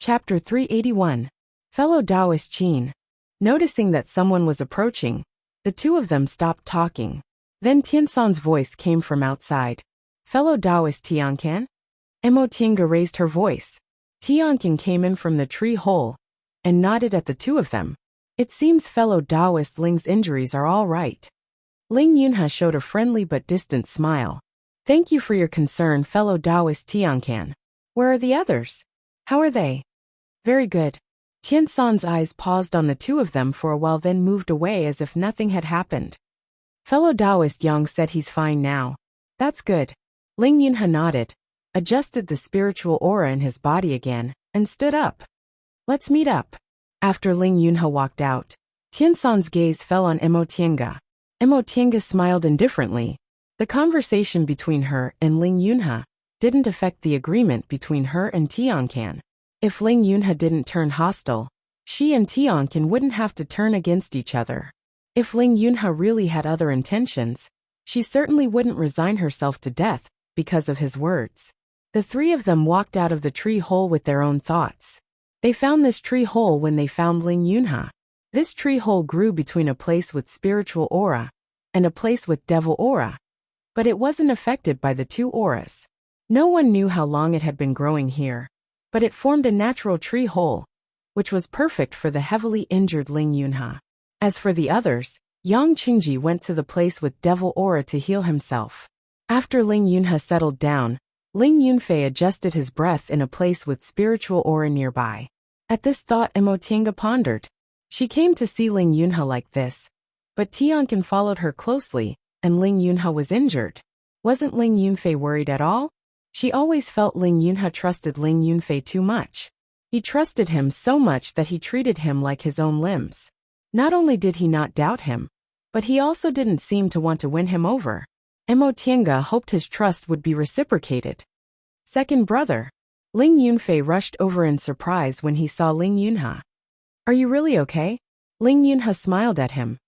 Chapter 381. Fellow Taoist Qin. Noticing that someone was approaching, the two of them stopped talking. Then Tiansan's voice came from outside. Fellow Taoist Tianqian? Emotinga raised her voice. Tianqian came in from the tree hole and nodded at the two of them. It seems fellow Taoist Ling's injuries are all right. Ling Yunhe showed a friendly but distant smile. Thank you for your concern, fellow Taoist Tianqian. Where are the others? How are they? Very good. Tiansan's eyes paused on the two of them for a while, then moved away as if nothing had happened. Fellow Taoist Yang said he's fine now. That's good. Ling Yunhe nodded, adjusted the spiritual aura in his body again, and stood up. Let's meet up. After Ling Yunhe walked out, Tiansan's gaze fell on Emotinga. Emotinga smiled indifferently. The conversation between her and Ling Yunhe didn't affect the agreement between her and Tianqian. If Ling Yunhe didn't turn hostile, she and Tianqian wouldn't have to turn against each other. If Ling Yunhe really had other intentions, she certainly wouldn't resign herself to death because of his words. The three of them walked out of the tree hole with their own thoughts. They found this tree hole when they found Ling Yunhe. This tree hole grew between a place with spiritual aura and a place with devil aura, but it wasn't affected by the two auras. No one knew how long it had been growing here, but it formed a natural tree hole, which was perfect for the heavily injured Ling Yunhe. As for the others, Yang Qingji went to the place with devil aura to heal himself. After Ling Yunhe settled down, Ling Yunfei adjusted his breath in a place with spiritual aura nearby. At this thought, Emotinga pondered. She came to see Ling Yunhe like this, but Tianqian followed her closely, and Ling Yunhe was injured. Wasn't Ling Yunfei worried at all? She always felt Ling Yunhe trusted Ling Yunfei too much. He trusted him so much that he treated him like his own limbs. Not only did he not doubt him, but he also didn't seem to want to win him over. Emotinga hoped his trust would be reciprocated. Second brother. Ling Yunfei rushed over in surprise when he saw Ling Yunhe. Are you really okay? Ling Yunhe smiled at him.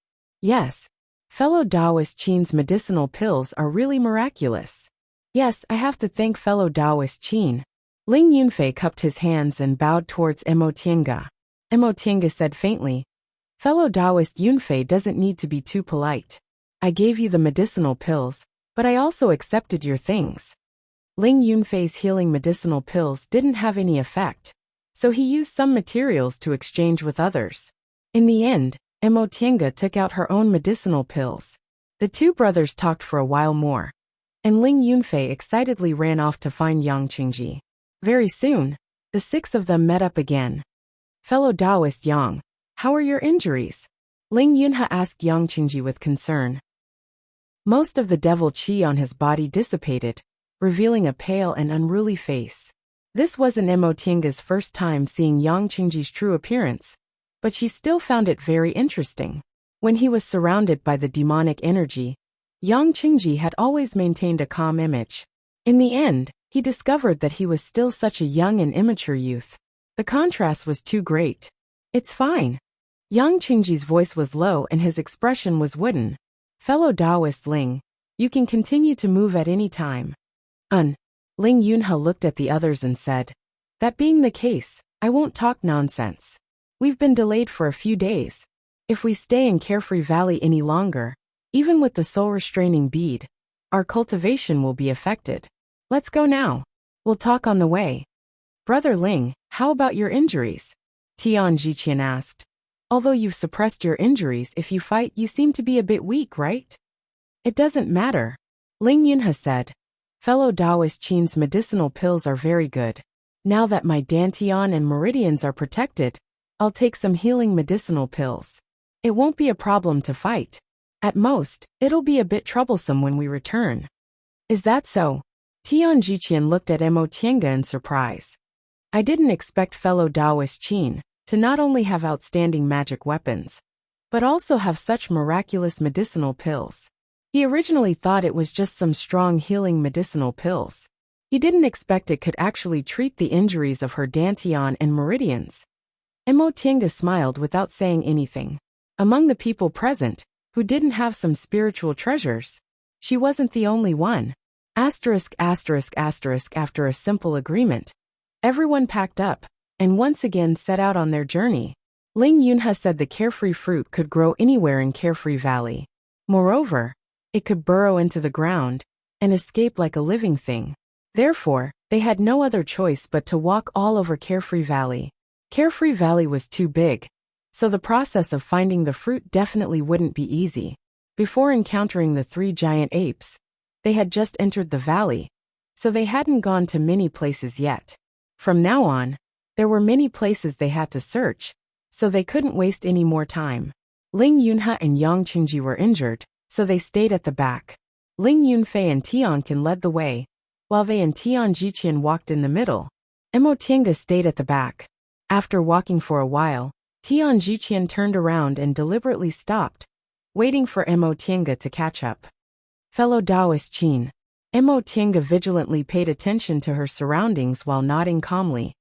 Yes. Fellow Taoist Qin's medicinal pills are really miraculous. Yes, I have to thank fellow Taoist Qin. Ling Yunfei cupped his hands and bowed towards Emotinga. Emotinga said faintly, fellow Taoist Yunfei doesn't need to be too polite. I gave you the medicinal pills, but I also accepted your things. Ling Yunfei's healing medicinal pills didn't have any effect, so he used some materials to exchange with others. In the end, Emotinga took out her own medicinal pills. The two brothers talked for a while more, and Ling Yunfei excitedly ran off to find Yang Qingji. Very soon, the six of them met up again. Fellow Taoist Yang, how are your injuries? Ling Yunhe asked Yang Qingji with concern. Most of the devil qi on his body dissipated, revealing a pale and unruly face. This wasn't Emotinga's first time seeing Yang Qingji's true appearance, but she still found it very interesting. When he was surrounded by the demonic energy, Yang Qingji had always maintained a calm image. In the end, he discovered that he was still such a young and immature youth. The contrast was too great. It's fine. Yang Qingji's voice was low and his expression was wooden. Fellow Taoist Ling, you can continue to move at any time. Ling Yunhe looked at the others and said, that being the case, I won't talk nonsense. We've been delayed for a few days. If we stay in Carefree Valley any longer, even with the soul-restraining bead, our cultivation will be affected. Let's go now. We'll talk on the way. Brother Ling, how about your injuries? Tian Jiqian asked. Although you've suppressed your injuries, if you fight, you seem to be a bit weak, right? It doesn't matter. Ling Yunhe said. Fellow Taoist Qin's medicinal pills are very good. Now that my dantian and meridians are protected, I'll take some healing medicinal pills. It won't be a problem to fight. At most, it'll be a bit troublesome when we return. Is that so? Tian Jiqian looked at Emotinga in surprise. I didn't expect fellow Taoist Qin to not only have outstanding magic weapons, but also have such miraculous medicinal pills. He originally thought it was just some strong healing medicinal pills. He didn't expect it could actually treat the injuries of her dantian and meridians. Emotinga smiled without saying anything. Among the people present, who didn't have some spiritual treasures, she wasn't the only one. After a simple agreement, everyone packed up, and once again set out on their journey. Ling Yunhe said the carefree fruit could grow anywhere in Carefree Valley. Moreover, it could burrow into the ground and escape like a living thing. Therefore, they had no other choice but to walk all over Carefree Valley. Carefree Valley was too big, so the process of finding the fruit definitely wouldn't be easy. Before encountering the 3 giant apes, they had just entered the valley, so they hadn't gone to many places yet. From now on, there were many places they had to search, so they couldn't waste any more time. Ling Yunhe and Yang Qingji were injured, so they stayed at the back. Ling Yunfei and Tianqin led the way, while they and Tian Jiqian walked in the middle. Mo Tiange stayed at the back. After walking for a while, Tian Jiqian turned around and deliberately stopped, waiting for Mo Tiange to catch up. Fellow Taoist Qin. Mo Tiange vigilantly paid attention to her surroundings while nodding calmly.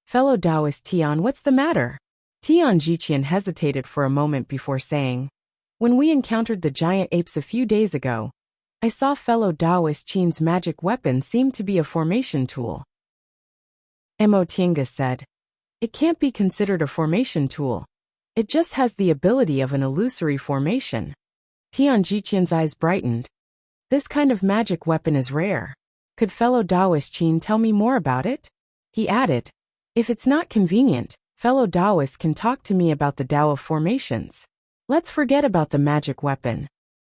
Fellow Taoist Tian, what's the matter? Tian Jiqian hesitated for a moment before saying, when we encountered the giant apes a few days ago, I saw fellow Taoist Qin's magic weapon seem to be a formation tool. Mo Tiange said, it can't be considered a formation tool. It just has the ability of an illusory formation. Tian Jiqian's eyes brightened. This kind of magic weapon is rare. Could fellow Taoist Qin tell me more about it? He added, if it's not convenient, fellow Taoists can talk to me about the Tao of formations. Let's forget about the magic weapon.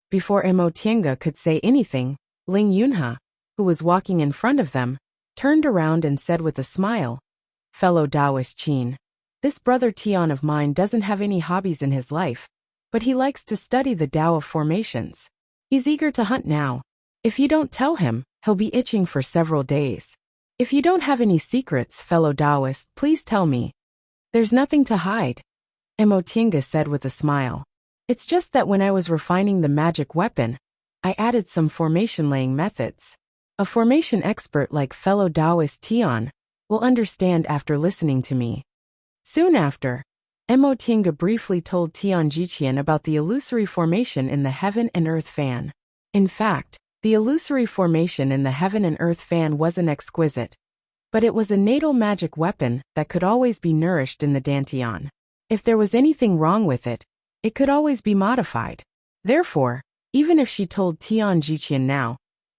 Before Mo Tiange could say anything, Ling Yunhe, who was walking in front of them, turned around and said with a smile, fellow Taoist Qin, this brother Tian of mine doesn't have any hobbies in his life, but he likes to study the Tao of formations. He's eager to hunt now. If you don't tell him, he'll be itching for several days. If you don't have any secrets, fellow Taoist, please tell me. There's nothing to hide, Mo Tiange said with a smile. It's just that when I was refining the magic weapon, I added some formation-laying methods. A formation expert like fellow Taoist Tian will understand after listening to me. Soon after, Mo Tiange briefly told Tian Jiqian about the illusory formation in the Heaven and Earth Fan. In fact, the illusory formation in the Heaven and Earth Fan wasn't exquisite, but it was a natal magic weapon that could always be nourished in the Dantian. If there was anything wrong with it, it could always be modified. Therefore, even if she told Tian Jiqian now,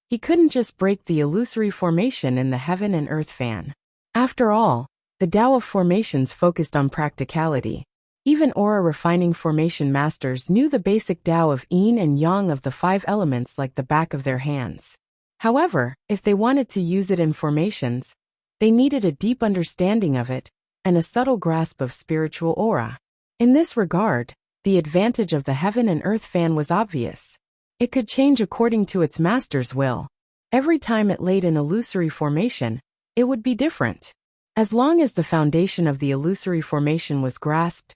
he couldn't just break the illusory formation in the Heaven and Earth Fan. After all, the Tao of formations focused on practicality. Even aura refining formation masters knew the basic Tao of yin and yang of the 5 elements like the back of their hands. However, if they wanted to use it in formations, they needed a deep understanding of it and a subtle grasp of spiritual aura. In this regard, the advantage of the Heaven and Earth Fan was obvious. It could change according to its master's will. Every time it laid an illusory formation, it would be different. As long as the foundation of the illusory formation was grasped,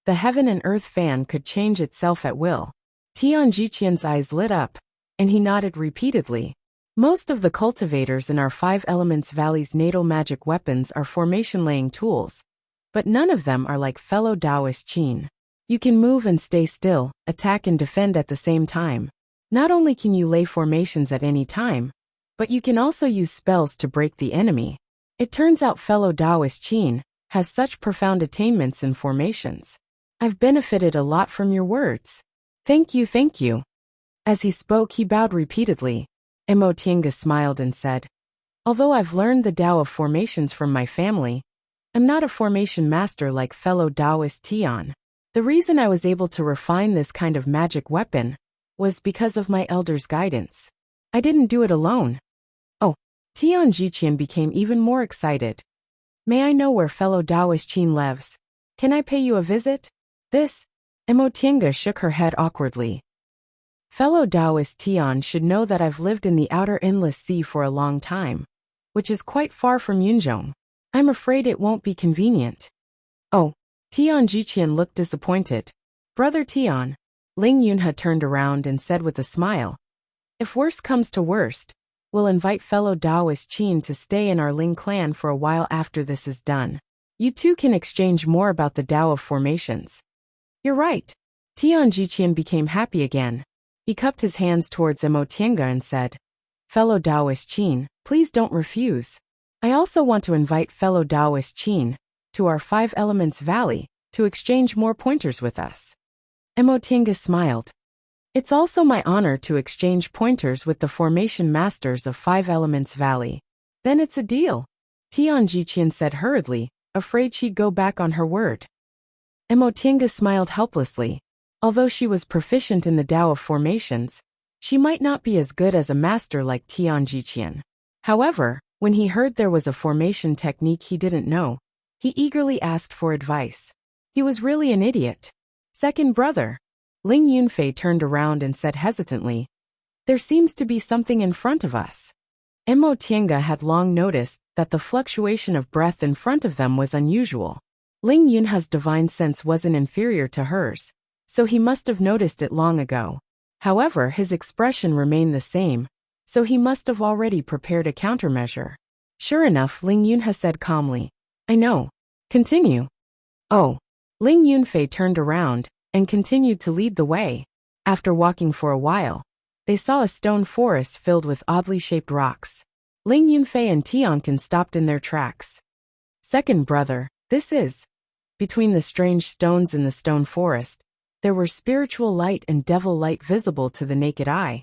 the Heaven and Earth Fan could change itself at will. Tian Jiqian's eyes lit up, and he nodded repeatedly. Most of the cultivators in our 5 Elements Valley's natal magic weapons are formation-laying tools, but none of them are like fellow Taoist Qin. You can move and stay still, attack and defend at the same time. Not only can you lay formations at any time, but you can also use spells to break the enemy. It turns out fellow Taoist Qin has such profound attainments in formations. I've benefited a lot from your words. Thank you, thank you. As he spoke, he bowed repeatedly. Mo Tiange smiled and said, although I've learned the Tao of formations from my family, I'm not a formation master like fellow Taoist Tian. The reason I was able to refine this kind of magic weapon was because of my elder's guidance. I didn't do it alone. Oh, Tian Jiqian became even more excited. May I know where fellow Taoist Qin lives? Can I pay you a visit? Mo Tiange shook her head awkwardly. Fellow Taoist Tian should know that I've lived in the outer endless sea for a long time, which is quite far from Yunzhong. I'm afraid it won't be convenient. Oh, Tian Jiqian looked disappointed. Brother Tian, Ling Yunhe turned around and said with a smile, if worst comes to worst, we'll invite fellow Taoist Qin to stay in our Ling clan for a while after this is done. You two can exchange more about the Tao of formations. You're right. Tian Jiqian became happy again. He cupped his hands towards Mo Tiange and said, fellow Taoist Qin, please don't refuse. I also want to invite fellow Taoist Qin to our 5 Elements Valley to exchange more pointers with us. Emotinga smiled. It's also my honor to exchange pointers with the formation masters of 5 Elements Valley. Then it's a deal, Tian Jiqian said hurriedly, afraid she'd go back on her word. Emotinga smiled helplessly. Although she was proficient in the Tao of formations, she might not be as good as a master like Tian Jiqian. However, when he heard there was a formation technique he didn't know, he eagerly asked for advice. He was really an idiot. Second brother. Ling Yunfei turned around and said hesitantly, there seems to be something in front of us. Mo Tiange had long noticed that the fluctuation of breath in front of them was unusual. Ling Yunhe's divine sense wasn't inferior to hers, so he must have noticed it long ago. However, his expression remained the same, so he must have already prepared a countermeasure. Sure enough, Ling Yunhe said calmly, I know. Continue. Oh. Ling Yunfei turned around and continued to lead the way. After walking for a while, they saw a stone forest filled with oddly shaped rocks. Ling Yunfei and Tianqin stopped in their tracks. Second brother, this is. Between the strange stones in the stone forest, there were spiritual light and devil light visible to the naked eye,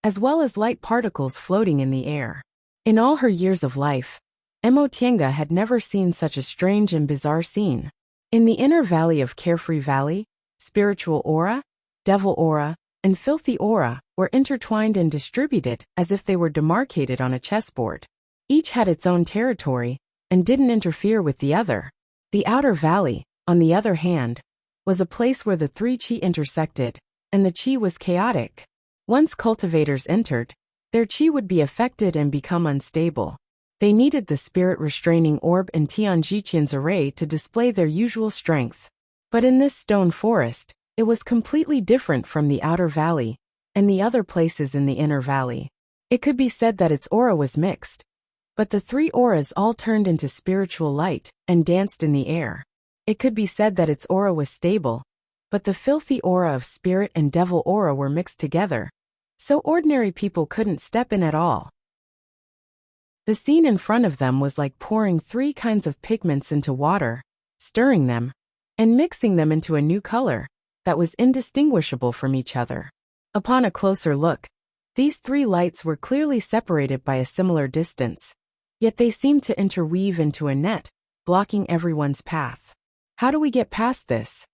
as well as light particles floating in the air. In all her years of life, Mo Tiange had never seen such a strange and bizarre scene. In the inner valley of Carefree Valley, spiritual aura, devil aura, and filthy aura were intertwined and distributed as if they were demarcated on a chessboard. Each had its own territory and didn't interfere with the other. The outer valley, on the other hand, was a place where the 3 chi intersected, and the chi was chaotic. Once cultivators entered, their chi would be affected and become unstable. They needed the spirit restraining orb and Tian Jiqian's array to display their usual strength. But in this stone forest, it was completely different from the outer valley and the other places in the inner valley. It could be said that its aura was mixed, but the 3 auras all turned into spiritual light and danced in the air. It could be said that its aura was stable, but the filthy aura of spirit and devil aura were mixed together, so ordinary people couldn't step in at all. The scene in front of them was like pouring 3 kinds of pigments into water, stirring them, and mixing them into a new color that was indistinguishable from each other. Upon a closer look, these 3 lights were clearly separated by a similar distance, yet they seemed to interweave into a net, blocking everyone's path. How do we get past this?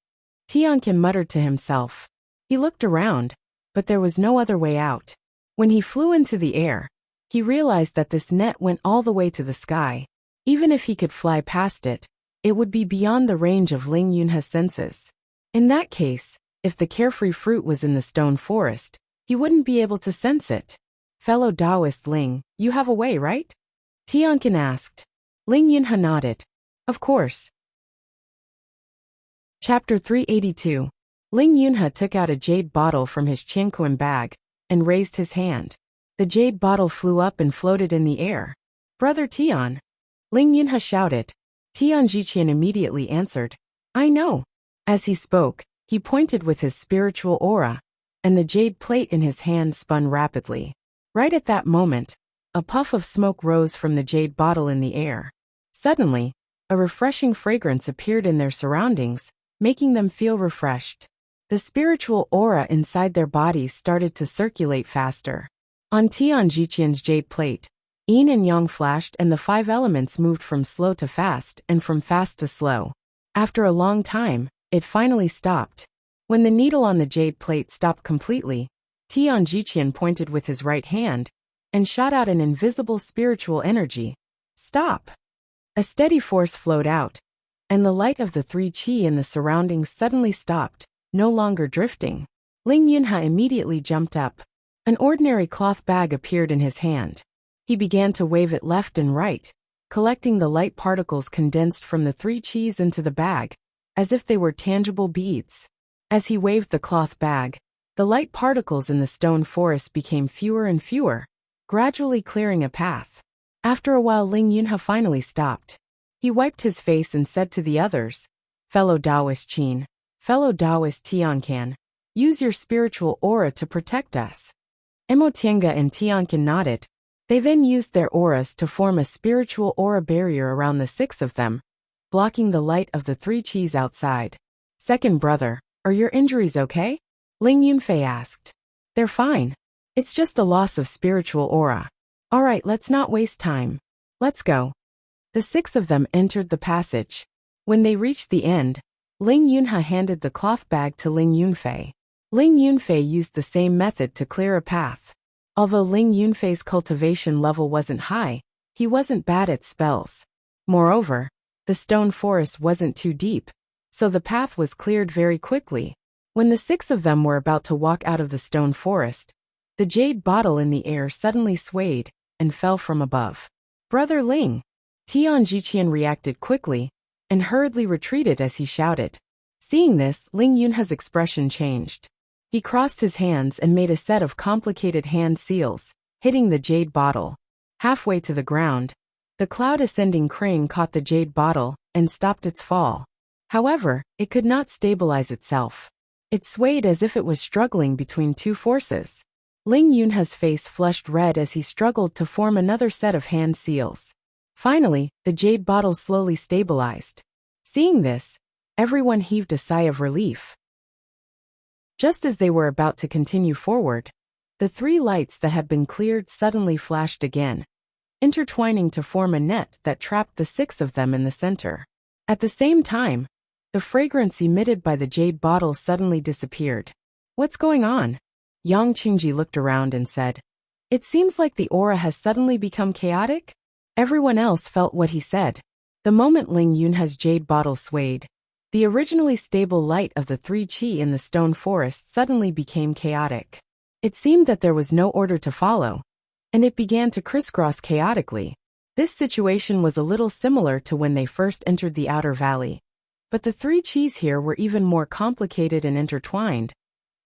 Tianqin muttered to himself. He looked around, but there was no other way out. When he flew into the air, he realized that this net went all the way to the sky. Even if he could fly past it, it would be beyond the range of Ling Yunhe's senses. In that case, if the carefree fruit was in the stone forest, he wouldn't be able to sense it. Fellow Taoist Ling, you have a way, right? Tianqin asked. Ling Yunhe nodded. Of course. Chapter 382. Ling Yunhe took out a jade bottle from his chinquan bag and raised his hand. The jade bottle flew up and floated in the air. Brother Tian. Ling Yunhe shouted. Tian Jiqian immediately answered. I know. As he spoke, he pointed with his spiritual aura, and the jade plate in his hand spun rapidly. Right at that moment, a puff of smoke rose from the jade bottle in the air. Suddenly, a refreshing fragrance appeared in their surroundings, making them feel refreshed. The spiritual aura inside their bodies started to circulate faster. On Tian Jiqian's jade plate, yin and yang flashed and the 5 elements moved from slow to fast and from fast to slow. After a long time, it finally stopped. When the needle on the jade plate stopped completely, Tian Jiqian pointed with his right hand and shot out an invisible spiritual energy. Stop! A steady force flowed out, and the light of the 3 chi in the surroundings suddenly stopped, no longer drifting. Ling Yunhe immediately jumped up. An ordinary cloth bag appeared in his hand. He began to wave it left and right, collecting the light particles condensed from the 3 chis into the bag, as if they were tangible beads. As he waved the cloth bag, the light particles in the stone forest became fewer and fewer, gradually clearing a path. After a while, Ling Yunhe finally stopped. He wiped his face and said to the others, Fellow Taoist Qin, fellow Taoist Tianqin, use your spiritual aura to protect us. Mo Tiange and Tianqin nodded. They then used their auras to form a spiritual aura barrier around the 6 of them, blocking the light of the three qis outside. Second brother, are your injuries okay? Ling Yunfei asked. They're fine. It's just a loss of spiritual aura. Alright, let's not waste time. Let's go. The six of them entered the passage. When they reached the end, Ling Yunha handed the cloth bag to Ling Yunfei. Ling Yunfei used the same method to clear a path. Although Ling Yunfei's cultivation level wasn't high, he wasn't bad at spells. Moreover, the stone forest wasn't too deep, so the path was cleared very quickly. When the six of them were about to walk out of the stone forest, the jade bottle in the air suddenly swayed and fell from above. Brother Ling! Tian Jiqian reacted quickly and hurriedly retreated as he shouted. Seeing this, Ling Yunha's expression changed. He crossed his hands and made a set of complicated hand seals, hitting the jade bottle. Halfway to the ground, the cloud-ascending crane caught the jade bottle and stopped its fall. However, it could not stabilize itself. It swayed as if it was struggling between two forces. Ling Yunha's face flushed red as he struggled to form another set of hand seals. Finally, the jade bottle slowly stabilized. Seeing this, everyone heaved a sigh of relief. Just as they were about to continue forward, the three lights that had been cleared suddenly flashed again, intertwining to form a net that trapped the six of them in the center. At the same time, the fragrance emitted by the jade bottle suddenly disappeared. What's going on? Yang Qingji looked around and said, It seems like the aura has suddenly become chaotic? Everyone else felt what he said. The moment Ling Yunha's jade bottle swayed, the originally stable light of the three qi in the stone forest suddenly became chaotic. It seemed that there was no order to follow, and it began to crisscross chaotically. This situation was a little similar to when they first entered the outer valley, but the three qis here were even more complicated and intertwined,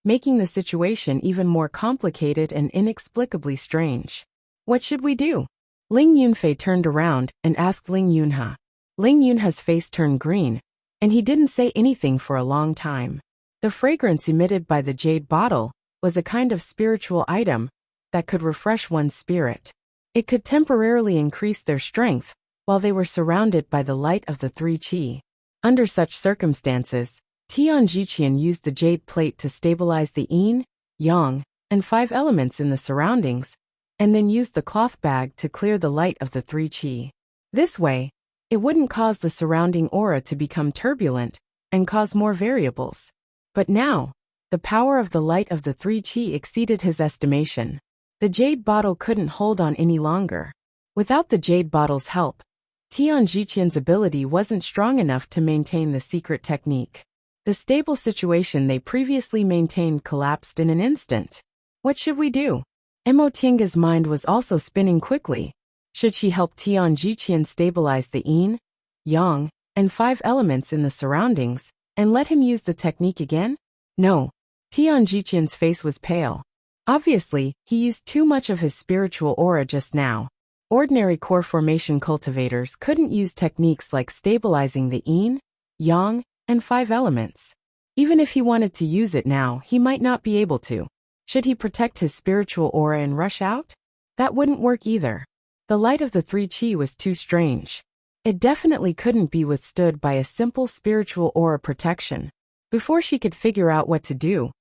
making the situation even more complicated and inexplicably strange. What should we do? Ling Yunfei turned around and asked Ling Yunha. Ling Yunha's face turned green, and he didn't say anything for a long time. The fragrance emitted by the jade bottle was a kind of spiritual item that could refresh one's spirit. It could temporarily increase their strength while they were surrounded by the light of the three qi. Under such circumstances, Tian Jiqian used the jade plate to stabilize the yin, yang, and 5 elements in the surroundings, and then used the cloth bag to clear the light of the three qi. This way, it wouldn't cause the surrounding aura to become turbulent and cause more variables. But now, the power of the light of the three qi exceeded his estimation. The jade bottle couldn't hold on any longer. Without the jade bottle's help, Tian Jiqian's ability wasn't strong enough to maintain the secret technique. The stable situation they previously maintained collapsed in an instant. What should we do? Mo Tiange's mind was also spinning quickly. Should she help Tian Jiqian stabilize the yin, yang, and 5 elements in the surroundings, and let him use the technique again? No. Tian Jiqian's face was pale. Obviously, he used too much of his spiritual aura just now. Ordinary core formation cultivators couldn't use techniques like stabilizing the yin, yang, and 5 elements. Even if he wanted to use it now, he might not be able to. Should he protect his spiritual aura and rush out? That wouldn't work either. The light of the three qi was too strange. It definitely couldn't be withstood by a simple spiritual aura protection. Before she could figure out what to do,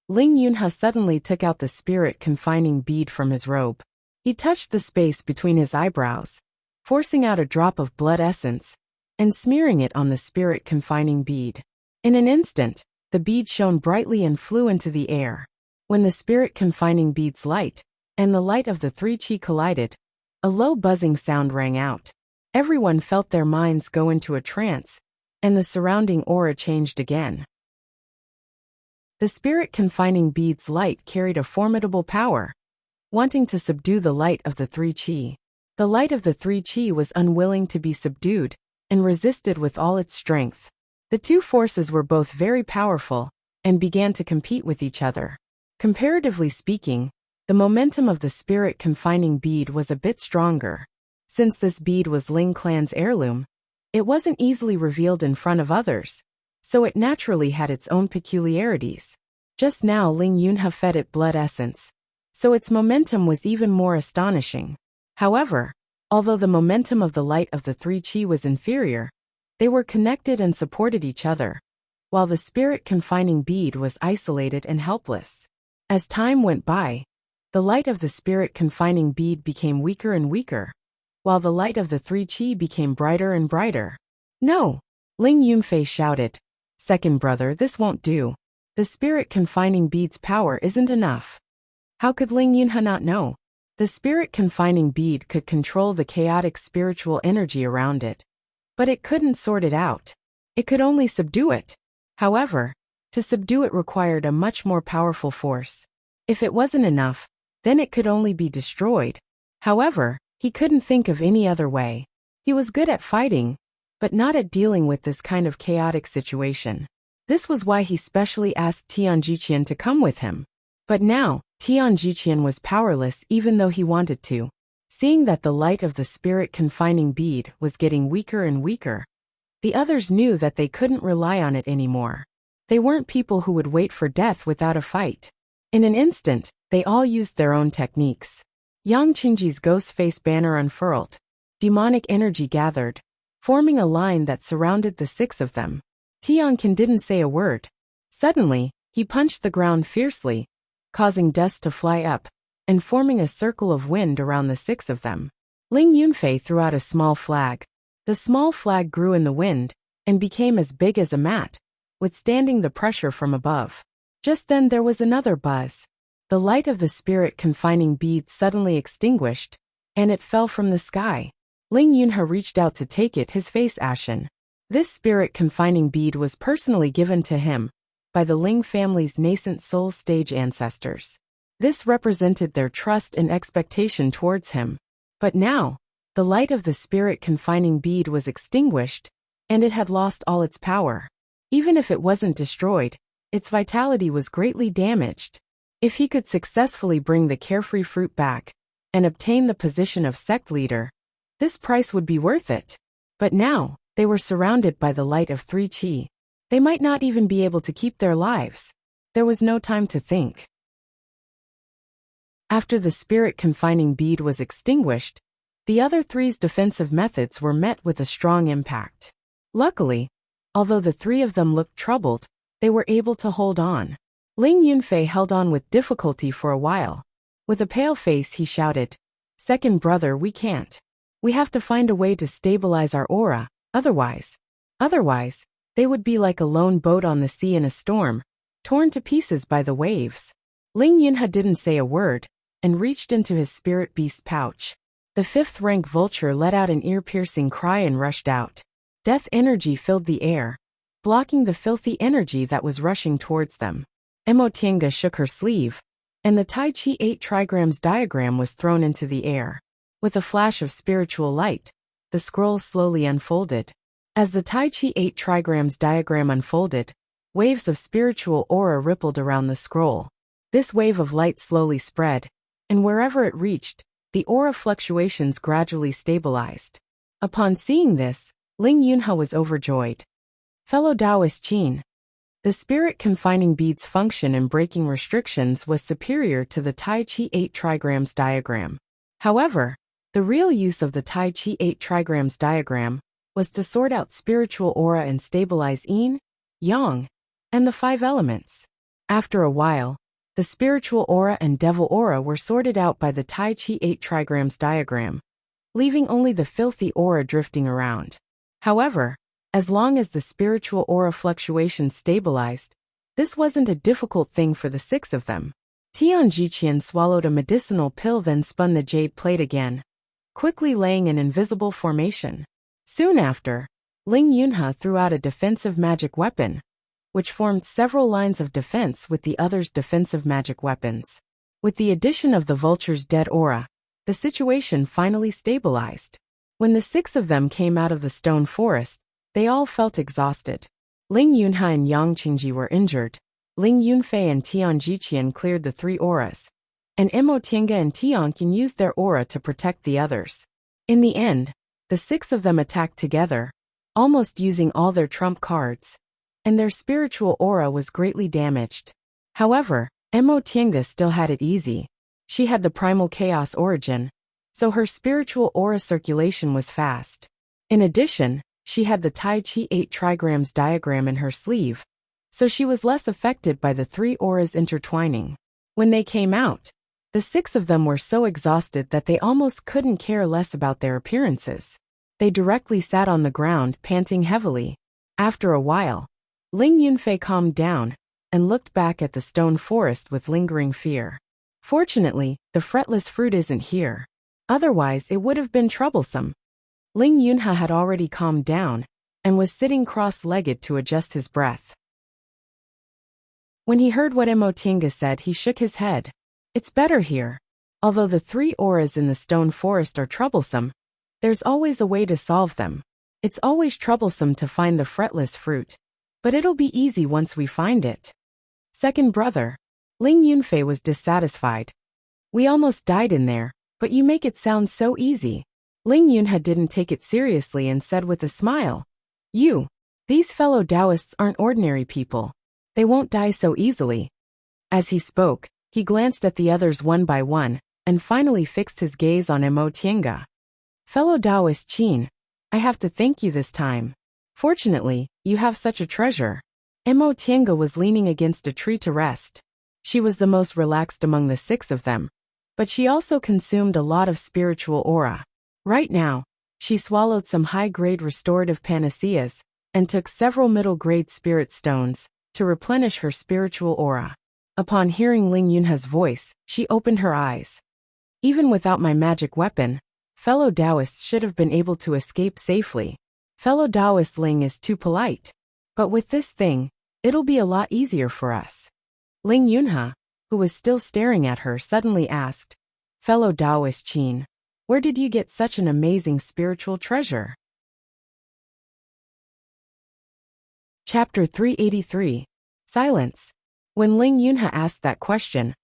Ling Yunha suddenly took out the spirit confining bead from his robe. He touched the space between his eyebrows, forcing out a drop of blood essence, and smearing it on the spirit confining bead. In an instant, the bead shone brightly and flew into the air. When the spirit confining bead's light and the light of the three qi collided, a low buzzing sound rang out. Everyone felt their minds go into a trance, and the surrounding aura changed again. The spirit confining bead's light carried a formidable power, wanting to subdue the light of the three qi. The light of the three qi was unwilling to be subdued, and resisted with all its strength. The two forces were both very powerful, and began to compete with each other. Comparatively speaking, the momentum of the spirit confining bead was a bit stronger. Since this bead was Ling clan's heirloom, it wasn't easily revealed in front of others, so it naturally had its own peculiarities. Just now Ling Yunha fed it blood essence, so its momentum was even more astonishing. However, although the momentum of the light of the three qi was inferior, They were connected and supported each other, while the spirit confining bead was isolated and helpless. As time went by, the light of the spirit confining bead became weaker and weaker, while the light of the three qi became brighter and brighter. No! Ling Yunfei shouted. Second brother, this won't do. The spirit confining bead's power isn't enough. How could Ling Yunha not know? The spirit confining bead could control the chaotic spiritual energy around it, but it couldn't sort it out. It could only subdue it. However, to subdue it required a much more powerful force. If it wasn't enough, then it could only be destroyed. However, he couldn't think of any other way. He was good at fighting, but not at dealing with this kind of chaotic situation. This was why he specially asked Tian Jiqian to come with him. But now, Tian Jiqian was powerless even though he wanted to. Seeing that the light of the spirit confining bead was getting weaker and weaker, the others knew that they couldn't rely on it anymore. They weren't people who would wait for death without a fight. In an instant, they all used their own techniques. Yang Qingji's ghost face banner unfurled. Demonic energy gathered, forming a line that surrounded the six of them. Tianqin didn't say a word. Suddenly, he punched the ground fiercely, causing dust to fly up, and forming a circle of wind around the six of them. Ling Yunfei threw out a small flag. The small flag grew in the wind, and became as big as a mat, withstanding the pressure from above. Just then there was another buzz. The light of the spirit confining bead suddenly extinguished, and it fell from the sky. Ling Yunha reached out to take it, his face ashen. This spirit confining bead was personally given to him by the Ling family's nascent soul stage ancestors. This represented their trust and expectation towards him. But now, the light of the spirit confining bead was extinguished, and it had lost all its power. Even if it wasn't destroyed, its vitality was greatly damaged. If he could successfully bring the carefree fruit back and obtain the position of sect leader, this price would be worth it. But now, they were surrounded by the light of three qi. They might not even be able to keep their lives. There was no time to think. After the spirit confining bead was extinguished, the other three's defensive methods were met with a strong impact. Luckily, although the three of them looked troubled, they were able to hold on. Ling Yunfei held on with difficulty for a while. With a pale face he shouted, Second brother, we can't. We have to find a way to stabilize our aura, otherwise, they would be like a lone boat on the sea in a storm, torn to pieces by the waves. Ling Yunha didn't say a word, and reached into his spirit beast pouch. The fifth-rank vulture let out an ear-piercing cry and rushed out. Death energy filled the air, blocking the filthy energy that was rushing towards them. Emotienga shook her sleeve, and the Tai Chi 8 trigrams diagram was thrown into the air. With a flash of spiritual light, the scroll slowly unfolded. As the Tai Chi 8 trigrams diagram unfolded, waves of spiritual aura rippled around the scroll. This wave of light slowly spread, and wherever it reached, the aura fluctuations gradually stabilized. Upon seeing this, Ling Yunha was overjoyed. Fellow Taoist Qin, the spirit confining bead's function in breaking restrictions was superior to the Tai Chi 8 trigrams diagram. However, the real use of the Tai Chi 8 trigrams diagram was to sort out spiritual aura and stabilize yin, yang, and the 5 elements. After a while, the spiritual aura and devil aura were sorted out by the Tai Chi 8 trigrams diagram, leaving only the filthy aura drifting around. However, as long as the spiritual aura fluctuations stabilized, this wasn't a difficult thing for the 6 of them. Tian Jiqian swallowed a medicinal pill, then spun the jade plate again, quickly laying an invisible formation. Soon after, Ling Yunha threw out a defensive magic weapon, which formed several lines of defense with the others' defensive magic weapons. With the addition of the vulture's dead aura, the situation finally stabilized. When the 6 of them came out of the stone forest, they all felt exhausted. Ling Yunha and Yang Qingji were injured. Ling Yunfei and Tian Jiqian cleared the 3 auras, and Emotienga and Tianqin used their aura to protect the others. In the end, the 6 of them attacked together, almost using all their trump cards, and their spiritual aura was greatly damaged. However, Emotienga still had it easy. She had the primal chaos origin, so her spiritual aura circulation was fast. In addition, She had the Tai Chi 8 trigrams diagram in her sleeve, so she was less affected by the 3 auras intertwining. When they came out, the 6 of them were so exhausted that they almost couldn't care less about their appearances. They directly sat on the ground, panting heavily. After a while, Ling Yunfei calmed down and looked back at the stone forest with lingering fear. Fortunately, the fretless fruit isn't here. Otherwise, it would have been troublesome. Ling Yunha had already calmed down and was sitting cross-legged to adjust his breath. When he heard what Emotinga said, he shook his head. It's better here. Although the 3 auras in the stone forest are troublesome, there's always a way to solve them. It's always troublesome to find the fretless fruit, but it'll be easy once we find it. Second brother, Ling Yunfei was dissatisfied. We almost died in there, but you make it sound so easy. Ling Yunha didn't take it seriously and said with a smile, These fellow Taoists aren't ordinary people. They won't die so easily. As he spoke, he glanced at the others one by one, and finally fixed his gaze on Emotinga. Fellow Taoist Qin, I have to thank you this time. Fortunately, you have such a treasure. Emotinga was leaning against a tree to rest. She was the most relaxed among the 6 of them, but she also consumed a lot of spiritual aura. Right now, she swallowed some high-grade restorative panaceas and took several middle-grade spirit stones to replenish her spiritual aura. Upon hearing Ling Yunha's voice, she opened her eyes. Even without my magic weapon, fellow Taoists should have been able to escape safely. Fellow Taoist Ling is too polite. But with this thing, it'll be a lot easier for us. Ling Yunha, who was still staring at her, suddenly asked, Fellow Taoist Qin, where did you get such an amazing spiritual treasure? Chapter 383. Silence. When Ling Yunha asked that question,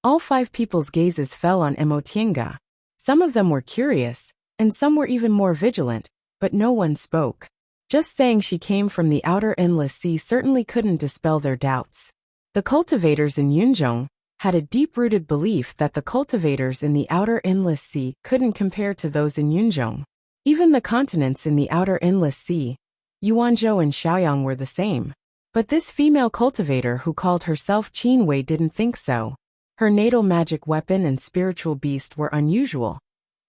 all 5 people's gazes fell on Emotinga. Some of them were curious, and some were even more vigilant, but no one spoke. Just saying she came from the outer endless sea certainly couldn't dispel their doubts. The cultivators in Yunzhong had a deep-rooted belief that the cultivators in the outer endless sea couldn't compare to those in Yunzhong. Even the continents in the outer endless sea, Yuanzhou and Shaoyang, were the same. But this female cultivator who called herself Qin Wei didn't think so. Her natal magic weapon and spiritual beast were unusual.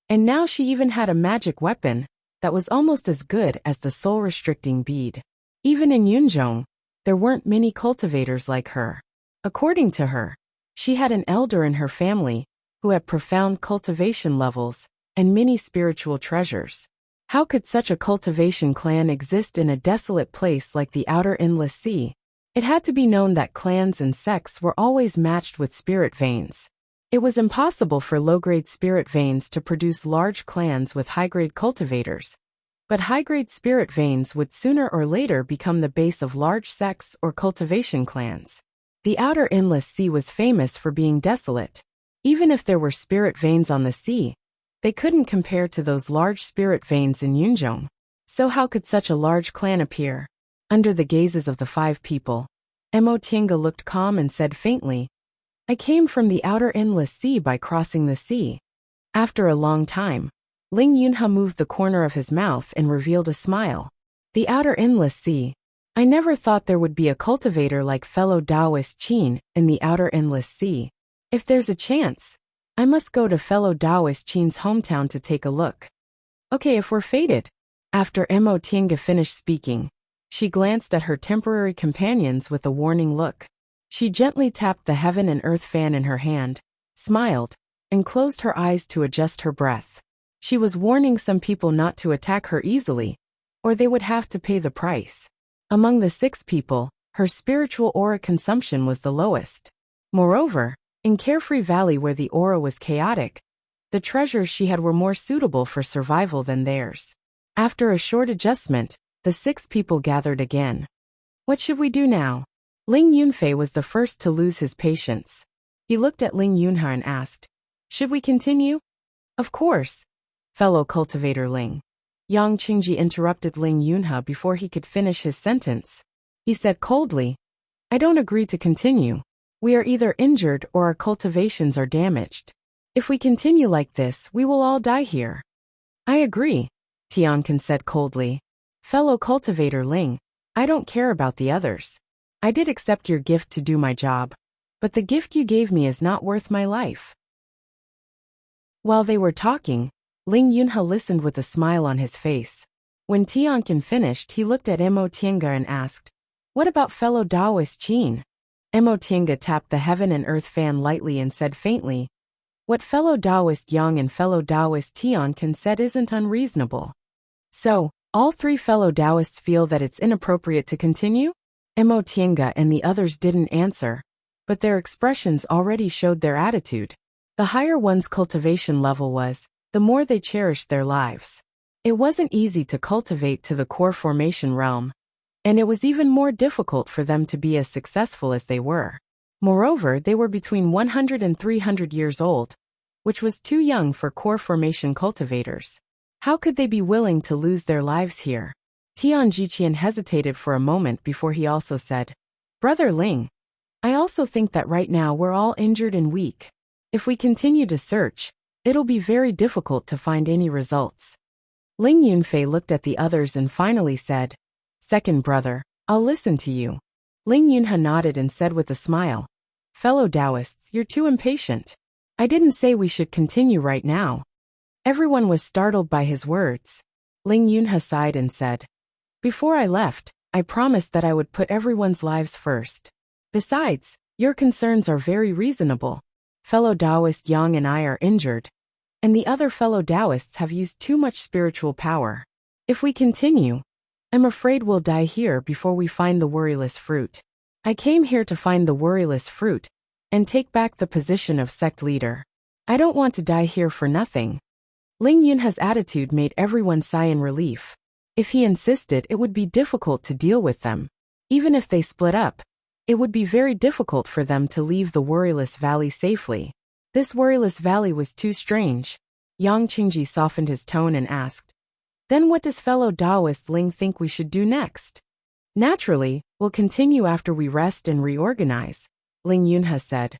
And now she even had a magic weapon that was almost as good as the soul-restricting bead. Even in Yunzhong, there weren't many cultivators like her. According to her, she had an elder in her family who had profound cultivation levels and many spiritual treasures. How could such a cultivation clan exist in a desolate place like the outer endless sea? It had to be known that clans and sects were always matched with spirit veins. It was impossible for low-grade spirit veins to produce large clans with high-grade cultivators. But high-grade spirit veins would sooner or later become the base of large sects or cultivation clans. The outer endless sea was famous for being desolate. Even if there were spirit veins on the sea, they couldn't compare to those large spirit veins in Yunzhong. So how could such a large clan appear? Under the gazes of the 5 people, Emotinga looked calm and said faintly, I came from the outer endless sea by crossing the sea. After a long time, Ling Yunha moved the corner of his mouth and revealed a smile. The outer endless sea. I never thought there would be a cultivator like fellow Taoist Qin in the outer endless sea. If there's a chance, I must go to fellow Taoist Qin's hometown to take a look. Okay, if we're fated. After Emotinga finished speaking, she glanced at her temporary companions with a warning look. She gently tapped the heaven and earth fan in her hand, smiled, and closed her eyes to adjust her breath. She was warning some people not to attack her easily, or they would have to pay the price. Among the 6 people, her spiritual aura consumption was the lowest. Moreover, in Carefree Valley where the aura was chaotic, the treasures she had were more suitable for survival than theirs. After a short adjustment, the 6 people gathered again. What should we do now? Ling Yunfei was the first to lose his patience. He looked at Ling Yunha and asked, Should we continue? Of course, fellow cultivator Ling. Yang Qingji interrupted Ling Yunha before he could finish his sentence. He said coldly, I don't agree to continue. We are either injured or our cultivations are damaged. If we continue like this, we will all die here. I agree, Tiankin said coldly. Fellow cultivator Ling, I don't care about the others. I did accept your gift to do my job, but the gift you gave me is not worth my life. While they were talking, Ling Yunhe listened with a smile on his face. When Tianqin finished, he looked at Mo Tiange and asked, "What about fellow Taoist Qin?" Mo Tiange tapped the heaven and earth fan lightly and said faintly, "What fellow Taoist Yang and fellow Taoist Tianqin said isn't unreasonable." "So, all three fellow Taoists feel that it's inappropriate to continue?" Mo Tiange and the others didn't answer, but their expressions already showed their attitude. The higher one's cultivation level was, the more they cherished their lives. It wasn't easy to cultivate to the core formation realm, and it was even more difficult for them to be as successful as they were. Moreover, they were between 100 and 300 years old, which was too young for core formation cultivators. How could they be willing to lose their lives here? Tian Jiqian hesitated for a moment before he also said, "Brother Ling, I also think that right now we're all injured and weak. If we continue to search, it'll be very difficult to find any results." Ling Yunfei looked at the others and finally said, "Second brother, I'll listen to you." Ling Yunhe nodded and said with a smile, "Fellow Taoists, you're too impatient. I didn't say we should continue right now." Everyone was startled by his words. Ling Yunhe sighed and said, "Before I left, I promised that I would put everyone's lives first. Besides, your concerns are very reasonable. Fellow Taoist Yang and I are injured, and the other fellow Taoists have used too much spiritual power. If we continue, I'm afraid we'll die here before we find the worryless fruit. I came here to find the worryless fruit and take back the position of sect leader. I don't want to die here for nothing." Ling Yunhe's attitude made everyone sigh in relief. If he insisted, it would be difficult to deal with them. Even if they split up, it would be very difficult for them to leave the worryless valley safely. This worryless valley was too strange. Yang Qingji softened his tone and asked, "Then what does fellow Taoist Ling think we should do next?" "Naturally, we'll continue after we rest and reorganize," Ling Yunhe said.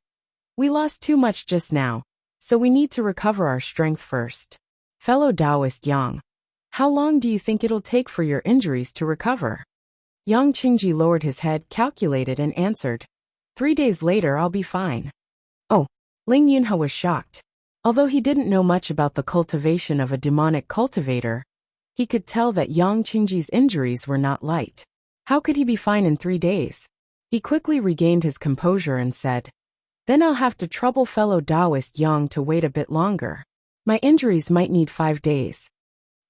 "We lost too much just now, so we need to recover our strength first. Fellow Taoist Yang, how long do you think it'll take for your injuries to recover?" Yang Qingji lowered his head, calculated, and answered, 3 days later I'll be fine." Oh, Ling Yunhe was shocked. Although he didn't know much about the cultivation of a demonic cultivator, he could tell that Yang Qingji's injuries were not light. How could he be fine in 3 days? He quickly regained his composure and said, "Then I'll have to trouble fellow Taoist Yang to wait a bit longer. My injuries might need 5 days."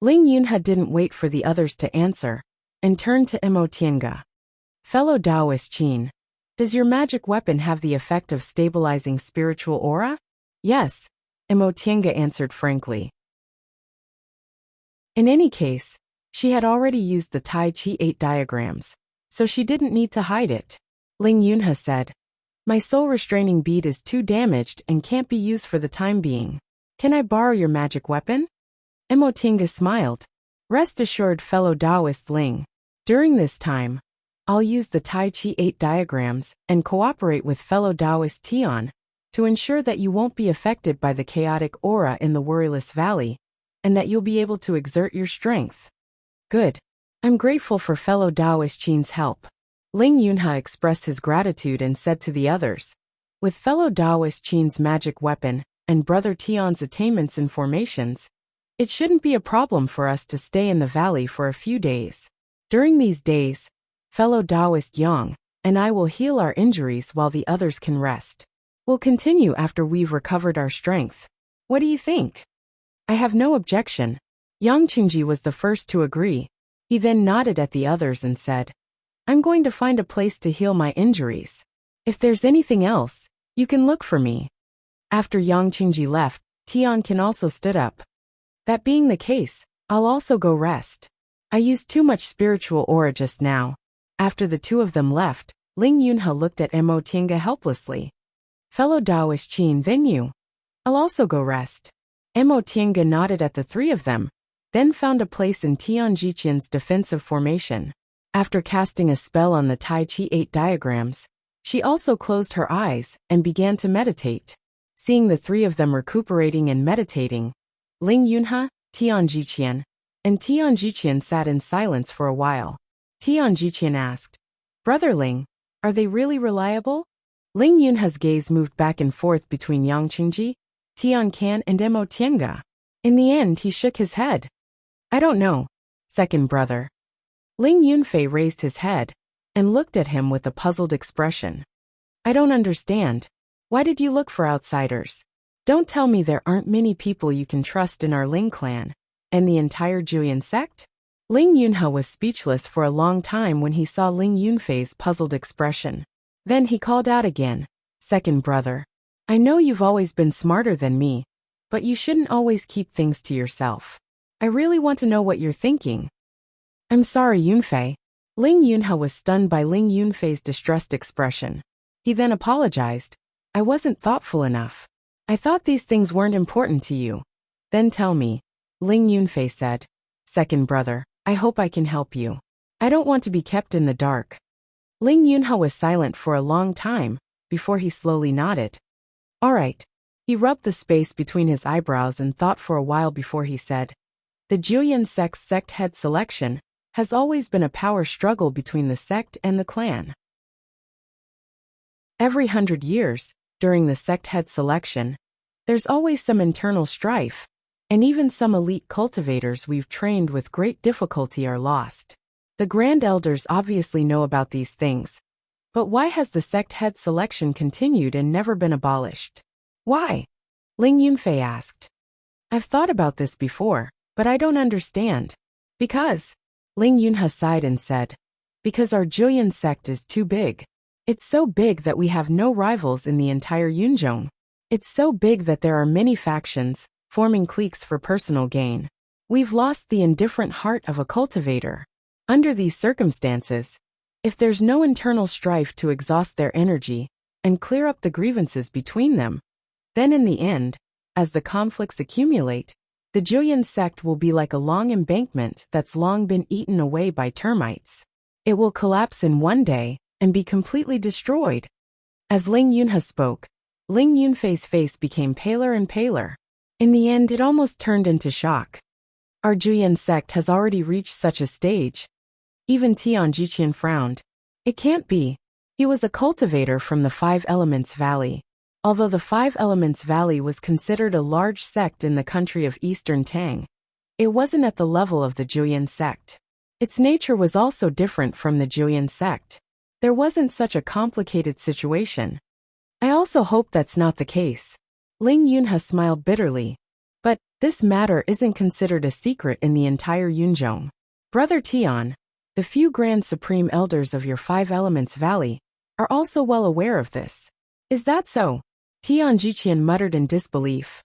Ling Yunhe didn't wait for the others to answer, and turned to Mo Tiange. "Fellow Taoist Qin, does your magic weapon have the effect of stabilizing spiritual aura?" "Yes," Mo Tiange answered frankly. In any case, she had already used the Tai Chi 8 diagrams, so she didn't need to hide it. Ling Yunhe said, "My soul restraining bead is too damaged and can't be used for the time being. Can I borrow your magic weapon?" Mo Tiange smiled. "Rest assured, fellow Taoist Ling. During this time, I'll use the Tai Chi 8 diagrams and cooperate with fellow Taoist Tian to ensure that you won't be affected by the chaotic aura in the worryless valley, and that you'll be able to exert your strength." "Good. I'm grateful for fellow Taoist Qin's help." Ling Yunhe expressed his gratitude and said to the others, "With fellow Taoist Qin's magic weapon and brother Tian's attainments and formations, it shouldn't be a problem for us to stay in the valley for a few days. During these days, fellow Taoist Yang and I will heal our injuries while the others can rest. We'll continue after we've recovered our strength. What do you think?" "I have no objection." Yang Qingji was the first to agree. He then nodded at the others and said, "I'm going to find a place to heal my injuries. If there's anything else, you can look for me." After Yang Qingji left, Tianqin also stood up. "That being the case, I'll also go rest. I used too much spiritual aura just now." After the two of them left, Ling Yunhe looked at Mo Tiange helplessly. "Fellow Taoist Qin, then you." "I'll also go rest." Mo Tiange nodded at the three of them, then found a place in Tian Jiqian's defensive formation. After casting a spell on the Tai Chi 8 diagrams, she also closed her eyes and began to meditate. Seeing the three of them recuperating and meditating, Ling Yunhe, Tian Jiqian, and Tian Jiqian sat in silence for a while. Tian Jiqian asked, "Brother Ling, are they really reliable?" Ling Yunhe's gaze moved back and forth between Yang Qingji, Tian Can and Mo Tiange. In the end, he shook his head. "I don't know, second brother." Ling Yunfei raised his head and looked at him with a puzzled expression. "I don't understand. Why did you look for outsiders? Don't tell me there aren't many people you can trust in our Ling clan and the entire Juyan sect?" Ling Yunhe was speechless for a long time when he saw Ling Yunfei's puzzled expression. Then he called out again, "Second brother, I know you've always been smarter than me, but you shouldn't always keep things to yourself. I really want to know what you're thinking." "I'm sorry, Yunfei." Ling Yunhe was stunned by Ling Yunfei's distressed expression. He then apologized. "I wasn't thoughtful enough. I thought these things weren't important to you." "Then tell me," Ling Yunfei said. "Second brother, I hope I can help you. I don't want to be kept in the dark." Ling Yunhe was silent for a long time, before he slowly nodded. "All right." He rubbed the space between his eyebrows and thought for a while before he said, "The Juyan sect's sect head selection has always been a power struggle between the sect and the clan. Every 100 years, during the sect head selection, there's always some internal strife, and even some elite cultivators we've trained with great difficulty are lost. The Grand Elders obviously know about these things. But why has the sect head selection continued and never been abolished?" "Why?" Ling Yunfei asked. "I've thought about this before, but I don't understand." "Because," Ling Yunhe sighed and said, "because our Juyan sect is too big. It's so big that we have no rivals in the entire Yunzhong. It's so big that there are many factions, forming cliques for personal gain. We've lost the indifferent heart of a cultivator. Under these circumstances, if there's no internal strife to exhaust their energy and clear up the grievances between them, then in the end, as the conflicts accumulate, the Juyan sect will be like a long embankment that's long been eaten away by termites. It will collapse in one day and be completely destroyed." As Ling Yunhe spoke, Ling Yunfei's face became paler and paler. In the end, it almost turned into shock. Our Juyan sect has already reached such a stage. Even Tian Jiqian frowned. It can't be. He was a cultivator from the Five Elements Valley. Although the Five Elements Valley was considered a large sect in the country of Eastern Tang, it wasn't at the level of the Juyan sect. Its nature was also different from the Juyan sect. There wasn't such a complicated situation. "I also hope that's not the case." Ling Yunhe smiled bitterly. "But this matter isn't considered a secret in the entire Yunzhong. Brother Tian, the few Grand Supreme Elders of your Five Elements Valley are also well aware of this." "Is that so?" Tian Jiqian muttered in disbelief.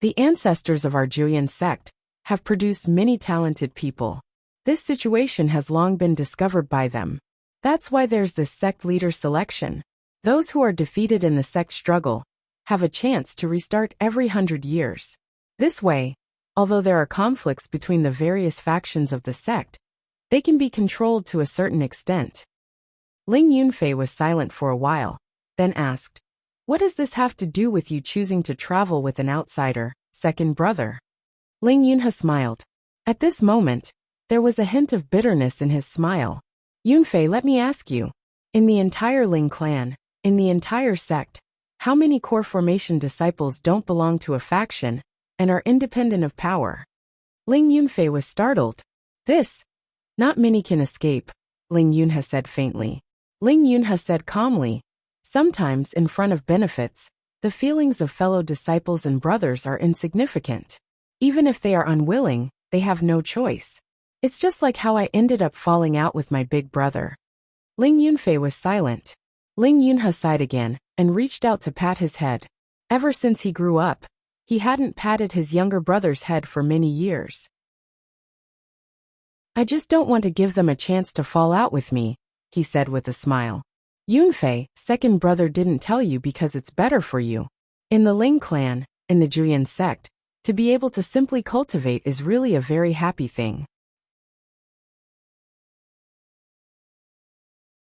"The ancestors of our Juyan sect have produced many talented people. This situation has long been discovered by them. That's why there's this sect leader selection. Those who are defeated in the sect struggle have a chance to restart every 100 years. This way, although there are conflicts between the various factions of the sect, they can be controlled to a certain extent." Ling Yunfei was silent for a while, then asked, "What does this have to do with you choosing to travel with an outsider, second brother?" Ling Yunhe smiled. At this moment, there was a hint of bitterness in his smile. "Yunfei, let me ask you. In the entire Ling clan, in the entire sect, how many core formation disciples don't belong to a faction and are independent of power?" Ling Yunfei was startled. "This? Not many can escape," Ling Yunhe said faintly. Ling Yunhe said calmly, "Sometimes in front of benefits, the feelings of fellow disciples and brothers are insignificant. Even if they are unwilling, they have no choice. It's just like how I ended up falling out with my big brother." Ling Yunfei was silent. Ling Yunhe sighed again and reached out to pat his head. Ever since he grew up, he hadn't patted his younger brother's head for many years. "I just don't want to give them a chance to fall out with me," he said with a smile. "Yunfei, second brother didn't tell you because it's better for you. In the Ling clan, in the Juyan sect, to be able to simply cultivate is really a very happy thing."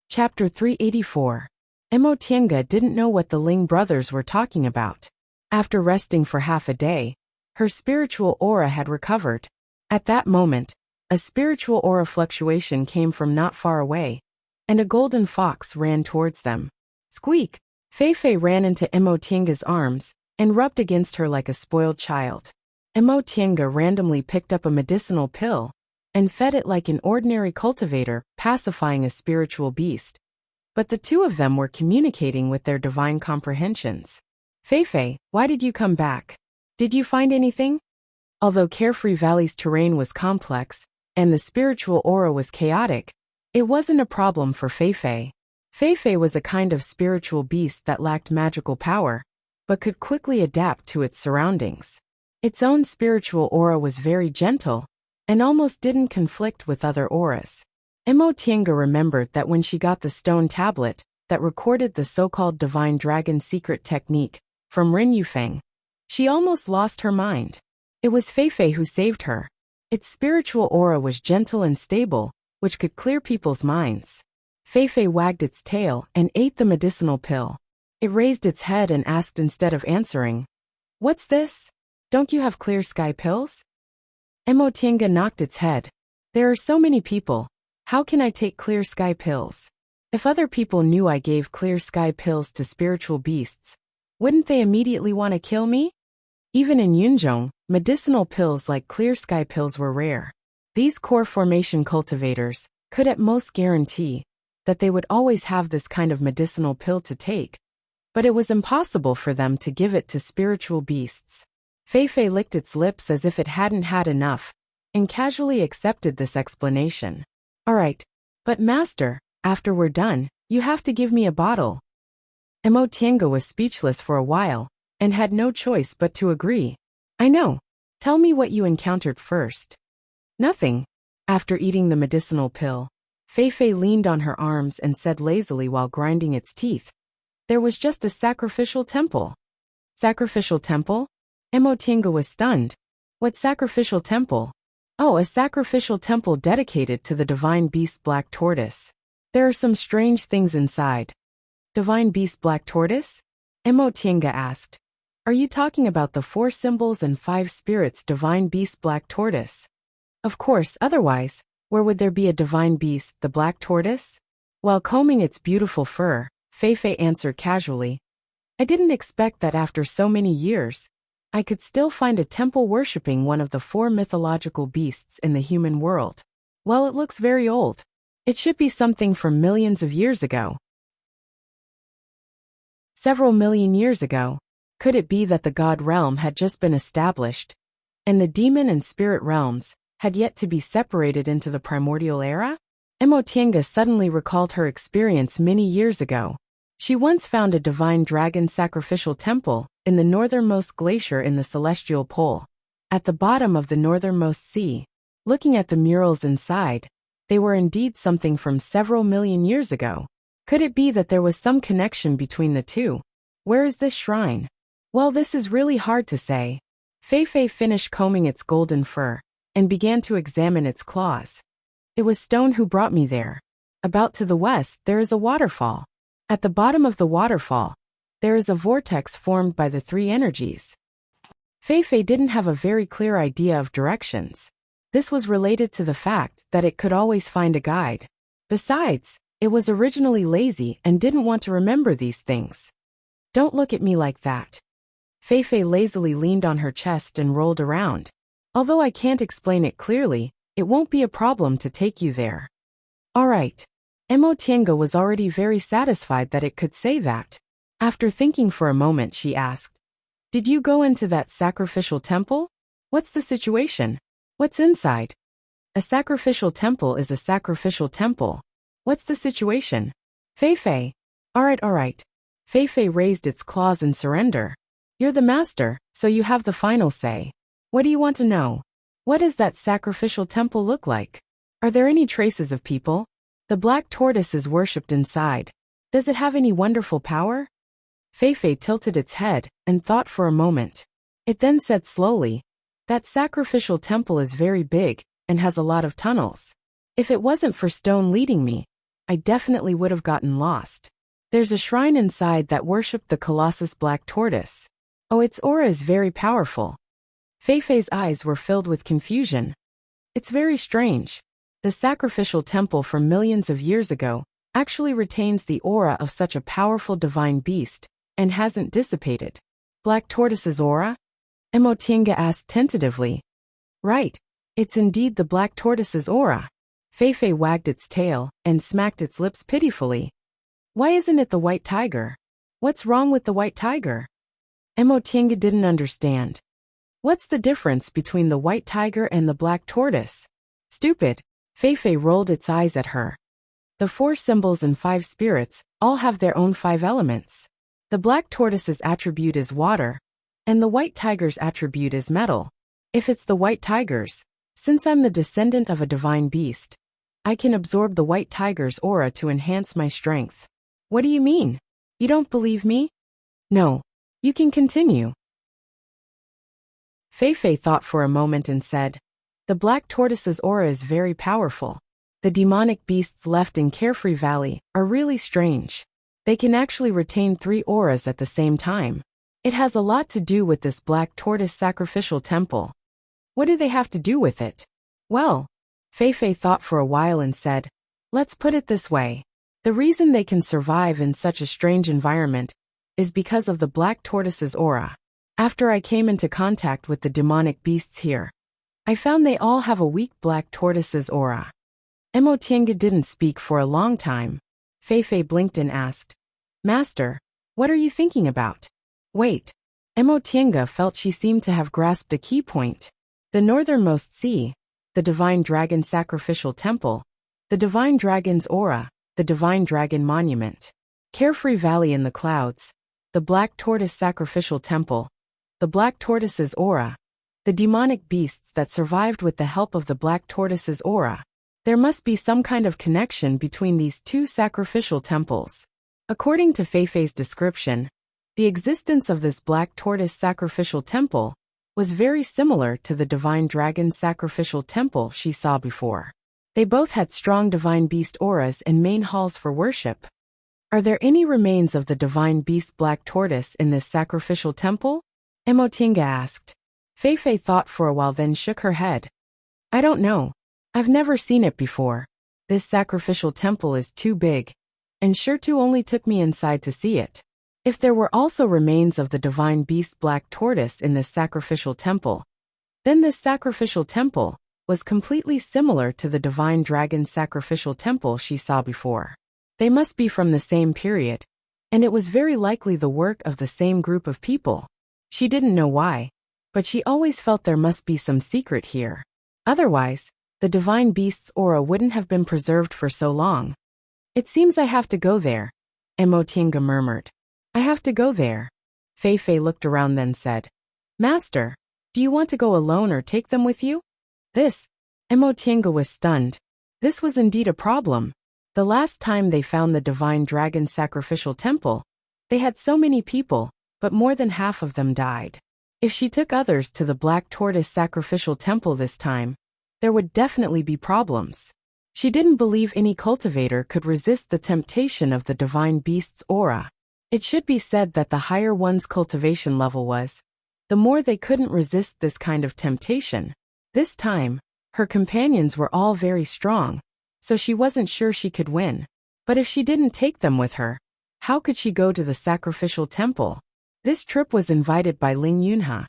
Chapter 384. Mo Tiange didn't know what the Ling brothers were talking about. After resting for half a day, her spiritual aura had recovered. At that moment, a spiritual aura fluctuation came from not far away, and a golden fox ran towards them. Squeak! Feifei ran into Emo Tianga's arms and rubbed against her like a spoiled child. Emo Tianga randomly picked up a medicinal pill and fed it like an ordinary cultivator, pacifying a spiritual beast. But the two of them were communicating with their divine comprehensions. Feifei, why did you come back? Did you find anything? Although Carefree Valley's terrain was complex, and the spiritual aura was chaotic, it wasn't a problem for Feifei. Feifei was a kind of spiritual beast that lacked magical power, but could quickly adapt to its surroundings. Its own spiritual aura was very gentle, and almost didn't conflict with other auras. Emo Tianga remembered that when she got the stone tablet that recorded the so-called Divine Dragon secret technique from Rin Yufeng, she almost lost her mind. It was Feifei who saved her. Its spiritual aura was gentle and stable, which could clear people's minds. Feifei wagged its tail and ate the medicinal pill. It raised its head and asked instead of answering, "What's this? Don't you have clear sky pills?" Emo Tianga knocked its head. "There are so many people. How can I take clear sky pills? If other people knew I gave clear sky pills to spiritual beasts, wouldn't they immediately want to kill me?" Even in Yunzhong, medicinal pills like clear sky pills were rare. These core formation cultivators could at most guarantee that they would always have this kind of medicinal pill to take, but it was impossible for them to give it to spiritual beasts. Feifei licked its lips as if it hadn't had enough, and casually accepted this explanation. "All right, but master, after we're done, you have to give me a bottle." Emo Tianga was speechless for a while, and had no choice but to agree. "I know. Tell me what you encountered first." "Nothing." After eating the medicinal pill, Feifei leaned on her arms and said lazily while grinding its teeth, "There was just a sacrificial temple." "Sacrificial temple?" Emo Tianga was stunned. "What sacrificial temple?" "Oh, a sacrificial temple dedicated to the divine beast Black Tortoise. There are some strange things inside." "Divine beast Black Tortoise?" Emo Tianga asked. "Are you talking about the 4 symbols and 5 spirits divine beast Black Tortoise?" "Of course, otherwise, where would there be a divine beast, the Black Tortoise?" While combing its beautiful fur, Feifei answered casually, "I didn't expect that after so many years, I could still find a temple worshipping one of the 4 mythological beasts in the human world. Well, it looks very old. It should be something from millions of years ago." Several million years ago. Could it be that the god realm had just been established, and the demon and spirit realms had yet to be separated into the primordial era? Emo Tianga suddenly recalled her experience many years ago. She once found a divine dragon sacrificial temple in the northernmost glacier in the celestial pole, at the bottom of the northernmost sea. Looking at the murals inside, they were indeed something from several million years ago. Could it be that there was some connection between the two? Where is this shrine? Well, this is really hard to say. Feifei finished combing its golden fur and began to examine its claws. "It was stone who brought me there. About to the west, there is a waterfall. At the bottom of the waterfall, there is a vortex formed by the 3 energies." Feifei didn't have a very clear idea of directions. This was related to the fact that it could always find a guide. Besides, it was originally lazy and didn't want to remember these things. "Don't look at me like that." Feifei lazily leaned on her chest and rolled around. "Although I can't explain it clearly, it won't be a problem to take you there." "All right." Emo Tianga was already very satisfied that it could say that. After thinking for a moment, she asked, "Did you go into that sacrificial temple? What's the situation? What's inside?" "A sacrificial temple is a sacrificial temple. What's the situation?" "Feifei." All right. Feifei raised its claws in surrender. "You're the master, so you have the final say. What do you want to know? What does that sacrificial temple look like? Are there any traces of people? The Black Tortoise is worshipped inside. Does it have any wonderful power?" Feifei tilted its head and thought for a moment. It then said slowly, "That sacrificial temple is very big and has a lot of tunnels. If it wasn't for stone leading me, I definitely would have gotten lost. There's a shrine inside that worshipped the Colossus Black Tortoise. Oh, its aura is very powerful." Feifei's eyes were filled with confusion. It's very strange. The sacrificial temple from millions of years ago actually retains the aura of such a powerful divine beast and hasn't dissipated. Black Tortoise's aura? Emotinga asked tentatively. Right. It's indeed the Black Tortoise's aura. Feifei wagged its tail and smacked its lips pitifully. Why isn't it the white tiger? What's wrong with the white tiger? Emotinga didn't understand. What's the difference between the white tiger and the black tortoise? Stupid. Feifei rolled its eyes at her. The 4 symbols and 5 spirits all have their own 5 elements. The black tortoise's attribute is water, and the white tiger's attribute is metal. If it's the white tiger's, since I'm the descendant of a divine beast, I can absorb the white tiger's aura to enhance my strength. What do you mean? You don't believe me? No. You can continue. Feifei thought for a moment and said, the black tortoise's aura is very powerful. The demonic beasts left in Carefree Valley are really strange. They can actually retain 3 auras at the same time. It has a lot to do with this black tortoise sacrificial temple. What do they have to do with it? Well, Feifei thought for a while and said, let's put it this way. The reason they can survive in such a strange environment is because of the black tortoise's aura. After I came into contact with the demonic beasts here, I found they all have a weak black tortoise's aura. Emotinga didn't speak for a long time. Feifei blinked and asked, Master, what are you thinking about? Wait. Emotinga felt she seemed to have grasped a key point. The northernmost sea, the divine dragon sacrificial temple, the divine dragon's aura, the divine dragon monument, Carefree Valley in the clouds, the black tortoise sacrificial temple, the black tortoise's aura, the demonic beasts that survived with the help of the black tortoise's aura. There must be some kind of connection between these 2 sacrificial temples. According to Feifei's description, the existence of this black tortoise sacrificial temple was very similar to the divine dragon sacrificial temple she saw before. They both had strong divine beast auras and main halls for worship. Are there any remains of the divine beast black tortoise in this sacrificial temple? Emotinga asked. Feifei thought for a while then shook her head. I don't know. I've never seen it before. This sacrificial temple is too big, and sure to only took me inside to see it. If there were also remains of the divine beast black tortoise in this sacrificial temple, then this sacrificial temple was completely similar to the divine dragon sacrificial temple she saw before. They must be from the same period, and it was very likely the work of the same group of people. She didn't know why, but she always felt there must be some secret here. Otherwise, the divine beast's aura wouldn't have been preserved for so long. It seems I have to go there, Emotinga murmured. I have to go there. Feifei looked around then said, Master, do you want to go alone or take them with you? Emotinga was stunned. This was indeed a problem. The last time they found the divine dragon sacrificial temple, they had so many people, but more than half of them died. If she took others to the black tortoise sacrificial temple this time, there would definitely be problems. She didn't believe any cultivator could resist the temptation of the divine beast's aura. It should be said that the higher one's cultivation level was, the more they couldn't resist this kind of temptation. This time, her companions were all very strong, so she wasn't sure she could win. But if she didn't take them with her, how could she go to the sacrificial temple? This trip was invited by Ling Yunha.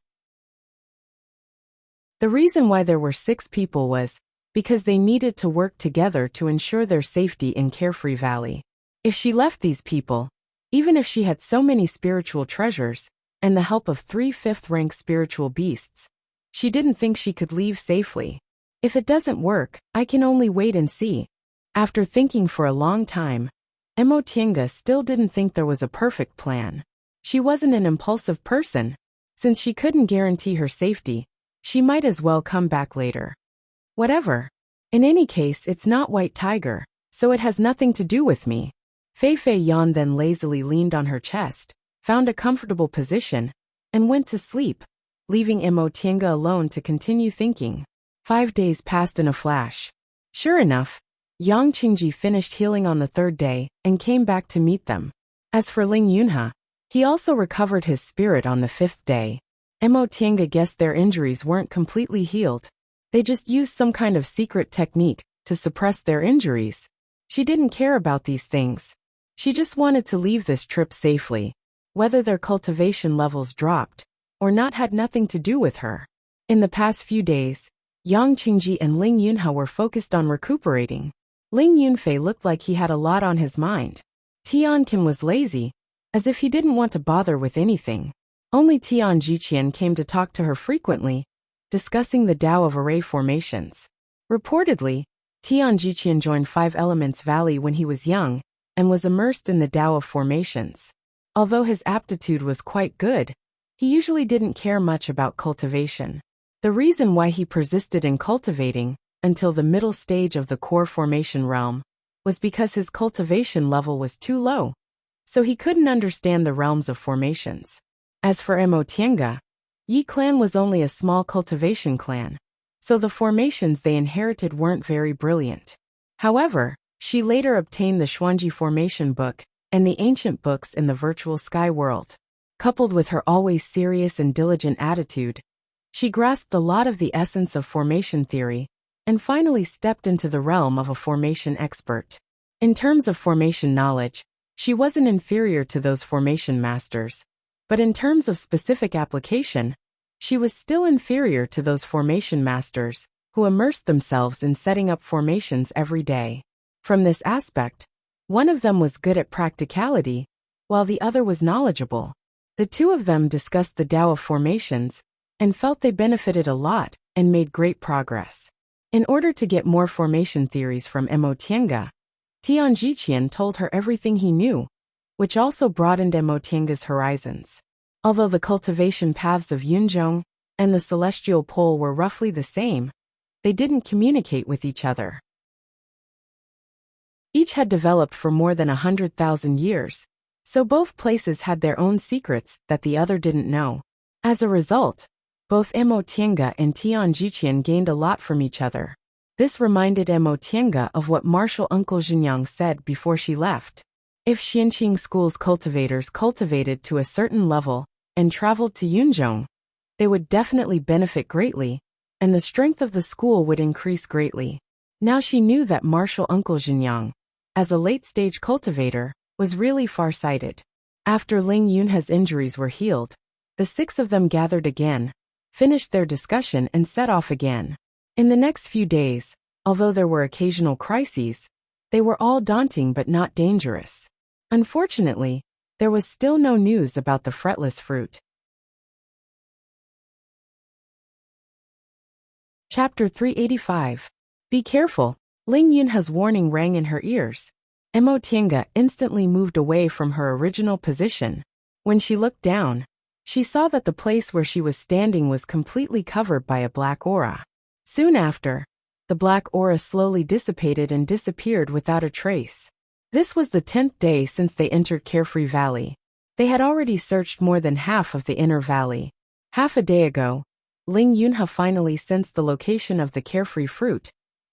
The reason why there were 6 people was because they needed to work together to ensure their safety in Carefree Valley. If she left these people, even if she had so many spiritual treasures and the help of 3 5th-rank spiritual beasts, she didn't think she could leave safely. If it doesn't work, I can only wait and see. After thinking for a long time, Emotinga still didn't think there was a perfect plan. She wasn't an impulsive person. Since she couldn't guarantee her safety, she might as well come back later. Whatever. In any case, it's not White Tiger, so it has nothing to do with me. Feifei yawned then lazily leaned on her chest, found a comfortable position, and went to sleep, leaving Emotinga alone to continue thinking. 5 days passed in a flash. Sure enough, Yang Qingji finished healing on the 3rd day and came back to meet them. As for Ling Yunha, he also recovered his spirit on the 5th day. Emotinga guessed their injuries weren't completely healed. They just used some kind of secret technique to suppress their injuries. She didn't care about these things. She just wanted to leave this trip safely. Whether their cultivation levels dropped or not had nothing to do with her. In the past few days, Yang Qingji and Ling Yunhe were focused on recuperating. Ling Yunfei looked like he had a lot on his mind. Tianqin was lazy, as if he didn't want to bother with anything. Only Tian Jiqian came to talk to her frequently, discussing the Tao of array formations. Reportedly, Tian Jiqian joined Five Elements Valley when he was young, and was immersed in the Tao of formations. Although his aptitude was quite good, he usually didn't care much about cultivation. The reason why he persisted in cultivating until the middle stage of the core formation realm was because his cultivation level was too low, so he couldn't understand the realms of formations. As for Mo Tiange, Yi clan was only a small cultivation clan, so the formations they inherited weren't very brilliant. However, she later obtained the Xuanji formation book and the ancient books in the virtual sky world. Coupled with her always serious and diligent attitude, she grasped a lot of the essence of formation theory, and finally stepped into the realm of a formation expert. In terms of formation knowledge, she wasn't inferior to those formation masters, but in terms of specific application, she was still inferior to those formation masters who immersed themselves in setting up formations every day. From this aspect, one of them was good at practicality, while the other was knowledgeable. The two of them discussed the Tao of formations, and felt they benefited a lot and made great progress. In order to get more formation theories from Mo Tiange, Tian Jiqian told her everything he knew, which also broadened Mo Tiange's horizons. Although the cultivation paths of Yunzhong and the celestial pole were roughly the same, they didn't communicate with each other. Each had developed for more than 100,000 years, so both places had their own secrets that the other didn't know. As a result, both Mo Tiange and Tian Jiqian gained a lot from each other. This reminded Mo Tiange of what Martial Uncle Xinjiang said before she left. If Xianqing School's cultivators cultivated to a certain level and traveled to Yunzhong, they would definitely benefit greatly, and the strength of the school would increase greatly. Now she knew that Martial Uncle Xinjiang, as a late-stage cultivator, was really far-sighted. After Ling Yunhe's injuries were healed, the six of them gathered again, finished their discussion and set off again. In the next few days, although there were occasional crises, they were all daunting but not dangerous. Unfortunately, there was still no news about the fretless fruit. Chapter 385. Be careful. Ling Yunhe's warning rang in her ears. Mo Tiange instantly moved away from her original position. When she looked down, she saw that the place where she was standing was completely covered by a black aura. Soon after, the black aura slowly dissipated and disappeared without a trace. This was the 10th day since they entered Carefree Valley. They had already searched more than half of the inner valley. Half a day ago, Ling Yunhe finally sensed the location of the Carefree fruit,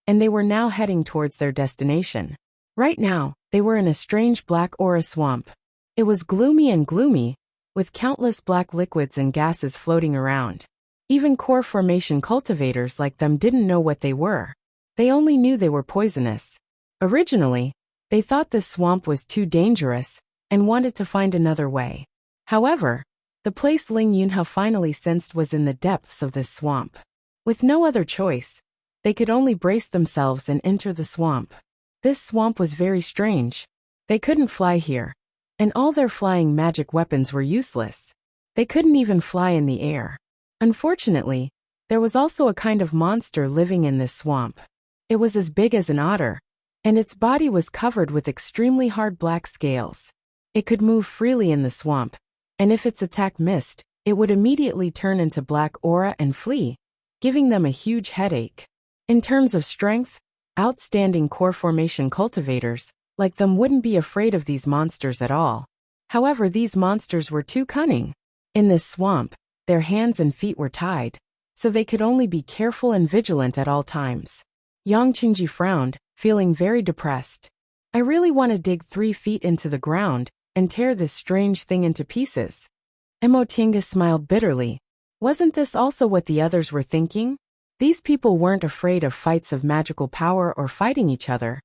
and they were now heading towards their destination. Right now, they were in a strange black aura swamp. It was gloomy, with countless black liquids and gases floating around. Even core formation cultivators like them didn't know what they were. They only knew they were poisonous. Originally, they thought this swamp was too dangerous and wanted to find another way. However, the place Ling Yunhe finally sensed was in the depths of this swamp. With no other choice, they could only brace themselves and enter the swamp. This swamp was very strange. They couldn't fly here, and all their flying magic weapons were useless. They couldn't even fly in the air. Unfortunately, there was also a kind of monster living in this swamp. It was as big as an otter, and its body was covered with extremely hard black scales. It could move freely in the swamp, and if its attack missed, it would immediately turn into black aura and flee, giving them a huge headache. In terms of strength, outstanding core formation cultivators like them wouldn't be afraid of these monsters at all. However, these monsters were too cunning. In this swamp, their hands and feet were tied, so they could only be careful and vigilant at all times. Yang Qingji frowned, feeling very depressed. I really want to dig 3 feet into the ground and tear this strange thing into pieces. Mo Tiange smiled bitterly. Wasn't this also what the others were thinking? These people weren't afraid of fights of magical power or fighting each other,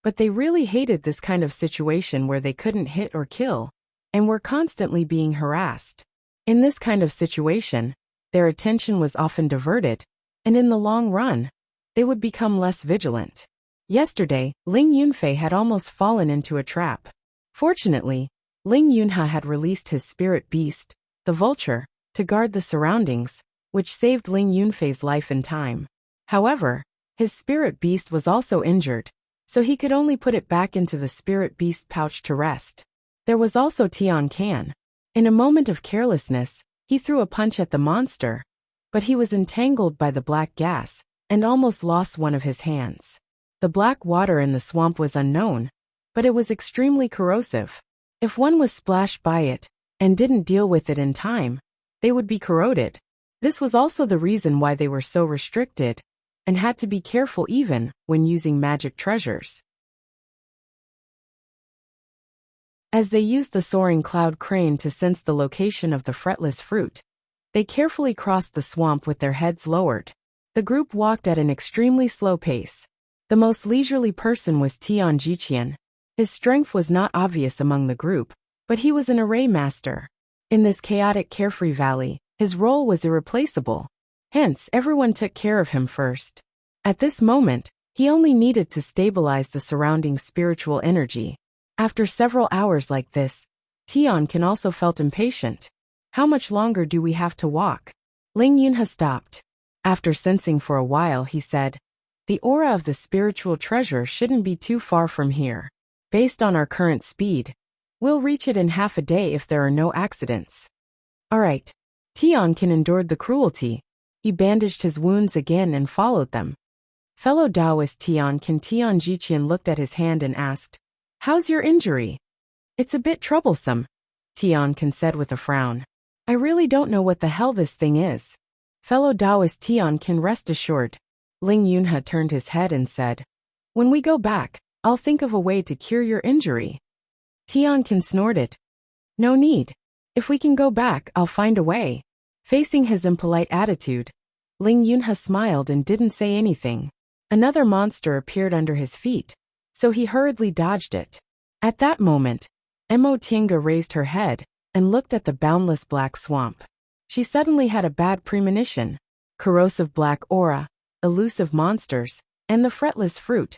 but they really hated this kind of situation where they couldn't hit or kill, and were constantly being harassed. In this kind of situation, their attention was often diverted, and in the long run, they would become less vigilant. Yesterday, Ling Yunfei had almost fallen into a trap. Fortunately, Ling Yunha had released his spirit beast, the vulture, to guard the surroundings, which saved Ling Yunfei's life in time. However, his spirit beast was also injured, so he could only put it back into the spirit beast pouch to rest. There was also Tian Can. In a moment of carelessness, he threw a punch at the monster, but he was entangled by the black gas, and almost lost one of his hands. The black water in the swamp was unknown, but it was extremely corrosive. If one was splashed by it, and didn't deal with it in time, they would be corroded. This was also the reason why they were so restricted, and had to be careful even when using magic treasures. As they used the soaring cloud crane to sense the location of the fretless fruit, they carefully crossed the swamp with their heads lowered. The group walked at an extremely slow pace. The most leisurely person was Tian Jiqian. His strength was not obvious among the group, but he was an array master. In this chaotic carefree valley, his role was irreplaceable. Hence, everyone took care of him first. At this moment, he only needed to stabilize the surrounding spiritual energy. After several hours like this, Tian Can also felt impatient. How much longer do we have to walk? Ling Yunha stopped. After sensing for a while, he said, "The aura of the spiritual treasure shouldn't be too far from here. Based on our current speed, we'll reach it in half a day if there are no accidents." Alright. Tian Can endured the cruelty. He bandaged his wounds again and followed them. Fellow Taoist Tian Jiqian looked at his hand and asked, "How's your injury?" "It's a bit troublesome," Tian Can said with a frown. "I really don't know what the hell this thing is." Fellow Taoist Tian Can rest assured. Ling Yunha turned his head and said, "When we go back, I'll think of a way to cure your injury." Tian Can snorted. "No need. If we can go back, I'll find a way." Facing his impolite attitude, Ling Yunha smiled and didn't say anything. Another monster appeared under his feet, so he hurriedly dodged it. At that moment, Mo Tinga raised her head and looked at the boundless black swamp. She suddenly had a bad premonition. Corrosive black aura, elusive monsters, and the fretless fruit.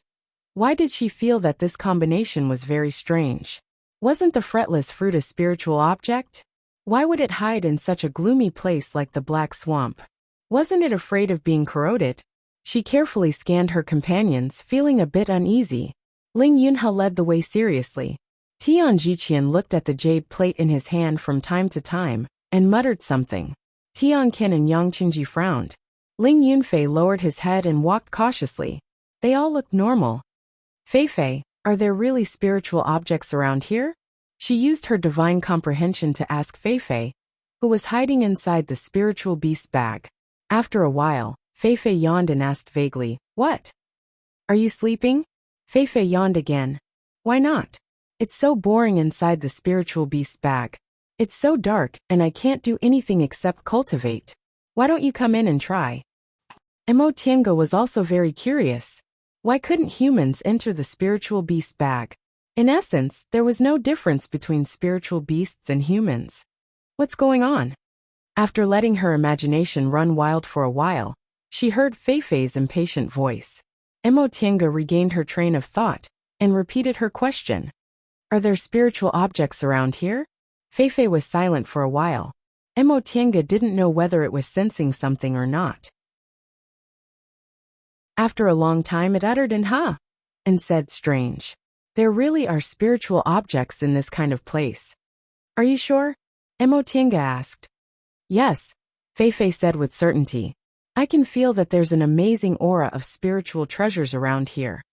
Why did she feel that this combination was very strange? Wasn't the fretless fruit a spiritual object? Why would it hide in such a gloomy place like the black swamp? Wasn't it afraid of being corroded? She carefully scanned her companions, feeling a bit uneasy. Ling Yunha led the way seriously. Tian Jiqian looked at the jade plate in his hand from time to time, and muttered something. Tian Can and Yang Qingji frowned. Ling Yunfei lowered his head and walked cautiously. They all looked normal. "Feifei, are there really spiritual objects around here?" She used her divine comprehension to ask Feifei, who was hiding inside the spiritual beast bag. After a while, Feifei yawned and asked vaguely, "What? Are you sleeping?" Feifei yawned again. "Why not? It's so boring inside the spiritual beast bag. It's so dark, and I can't do anything except cultivate. Why don't you come in and try?" Mo Tiange was also very curious. Why couldn't humans enter the spiritual beast bag? In essence, there was no difference between spiritual beasts and humans. What's going on? After letting her imagination run wild for a while, she heard Feifei's impatient voice. Mo Tiange regained her train of thought and repeated her question. "Are there spiritual objects around here?" Feifei was silent for a while. Mo Tiange didn't know whether it was sensing something or not. After a long time it uttered an "ha" and said, "Strange. There really are spiritual objects in this kind of place." "Are you sure?" Mo Tiange asked. "Yes," Feifei said with certainty. "I can feel that there's an amazing aura of spiritual treasures around here.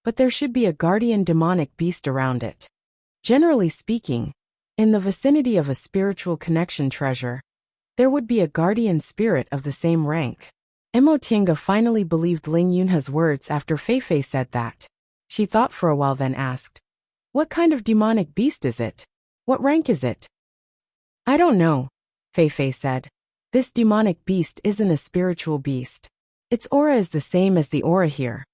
But there should be a guardian demonic beast around it. Generally speaking, in the vicinity of a spiritual connection treasure, there would be a guardian spirit of the same rank." Mo Tiange finally believed Ling Yunha's words after Feifei said that. She thought for a while then asked, "What kind of demonic beast is it? What rank is it?" "I don't know," Feifei said. "This demonic beast isn't a spiritual beast. Its aura is the same as the aura here.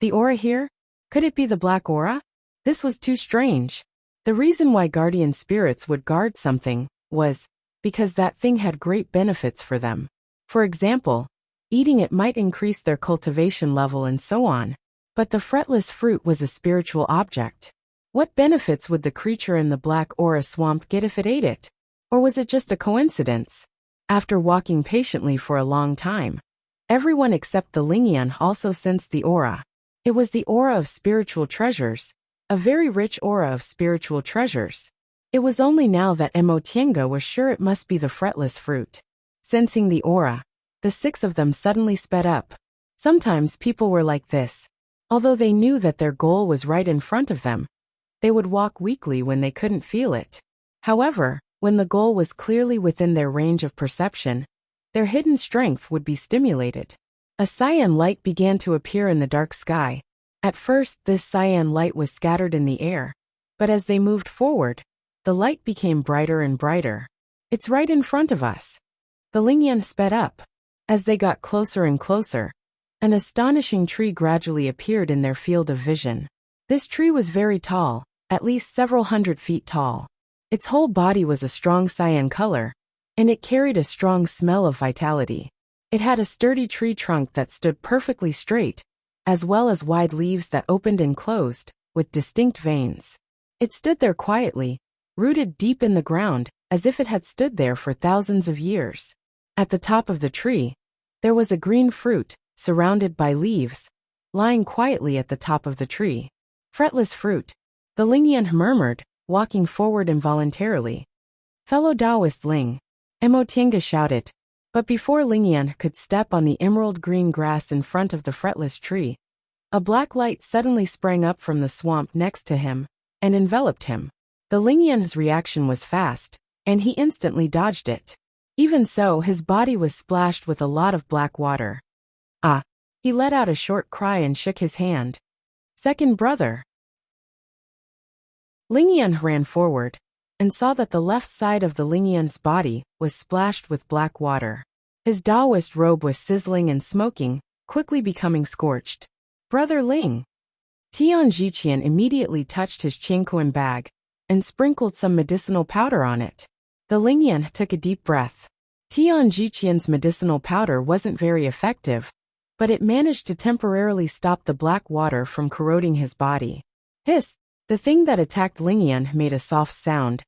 The aura here? Could it be the black aura? This was too strange. The reason why guardian spirits would guard something was because that thing had great benefits for them. For example, eating it might increase their cultivation level and so on. But the fretless fruit was a spiritual object. What benefits would the creature in the black aura swamp get if it ate it? Or was it just a coincidence? After walking patiently for a long time, everyone except the Lingyan also sensed the aura. It was the aura of spiritual treasures, a very rich aura of spiritual treasures. It was only now that Emotienga was sure it must be the fretless fruit. Sensing the aura, the 6 of them suddenly sped up. Sometimes people were like this. Although they knew that their goal was right in front of them, they would walk weakly when they couldn't feel it. However, when the goal was clearly within their range of perception, their hidden strength would be stimulated. A cyan light began to appear in the dark sky. At first, this cyan light was scattered in the air, but as they moved forward, the light became brighter and brighter. It's right in front of us. The Lingyan sped up. As they got closer and closer, an astonishing tree gradually appeared in their field of vision. This tree was very tall, at least several hundred feet tall. Its whole body was a strong cyan color, and it carried a strong smell of vitality. It had a sturdy tree trunk that stood perfectly straight, as well as wide leaves that opened and closed, with distinct veins. It stood there quietly, rooted deep in the ground, as if it had stood there for thousands of years. At the top of the tree, there was a green fruit, surrounded by leaves, lying quietly at the top of the tree. Fretless fruit, the Lingyan murmured, walking forward involuntarily. Fellow Taoist Ling, Emotienga shouted. But before Lingyan could step on the emerald green grass in front of the fretless tree, a black light suddenly sprang up from the swamp next to him and enveloped him. The Lingyan's reaction was fast, and he instantly dodged it. Even so, his body was splashed with a lot of black water. Ah! He let out a short cry and shook his hand. Second brother. Lingyan ran forward and saw that the left side of the Lingyan's body was splashed with black water. His Taoist robe was sizzling and smoking, quickly becoming scorched. Brother Ling. Tian Jiqian immediately touched his Qingquan bag and sprinkled some medicinal powder on it. The Lingyan took a deep breath. Tian Jiqian's medicinal powder wasn't very effective, but it managed to temporarily stop the black water from corroding his body. Hiss! The thing that attacked Lingyan made a soft sound,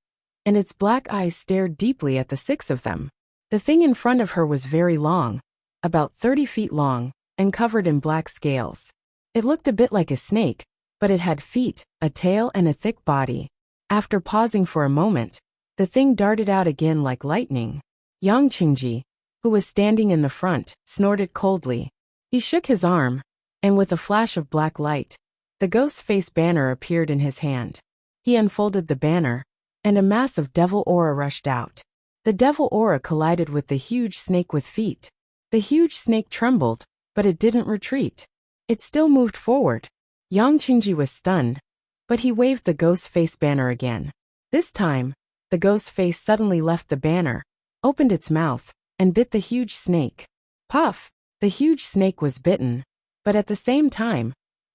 and its black eyes stared deeply at the 6 of them. The thing in front of her was very long, about 30 feet long, and covered in black scales. It looked a bit like a snake, but it had feet, a tail, and a thick body. After pausing for a moment, the thing darted out again like lightning. Yang Qingji, who was standing in the front, snorted coldly. He shook his arm, and with a flash of black light, the ghost face banner appeared in his hand. He unfolded the banner, and a mass of devil aura rushed out. The devil aura collided with the huge snake with feet. The huge snake trembled, but it didn't retreat. It still moved forward. Yang Qingji was stunned, but he waved the ghost face banner again. This time, the ghost face suddenly left the banner, opened its mouth, and bit the huge snake. Puff! The huge snake was bitten, but at the same time,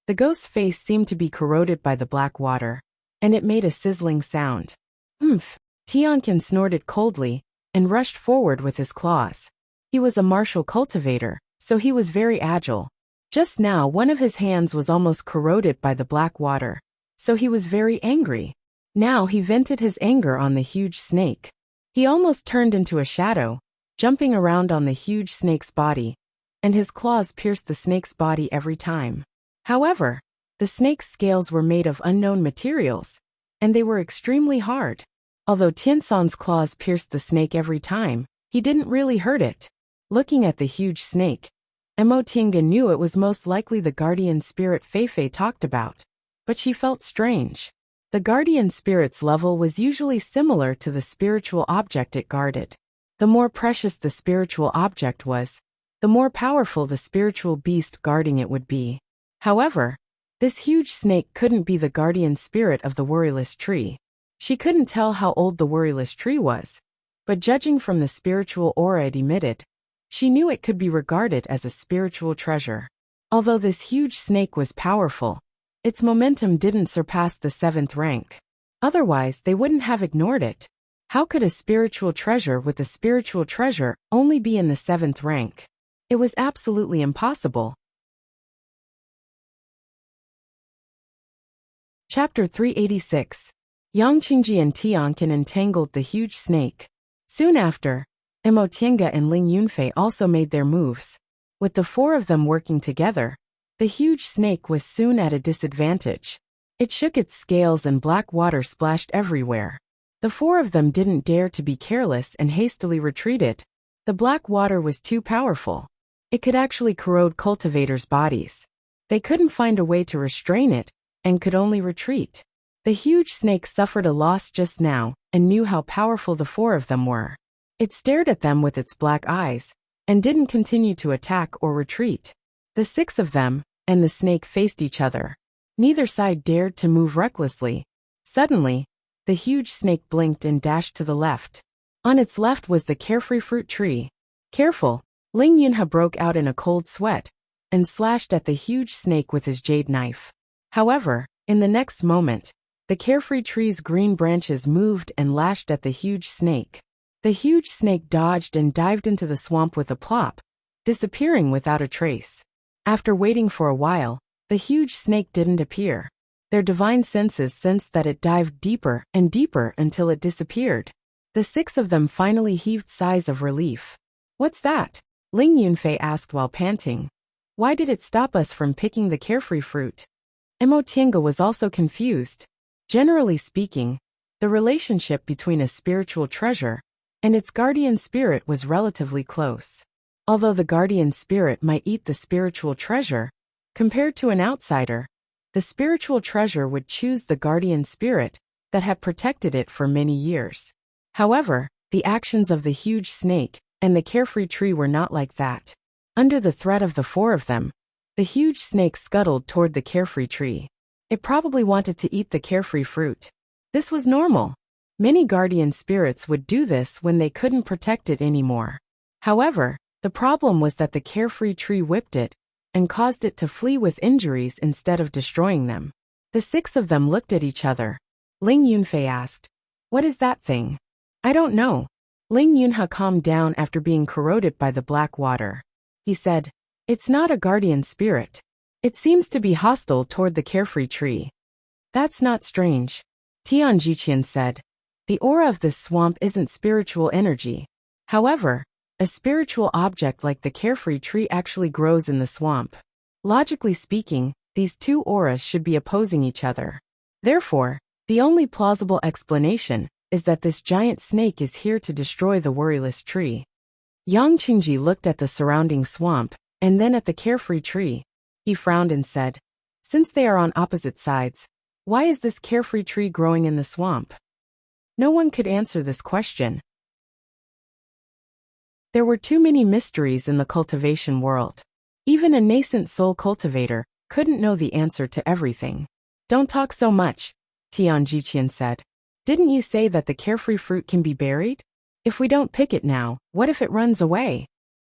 the ghost's face seemed to be corroded by the black water, and it made a sizzling sound. Oomph! Tianqian snorted coldly and rushed forward with his claws. He was a martial cultivator, so he was very agile. Just now, one of his hands was almost corroded by the black water, so he was very angry. Now he vented his anger on the huge snake. He almost turned into a shadow, jumping around on the huge snake's body, and his claws pierced the snake's body every time. However, the snake's scales were made of unknown materials, and they were extremely hard. Although Tiansan's claws pierced the snake every time, he didn't really hurt it. Looking at the huge snake, Emotinga knew it was most likely the guardian spirit Feifei talked about, but she felt strange. The guardian spirit's level was usually similar to the spiritual object it guarded. The more precious the spiritual object was, the more powerful the spiritual beast guarding it would be. However, this huge snake couldn't be the guardian spirit of the worryless tree. She couldn't tell how old the worryless tree was, but judging from the spiritual aura it emitted, She knew it could be regarded as a spiritual treasure. Although this huge snake was powerful, its momentum didn't surpass the 7th rank. Otherwise, they wouldn't have ignored it. How could a spiritual treasure with a spiritual treasure only be in the 7th rank? It was absolutely impossible. Chapter 386. Yang Qingji and Tianqin entangled the huge snake. Soon after, Emotienga and Ling Yunfei also made their moves. With the 4 of them working together, the huge snake was soon at a disadvantage. It shook its scales and black water splashed everywhere. The 4 of them didn't dare to be careless and hastily retreated. The black water was too powerful. It could actually corrode cultivators' bodies. They couldn't find a way to restrain it, and could only retreat. The huge snake suffered a loss just now, and knew how powerful the 4 of them were. It stared at them with its black eyes, and didn't continue to attack or retreat. The 6 of them, and the snake faced each other. Neither side dared to move recklessly. Suddenly, the huge snake blinked and dashed to the left. On its left was the carefree fruit tree. Careful! Ling Yunha broke out in a cold sweat, and slashed at the huge snake with his jade knife. However, in the next moment, the carefree tree's green branches moved and lashed at the huge snake. The huge snake dodged and dived into the swamp with a plop, disappearing without a trace. After waiting for a while, the huge snake didn't appear. Their divine senses sensed that it dived deeper and deeper until it disappeared. The 6 of them finally heaved sighs of relief. "What's that?" Ling Yunfei asked while panting. "Why did it stop us from picking the carefree fruit?" Emotienga was also confused. Generally speaking, the relationship between a spiritual treasure and its guardian spirit was relatively close. Although the guardian spirit might eat the spiritual treasure, compared to an outsider, the spiritual treasure would choose the guardian spirit that had protected it for many years. However, the actions of the huge snake and the carefree tree were not like that. Under the threat of the 4 of them, the huge snake scuttled toward the carefree tree. It probably wanted to eat the carefree fruit. This was normal. Many guardian spirits would do this when they couldn't protect it anymore. However, the problem was that the carefree tree whipped it and caused it to flee with injuries instead of destroying them. The 6 of them looked at each other. Ling Yunfei asked, "What is that thing?" "I don't know." Ling Yunha calmed down after being corroded by the black water. He said, "It's not a guardian spirit. It seems to be hostile toward the carefree tree." "That's not strange," Tianjiqian said. "The aura of this swamp isn't spiritual energy. However, a spiritual object like the carefree tree actually grows in the swamp. Logically speaking, these 2 auras should be opposing each other. Therefore, the only plausible explanation is that this giant snake is here to destroy the worryless tree." Yang Qingji looked at the surrounding swamp, and then at the carefree tree. He frowned and said, "Since they are on opposite sides, why is this carefree tree growing in the swamp?" No one could answer this question. There were too many mysteries in the cultivation world. Even a nascent soul cultivator couldn't know the answer to everything. "Don't talk so much," Tianjiqian said. "Didn't you say that the carefree fruit can be buried? If we don't pick it now, what if it runs away?"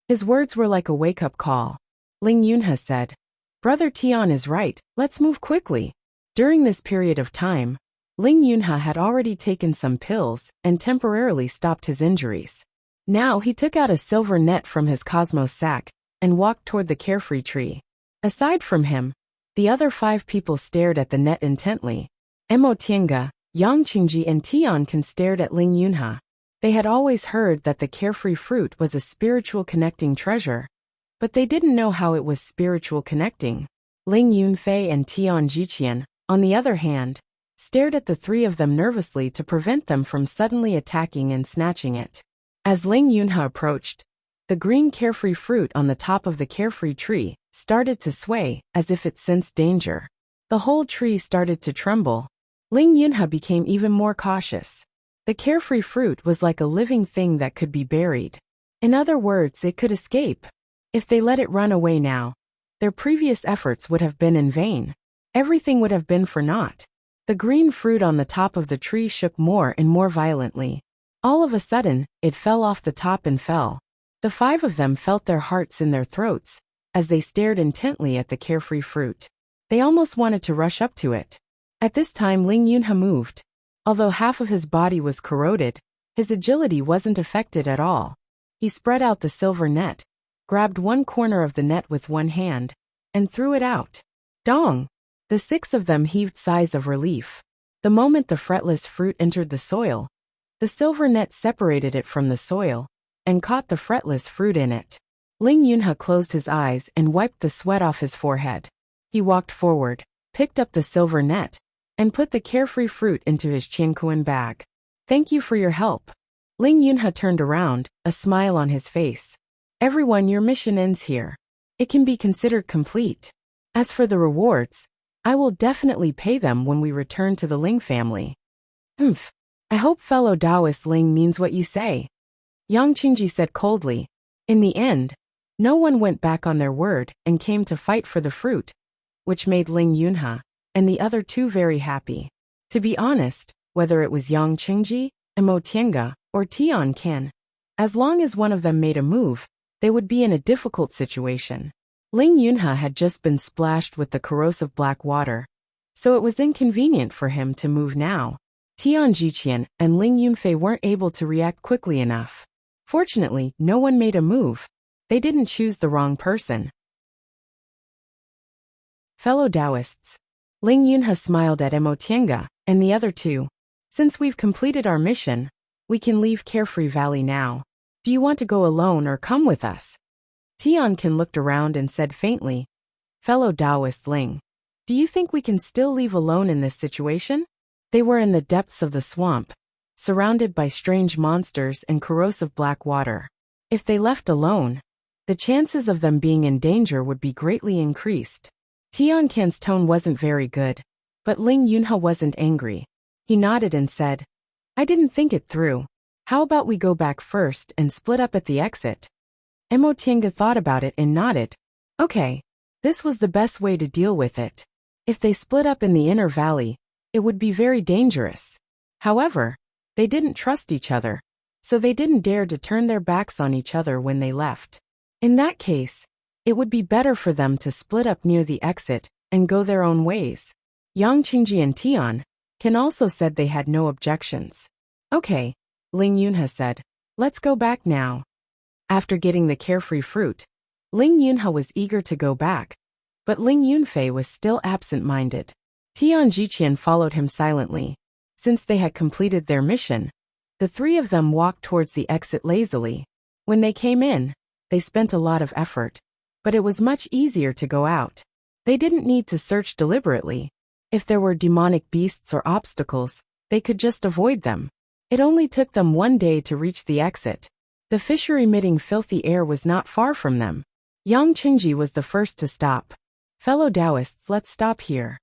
His words were like a wake-up call. Ling Yunha said, "Brother Tian is right, let's move quickly." During this period of time, Ling Yunha had already taken some pills and temporarily stopped his injuries. Now he took out a silver net from his cosmos sack and walked toward the carefree tree. Aside from him, the other 5 people stared at the net intently. Emotienga, Yang Qingji and Tianqin stared at Ling Yunha. They had always heard that the carefree fruit was a spiritual connecting treasure, but they didn't know how it was spiritual connecting. Ling Yunfei and Tianjiqian, on the other hand, stared at the 3 of them nervously to prevent them from suddenly attacking and snatching it. As Ling Yunha approached, the green carefree fruit on the top of the carefree tree started to sway as if it sensed danger. The whole tree started to tremble. Ling Yunha became even more cautious. The carefree fruit was like a living thing that could be buried. In other words, it could escape. If they let it run away now, their previous efforts would have been in vain. Everything would have been for naught. The green fruit on the top of the tree shook more and more violently. All of a sudden, it fell off the top and fell. The five of them felt their hearts in their throats as they stared intently at the carefree fruit. They almost wanted to rush up to it. At this time Ling Yunhe moved. Although half of his body was corroded, his agility wasn't affected at all. He spread out the silver net, grabbed one corner of the net with one hand, and threw it out. Dong! The six of them heaved sighs of relief. The moment the fretless fruit entered the soil, the silver net separated it from the soil and caught the fretless fruit in it. Ling Yunhe closed his eyes and wiped the sweat off his forehead. He walked forward, picked up the silver net, and put the carefree fruit into his Qianquan bag. Thank you for your help. Ling Yunhe turned around, a smile on his face. Everyone, your mission ends here. It can be considered complete. As for the rewards, I will definitely pay them when we return to the Ling family. I hope fellow Taoist Ling means what you say. Yang Qingji said coldly. In the end, no one went back on their word and came to fight for the fruit, which made Ling Yunhe and the other two very happy. To be honest, whether it was Yang Qingji, Emo Tiange, or Tian Can, as long as one of them made a move, they would be in a difficult situation. Ling Yunhe had just been splashed with the corrosive black water, so it was inconvenient for him to move now. Tian Jiqian and Ling Yunfei weren't able to react quickly enough. Fortunately, no one made a move. They didn't choose the wrong person. Fellow Taoists. Ling Yunhe smiled at Emo Tiange and the other two. Since we've completed our mission, we can leave Carefree Valley now. Do you want to go alone or come with us? Tian Can looked around and said faintly, Fellow Taoist Ling, do you think we can still leave alone in this situation? They were in the depths of the swamp, surrounded by strange monsters and corrosive black water. If they left alone, the chances of them being in danger would be greatly increased. Tian Can's tone wasn't very good, but Ling Yunhe wasn't angry. He nodded and said, I didn't think it through. How about we go back first and split up at the exit? Emo Tiange thought about it and nodded. Okay. This was the best way to deal with it. If they split up in the inner valley, it would be very dangerous. However, they didn't trust each other, so they didn't dare to turn their backs on each other when they left. In that case, it would be better for them to split up near the exit and go their own ways. Yang Qingji and Tian Can also said they had no objections. Okay, Ling Yunhe said, let's go back now. After getting the carefree fruit, Ling Yunhe was eager to go back, but Ling Yunfei was still absent-minded. Tian Jiqian followed him silently. Since they had completed their mission, the three of them walked towards the exit lazily. When they came in, they spent a lot of effort, but it was much easier to go out. They didn't need to search deliberately. If there were demonic beasts or obstacles, they could just avoid them. It only took them one day to reach the exit. The fissure emitting filthy air was not far from them. Yang Qingji was the first to stop. Fellow Taoists, let's stop here.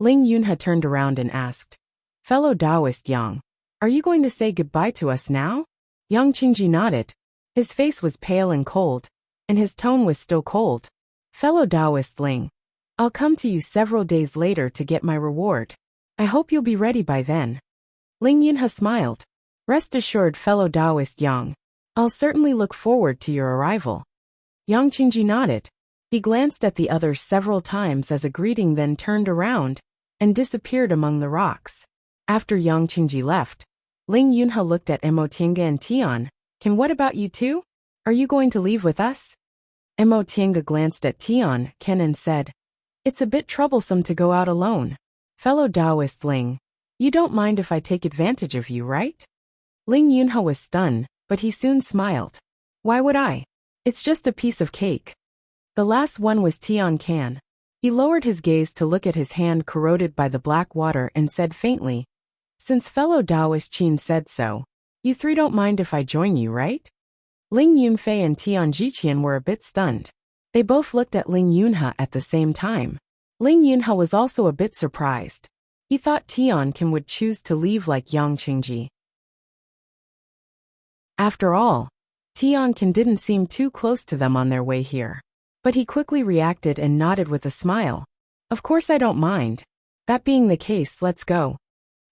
Ling Yunhe turned around and asked, Fellow Taoist Yang, are you going to say goodbye to us now? Yang Qingji nodded. His face was pale and cold, and his tone was still cold. Fellow Taoist Ling, I'll come to you several days later to get my reward. I hope you'll be ready by then. Ling Yunhe smiled. Rest assured, fellow Taoist Yang, I'll certainly look forward to your arrival. Yang Qingji nodded. He glanced at the others several times as a greeting, then turned around and disappeared among the rocks. After Yang Qingji left, Ling Yunhe looked at Emo Tiange and Tian. Can what about you two? Are you going to leave with us? Emo Tiange glanced at Tian Ken and said, It's a bit troublesome to go out alone. Fellow Taoist Ling, you don't mind if I take advantage of you, right? Ling Yunhe was stunned, but he soon smiled. Why would I? It's just a piece of cake. The last one was Tian Can. He lowered his gaze to look at his hand corroded by the black water and said faintly, Since fellow Taoist Qin said so, you three don't mind if I join you, right? Ling Yunfei and Tian Jiqian were a bit stunned. They both looked at Ling Yunhe at the same time. Ling Yunhe was also a bit surprised. He thought Tian Can would choose to leave like Yang Qingji. After all, Tian Can didn't seem too close to them on their way here. But he quickly reacted and nodded with a smile. Of course I don't mind. That being the case, let's go.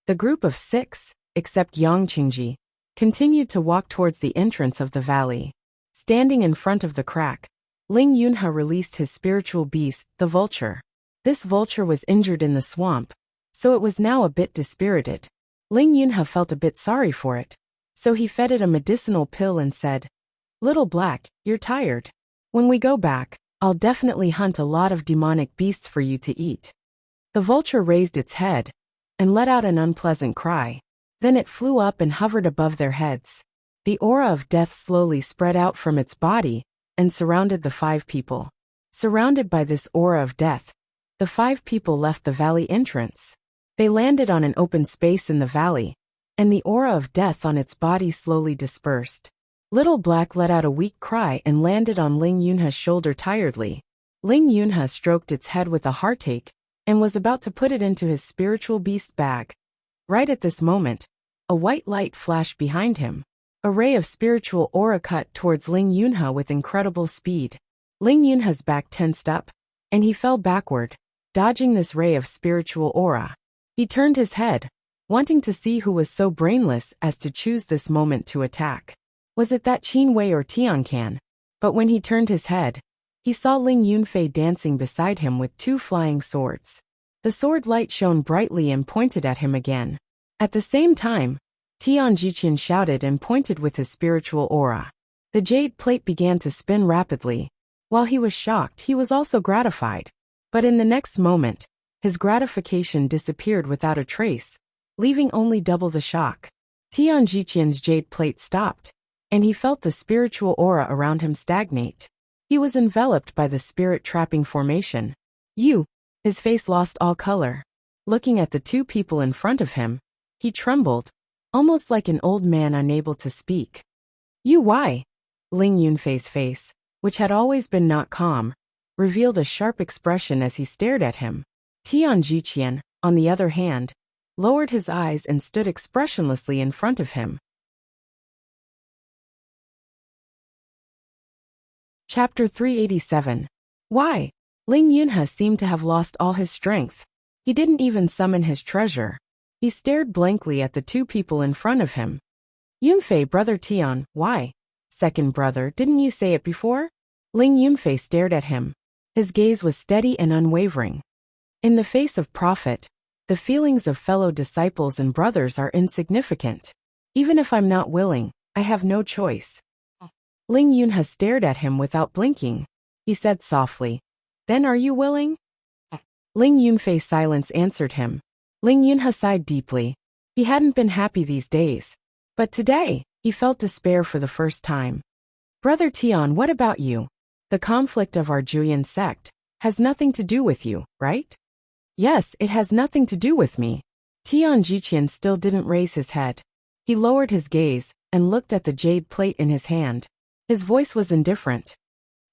The group of 6, except Yang Qingji, continued to walk towards the entrance of the valley. Standing in front of the crack, Ling Yunhe released his spiritual beast, the vulture. This vulture was injured in the swamp, so it was now a bit dispirited. Ling Yunhe felt a bit sorry for it, so he fed it a medicinal pill and said, "Little Black, you're tired. When we go back, I'll definitely hunt a lot of demonic beasts for you to eat." The vulture raised its head and let out an unpleasant cry. Then it flew up and hovered above their heads. The aura of death slowly spread out from its body and surrounded the 5 people. Surrounded by this aura of death, the 5 people left the valley entrance. They landed on an open space in the valley, and the aura of death on its body slowly dispersed. Little Black let out a weak cry and landed on Ling Yunhe's shoulder tiredly. Ling Yunhe stroked its head with a heartache and was about to put it into his spiritual beast bag. Right at this moment, a white light flashed behind him. A ray of spiritual aura cut towards Ling Yunhe with incredible speed. Ling Yunhe's back tensed up, and he fell backward, dodging this ray of spiritual aura. He turned his head, wanting to see who was so brainless as to choose this moment to attack. Was it that Qin Wei or Tian Can? But when he turned his head, he saw Ling Yunfei dancing beside him with 2 flying swords. The sword light shone brightly and pointed at him again. At the same time, Tian Jiqian shouted and pointed with his spiritual aura. The jade plate began to spin rapidly. While he was shocked, he was also gratified. But in the next moment, his gratification disappeared without a trace, leaving only double the shock. Tian Jiqian's jade plate stopped, and he felt the spiritual aura around him stagnate. He was enveloped by the spirit-trapping formation. His face lost all color. Looking at the 2 people in front of him, he trembled, almost like an old man unable to speak. Why? Ling Yunfei's face, which had always been not calm, revealed a sharp expression as he stared at him. Tian Jiqian, on the other hand, lowered his eyes and stood expressionlessly in front of him. Chapter 387. Why? Ling Yunhe seemed to have lost all his strength. He didn't even summon his treasure. He stared blankly at the 2 people in front of him. Yunfei, brother Tian, why? Second brother, didn't you say it before? Ling Yunfei stared at him. His gaze was steady and unwavering. In the face of profit, the feelings of fellow disciples and brothers are insignificant. Even if I'm not willing, I have no choice. Ling Yunhe stared at him without blinking. He said softly, "Then are you willing?" Ling Yunfei's silence answered him. Ling Yunhe sighed deeply. He hadn't been happy these days. But today, he felt despair for the first time. "Brother Tian, what about you? The conflict of our Juyan sect has nothing to do with you, right?" "Yes, it has nothing to do with me." Tian Jiqian still didn't raise his head. He lowered his gaze and looked at the jade plate in his hand. His voice was indifferent.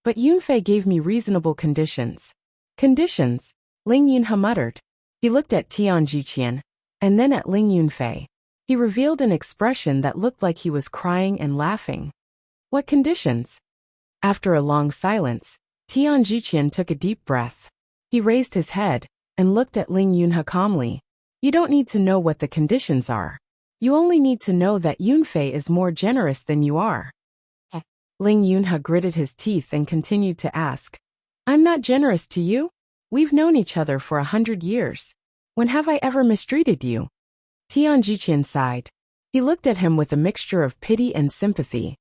"But Yunfei gave me reasonable conditions." "Conditions?" Ling Yunhe muttered. He looked at Tian Jiqian, and then at Ling Yunfei. He revealed an expression that looked like he was crying and laughing. "What conditions?" After a long silence, Tian Jiqian took a deep breath. He raised his head and looked at Ling Yunhe calmly. "You don't need to know what the conditions are. You only need to know that Yunfei is more generous than you are." Ling Yunhe gritted his teeth and continued to ask, "I'm not generous to you? We've known each other for 100 years. When have I ever mistreated you?" Tian Jiqian sighed. He looked at him with a mixture of pity and sympathy.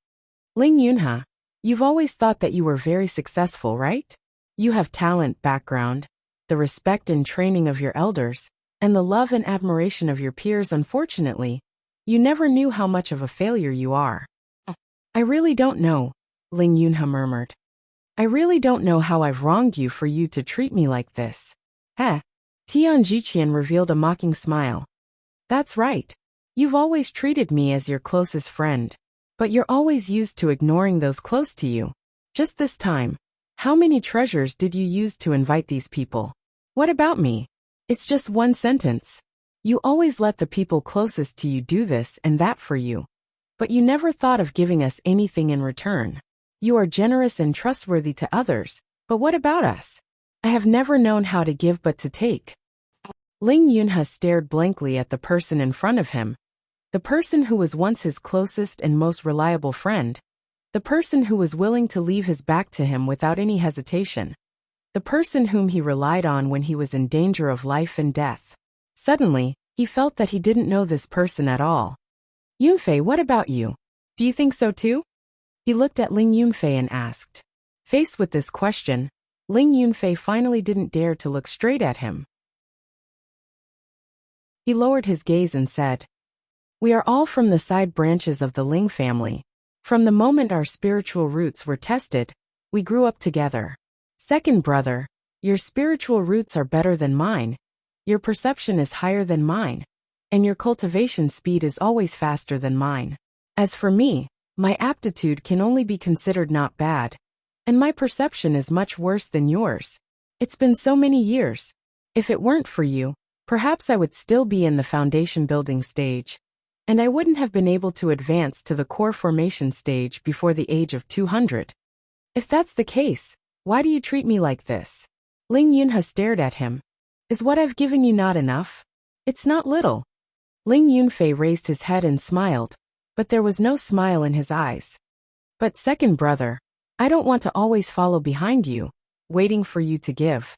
"Ling Yunhe, you've always thought that you were very successful, right? You have talent, background, the respect and training of your elders, and the love and admiration of your peers. Unfortunately, you never knew how much of a failure you are." "I really don't know," Ling Yunhe murmured. "I really don't know how I've wronged you for you to treat me like this." "Heh." Tian Jiqian revealed a mocking smile. "That's right. You've always treated me as your closest friend. But you're always used to ignoring those close to you. Just this time, how many treasures did you use to invite these people? What about me? It's just one sentence. You always let the people closest to you do this and that for you. But you never thought of giving us anything in return. You are generous and trustworthy to others, but what about us? I have never known how to give but to take." Ling Yunhe stared blankly at the person in front of him. The person who was once his closest and most reliable friend. The person who was willing to leave his back to him without any hesitation. The person whom he relied on when he was in danger of life and death. Suddenly, he felt that he didn't know this person at all. Yunfei, what about you? Do you think so too? He looked at Ling Yunfei and asked. Faced with this question, Ling Yunfei finally didn't dare to look straight at him. He lowered his gaze and said, We are all from the side branches of the Ling family. From the moment our spiritual roots were tested, we grew up together. Second brother, your spiritual roots are better than mine, your perception is higher than mine, and your cultivation speed is always faster than mine. As for me, my aptitude can only be considered not bad, and my perception is much worse than yours. It's been so many years. If it weren't for you, perhaps I would still be in the foundation building stage, and I wouldn't have been able to advance to the core formation stage before the age of 200. If that's the case, why do you treat me like this? Ling Yunha stared at him. Is what I've given you not enough? It's not little. Ling Yunfei raised his head and smiled, but there was no smile in his eyes. But second brother, I don't want to always follow behind you, waiting for you to give.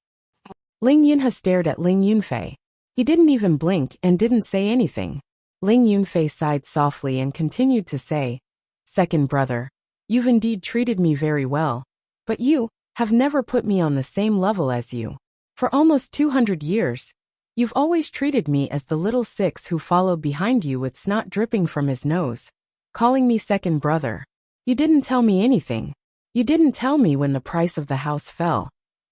Ling Yunha stared at Ling Yunfei. He didn't even blink and didn't say anything. Ling Yunfei sighed softly and continued to say, Second brother, you've indeed treated me very well, but you have never put me on the same level as you. For almost 200 years, you've always treated me as the little six who followed behind you with snot dripping from his nose, calling me second brother. You didn't tell me anything. You didn't tell me when the price of the house fell,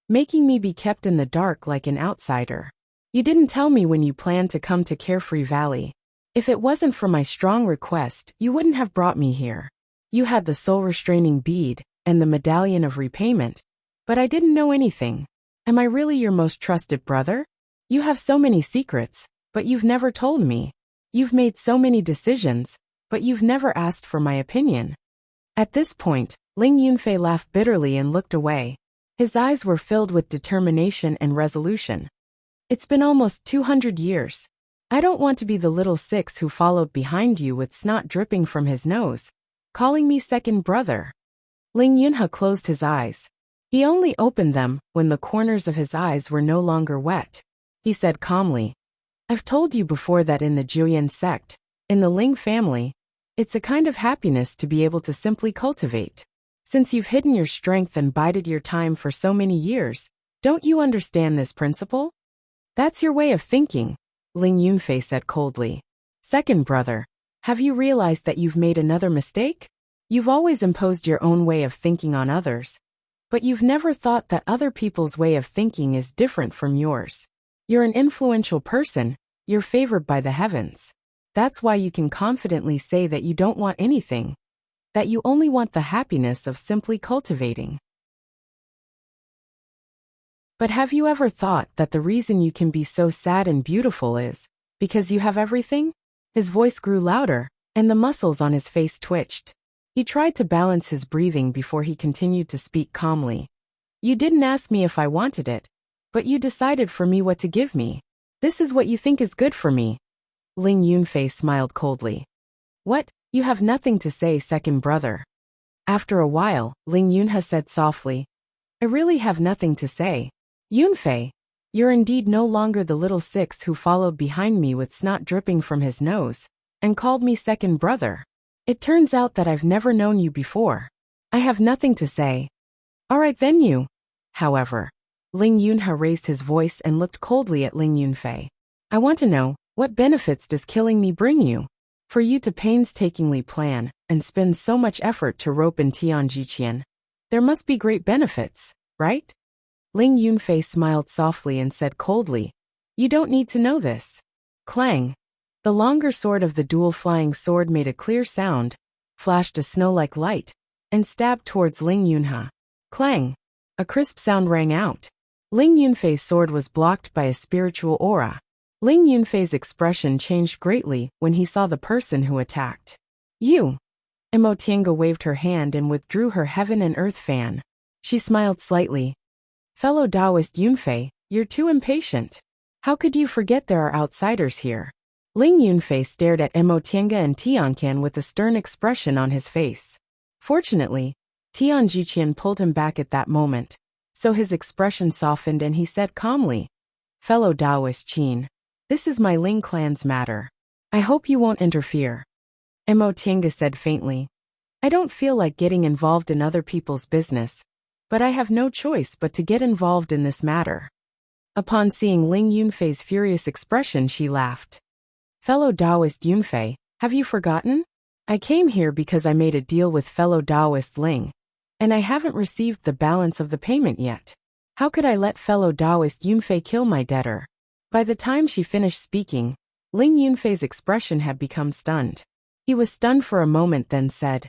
making me be kept in the dark like an outsider. You didn't tell me when you planned to come to Carefree Valley. If it wasn't for my strong request, you wouldn't have brought me here. You had the soul restraining bead and the medallion of repayment, but I didn't know anything. Am I really your most trusted brother? You have so many secrets, but you've never told me. You've made so many decisions, but you've never asked for my opinion. At this point, Ling Yunfei laughed bitterly and looked away. His eyes were filled with determination and resolution. It's been almost 200 years. I don't want to be the little six who followed behind you with snot dripping from his nose, calling me second brother. Ling Yunha closed his eyes. He only opened them when the corners of his eyes were no longer wet. He said calmly, I've told you before that in the Juyan sect, in the Ling family, it's a kind of happiness to be able to simply cultivate. Since you've hidden your strength and bided your time for so many years, don't you understand this principle? That's your way of thinking, Ling Yunfei said coldly. Second brother, have you realized that you've made another mistake? You've always imposed your own way of thinking on others, but you've never thought that other people's way of thinking is different from yours. You're an influential person, you're favored by the heavens. That's why you can confidently say that you don't want anything, that you only want the happiness of simply cultivating. But have you ever thought that the reason you can be so sad and beautiful is because you have everything? His voice grew louder, and the muscles on his face twitched. He tried to balance his breathing before he continued to speak calmly. You didn't ask me if I wanted it, but you decided for me what to give me. This is what you think is good for me. Ling Yunfei smiled coldly. What? You have nothing to say, second brother. After a while, Ling Yunha said softly, I really have nothing to say. Yunfei, you're indeed no longer the little six who followed behind me with snot dripping from his nose, and called me second brother. It turns out that I've never known you before. I have nothing to say. All right then you. However, Ling Yunha raised his voice and looked coldly at Ling Yunfei. I want to know, what benefits does killing me bring you? For you to painstakingly plan and spend so much effort to rope in Tianjiqian, there must be great benefits, right? Ling Yunfei smiled softly and said coldly, You don't need to know this. Clang. The longer sword of the dual flying sword made a clear sound, flashed a snow-like light, and stabbed towards Ling Yunha. Clang. A crisp sound rang out. Ling Yunfei's sword was blocked by a spiritual aura. Ling Yunfei's expression changed greatly when he saw the person who attacked. You. Emotianga waved her hand and withdrew her heaven and earth fan. She smiled slightly. Fellow Taoist Yunfei, you're too impatient. How could you forget there are outsiders here? Ling Yunfei stared at Emotianga and Tianqian with a stern expression on his face. Fortunately, Tian Jiqian pulled him back at that moment, so his expression softened and he said calmly, "Fellow Taoist Qin, this is my Ling clan's matter. I hope you won't interfere." Mo Tiange said faintly, "I don't feel like getting involved in other people's business, but I have no choice but to get involved in this matter." Upon seeing Ling Yunfei's furious expression, she laughed. "Fellow Taoist Yunfei, have you forgotten? I came here because I made a deal with fellow Taoist Ling, and I haven't received the balance of the payment yet. How could I let fellow Taoist Yunfei kill my debtor?" By the time she finished speaking, Ling Yunfei's expression had become stunned. He was stunned for a moment, then said,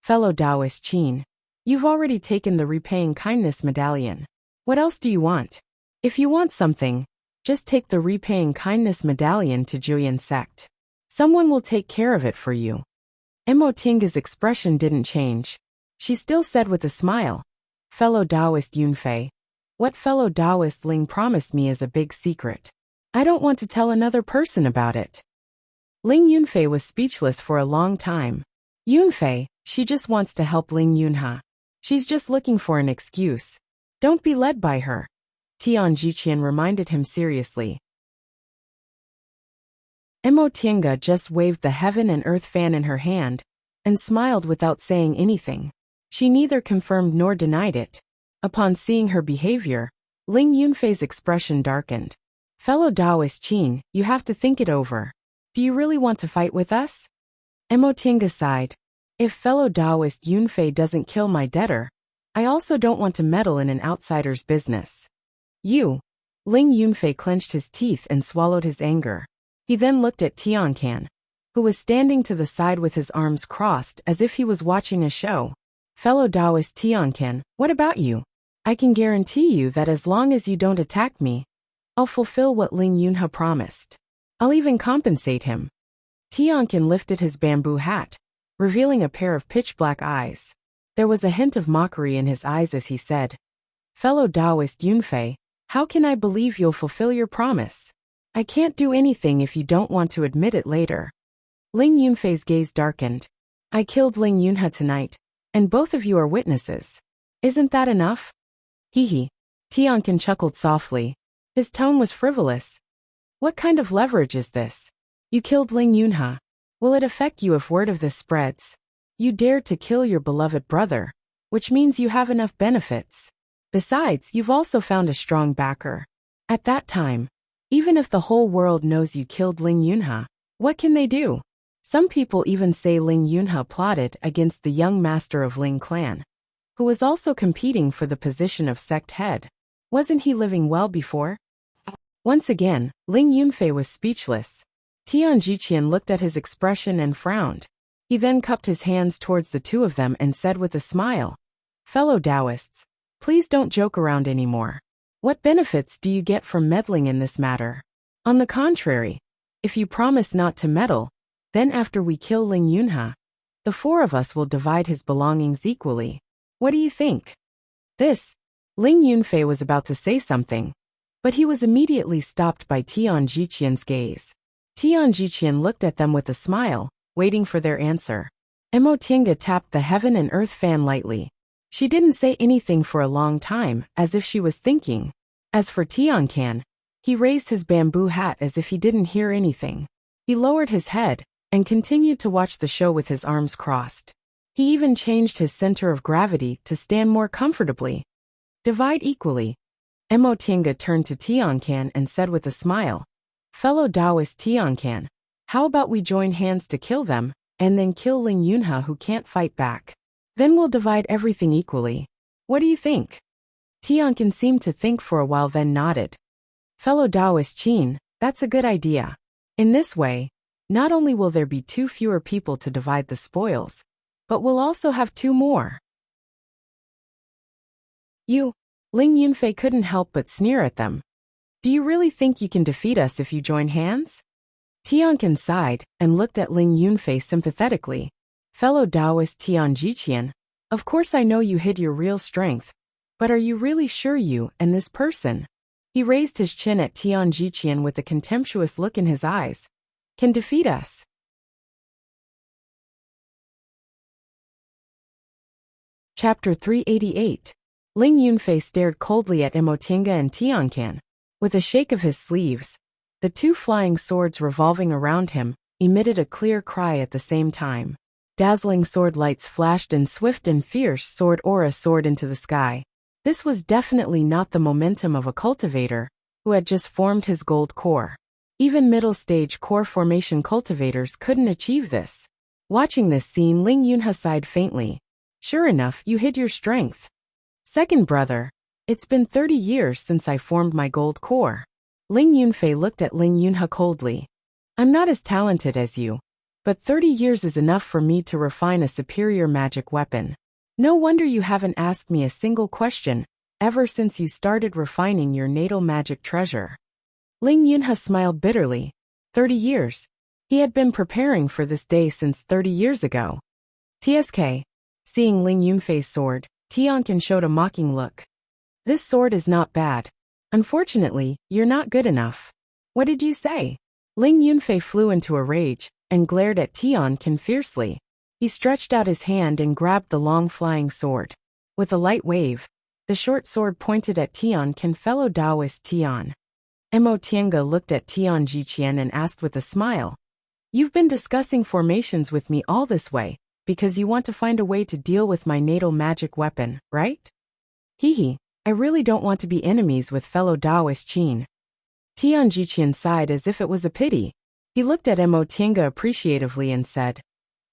"Fellow Taoist Qin, you've already taken the repaying kindness medallion. What else do you want? If you want something, just take the repaying kindness medallion to Juyan sect. Someone will take care of it for you." Mo Tiange's expression didn't change. She still said with a smile, "Fellow Taoist Yunfei, what fellow Taoist Ling promised me is a big secret. I don't want to tell another person about it." Ling Yunfei was speechless for a long time. Yunfei, she just wants to help Ling Yunha. She's just looking for an excuse. Don't be led by her, Tian Jiqian reminded him seriously. Mo Tiange just waved the heaven and earth fan in her hand and smiled without saying anything. She neither confirmed nor denied it. Upon seeing her behavior, Ling Yunfei's expression darkened. "Fellow Taoist Qin, you have to think it over. Do you really want to fight with us?" Mo Tiange sighed. "If fellow Taoist Yunfei doesn't kill my debtor, I also don't want to meddle in an outsider's business." "You." Ling Yunfei clenched his teeth and swallowed his anger. He then looked at Tiancan, who was standing to the side with his arms crossed as if he was watching a show. "Fellow Taoist Tiancan, what about you? I can guarantee you that as long as you don't attack me, I'll fulfill what Ling Yunha promised. I'll even compensate him." Tiancan lifted his bamboo hat, revealing a pair of pitch-black eyes. There was a hint of mockery in his eyes as he said, "Fellow Taoist Yunfei, how can I believe you'll fulfill your promise? I can't do anything if you don't want to admit it later." Ling Yunfei's gaze darkened. "I killed Ling Yunha tonight, and both of you are witnesses. Isn't that enough?" "Hee." Tiancan chuckled softly. His tone was frivolous. "What kind of leverage is this? You killed Ling Yunha. Will it affect you if word of this spreads? You dared to kill your beloved brother, which means you have enough benefits. Besides, you've also found a strong backer. At that time, even if the whole world knows you killed Ling Yunha, what can they do? Some people even say Ling Yunha plotted against the young master of Ling clan, who was also competing for the position of sect head. Wasn't he living well before?" Once again, Ling Yunfei was speechless. Tian Jiqian looked at his expression and frowned. He then cupped his hands towards the two of them and said with a smile, "Fellow Taoists, please don't joke around anymore. What benefits do you get from meddling in this matter? On the contrary, if you promise not to meddle, then after we kill Ling Yunha, the four of us will divide his belongings equally. What do you think?" Ling Yunfei was about to say something, but he was immediately stopped by Tian Jiqian's gaze. Tian Jiqian looked at them with a smile, waiting for their answer. Mo Tiange tapped the heaven and earth fan lightly. She didn't say anything for a long time, as if she was thinking. As for Tiancan, he raised his bamboo hat as if he didn't hear anything. He lowered his head and continued to watch the show with his arms crossed. He even changed his center of gravity to stand more comfortably. "Divide equally." Mo Tiange turned to Tiancan and said with a smile, "Fellow Taoist Tiancan, how about we join hands to kill them, and then kill Ling Yunha who can't fight back? Then we'll divide everything equally. What do you think?" Tiancan seemed to think for a while then nodded. "Fellow Taoist Qin, that's a good idea. In this way, not only will there be 2 fewer people to divide the spoils, but we'll also have 2 more. You." Ling Yunfei couldn't help but sneer at them. "Do you really think you can defeat us if you join hands?" Tiancan sighed and looked at Ling Yunfei sympathetically. "Fellow Taoist Tian Jiqian, of course I know you hid your real strength, but are you really sure you and this person," he raised his chin at Tian Jiqian with a contemptuous look in his eyes, "can defeat us?" Chapter 388. Ling Yunfei stared coldly at Emotinga and Tiancan. With a shake of his sleeves, the two flying swords revolving around him emitted a clear cry at the same time. Dazzling sword lights flashed and swift and fierce sword aura soared into the sky. This was definitely not the momentum of a cultivator who had just formed his gold core. Even middle-stage core formation cultivators couldn't achieve this. Watching this scene, Ling Yunha sighed faintly. Sure enough, you hid your strength. Second brother, it's been 30 years since I formed my gold core. Ling Yunfei looked at Ling Yunha coldly. I'm not as talented as you, but 30 years is enough for me to refine a superior magic weapon. No wonder you haven't asked me a single question ever since you started refining your natal magic treasure. Ling Yunha smiled bitterly. 30 years. He had been preparing for this day since 30 years ago. TSK. Seeing Ling Yunfei's sword, Tiancan showed a mocking look. This sword is not bad. Unfortunately, you're not good enough. What did you say? Ling Yunfei flew into a rage and glared at Tiancan fiercely. He stretched out his hand and grabbed the long flying sword. With a light wave, the short sword pointed at Tiancan. Fellow Taoist Tian. Mo Tiange looked at Tian Jiqian and asked with a smile. You've been discussing formations with me all this way, because you want to find a way to deal with my natal magic weapon, right? Hehe, I really don't want to be enemies with fellow Taoist Qin. Tian Jiqian sighed as if it was a pity. He looked at Mo Tiange appreciatively and said,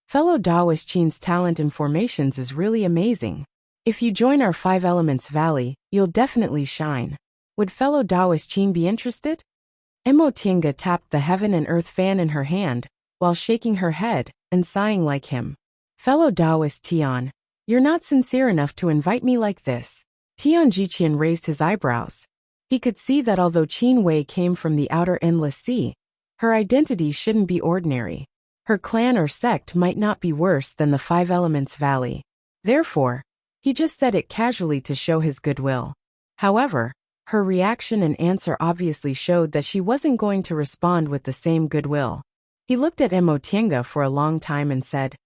Fellow Taoist Qin's talent in formations is really amazing. If you join our Five Elements Valley, you'll definitely shine. Would fellow Taoist Qin be interested? Mo Tiange tapped the heaven and earth fan in her hand, while shaking her head and sighing like him. Fellow Taoist Tian, you're not sincere enough to invite me like this. Tian Jiqian raised his eyebrows. He could see that although Qin Wei came from the outer endless sea, her identity shouldn't be ordinary. Her clan or sect might not be worse than the Five Elements Valley. Therefore, he just said it casually to show his goodwill. However, her reaction and answer obviously showed that she wasn't going to respond with the same goodwill. He looked at Mo Tiange for a long time and said,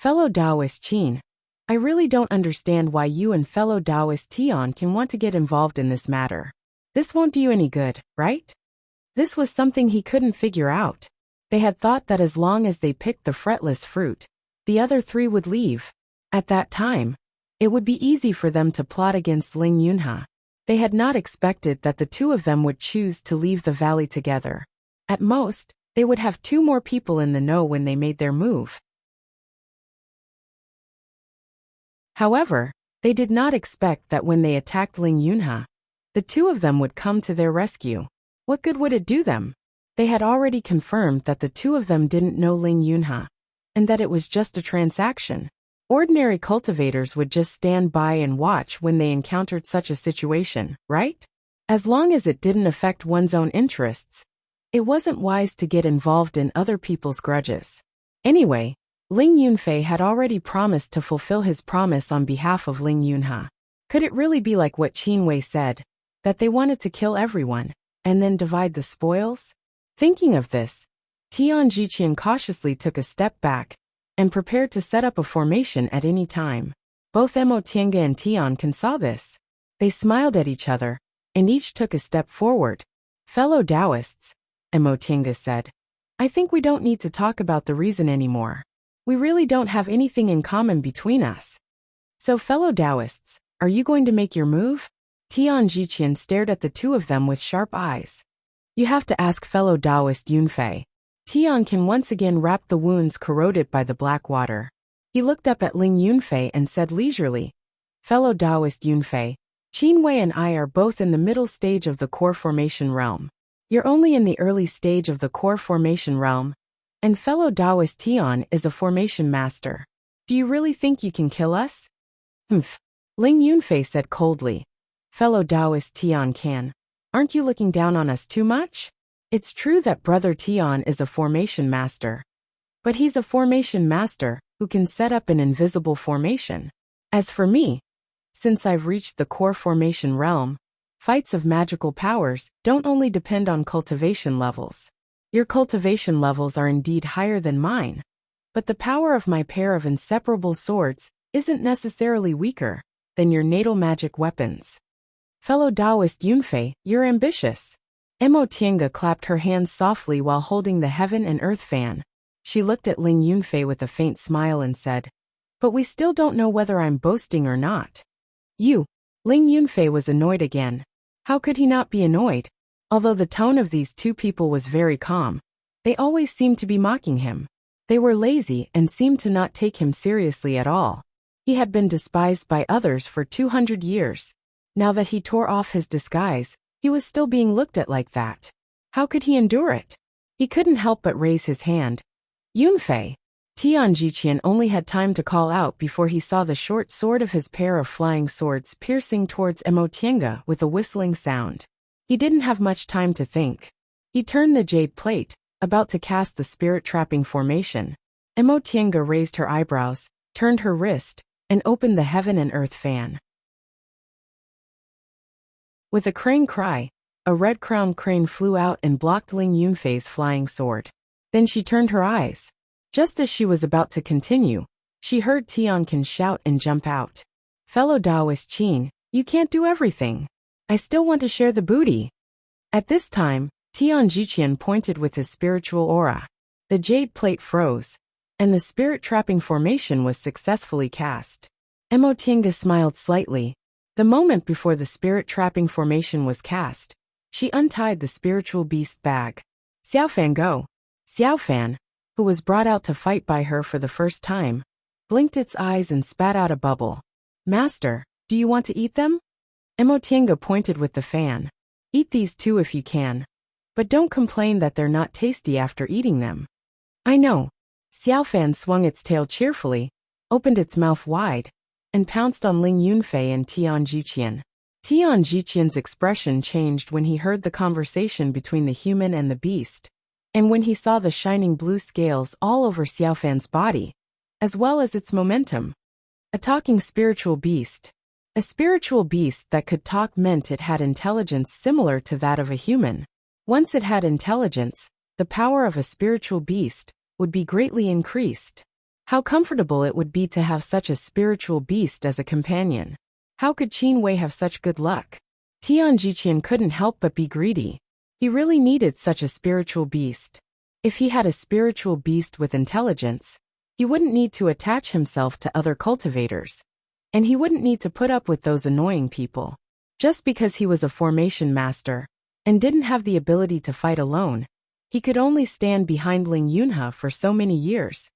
Fellow Taoist Qin, I really don't understand why you and fellow Taoist Tian can want to get involved in this matter. This won't do you any good, right? This was something he couldn't figure out. They had thought that as long as they picked the fretless fruit, the other three would leave. At that time, it would be easy for them to plot against Ling Yunha. They had not expected that the two of them would choose to leave the valley together. At most, they would have two more people in the know when they made their move. However, they did not expect that when they attacked Ling Yunha, the two of them would come to their rescue. What good would it do them? They had already confirmed that the two of them didn't know Ling Yunha, and that it was just a transaction. Ordinary cultivators would just stand by and watch when they encountered such a situation, right? As long as it didn't affect one's own interests, it wasn't wise to get involved in other people's grudges. Anyway, Ling Yunfei had already promised to fulfill his promise on behalf of Ling Yunha. Could it really be like what Qin Wei said, that they wanted to kill everyone, and then divide the spoils? Thinking of this, Tian Jiqian cautiously took a step back, and prepared to set up a formation at any time. Both Mo Tiange and Tiancan saw this. They smiled at each other, and each took a step forward. Fellow Taoists, Mo Tiange said, I think we don't need to talk about the reason anymore. We really don't have anything in common between us. So fellow Taoists, are you going to make your move? Tian Jiqian stared at the two of them with sharp eyes. You have to ask fellow Taoist Yunfei. Tiancan once again wrapped the wounds corroded by the black water. He looked up at Ling Yunfei and said leisurely, Fellow Taoist Yunfei, Qin Wei and I are both in the middle stage of the core formation realm. You're only in the early stage of the core formation realm, and fellow Taoist Tian is a formation master. Do you really think you can kill us? Humph. Ling Yunfei said coldly. Fellow Taoist Tian can. Aren't you looking down on us too much? It's true that brother Tian is a formation master. But he's a formation master who can set up an invisible formation. As for me, since I've reached the core formation realm, fights of magical powers don't only depend on cultivation levels. Your cultivation levels are indeed higher than mine, but the power of my pair of inseparable swords isn't necessarily weaker than your natal magic weapons. Fellow Taoist Yunfei, you're ambitious. Mo Tiange clapped her hands softly while holding the heaven and earth fan. She looked at Ling Yunfei with a faint smile and said, "But we still don't know whether I'm boasting or not." You. Ling Yunfei was annoyed again. How could he not be annoyed? Although the tone of these two people was very calm, they always seemed to be mocking him. They were lazy and seemed to not take him seriously at all. He had been despised by others for 200 years. Now that he tore off his disguise, he was still being looked at like that. How could he endure it? He couldn't help but raise his hand. Yunfei. Tian Jiqian only had time to call out before he saw the short sword of his pair of flying swords piercing towards Mo Tiange with a whistling sound. He didn't have much time to think. He turned the jade plate, about to cast the spirit-trapping formation. Mo Tiange raised her eyebrows, turned her wrist, and opened the heaven and earth fan. With a crane cry, a red-crowned crane flew out and blocked Ling Yunfei's flying sword. Then she turned her eyes. Just as she was about to continue, she heard Tian Can shout and jump out. "Fellow Taoist Qin, you can't do everything. I still want to share the booty." At this time, Tian Jiqian pointed with his spiritual aura. The jade plate froze, and the spirit-trapping formation was successfully cast. Mo Tiange smiled slightly. The moment before the spirit-trapping formation was cast, she untied the spiritual beast bag. "Xiaofan, go." Xiaofan, who was brought out to fight by her for the first time, blinked its eyes and spat out a bubble. "Master, do you want to eat them?" Mo Tiange pointed with the fan. "Eat these too if you can. But don't complain that they're not tasty after eating them." "I know." Xiaofan swung its tail cheerfully, opened its mouth wide, and pounced on Ling Yunfei and Tian Jiqian. Tian Jiqian's expression changed when he heard the conversation between the human and the beast, and when he saw the shining blue scales all over Xiaofan's body, as well as its momentum. A talking spiritual beast. A spiritual beast that could talk meant it had intelligence similar to that of a human. Once it had intelligence, the power of a spiritual beast would be greatly increased. How comfortable it would be to have such a spiritual beast as a companion. How could Qin Wei have such good luck? Tian Jiqian couldn't help but be greedy. He really needed such a spiritual beast. If he had a spiritual beast with intelligence, he wouldn't need to attach himself to other cultivators. And he wouldn't need to put up with those annoying people. Just because he was a formation master, and didn't have the ability to fight alone, he could only stand behind Ling Yunhe for so many years.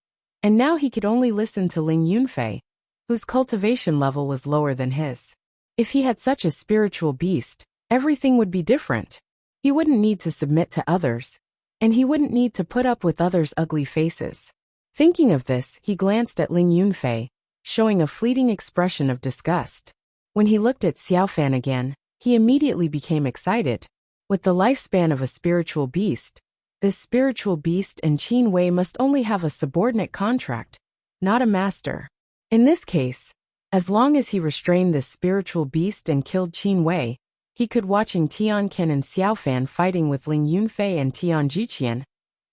And now he could only listen to Ling Yunfei, whose cultivation level was lower than his. If he had such a spiritual beast, everything would be different. He wouldn't need to submit to others, and he wouldn't need to put up with others' ugly faces. Thinking of this, he glanced at Ling Yunfei, showing a fleeting expression of disgust. When he looked at Xiaofan again, he immediately became excited. With the lifespan of a spiritual beast, this spiritual beast and Qin Wei must only have a subordinate contract, not a master. In this case, as long as he restrained this spiritual beast and killed Qin Wei, he could watching Tian Ken and Xiaofan fighting with Ling Yunfei and Tian Jiqian.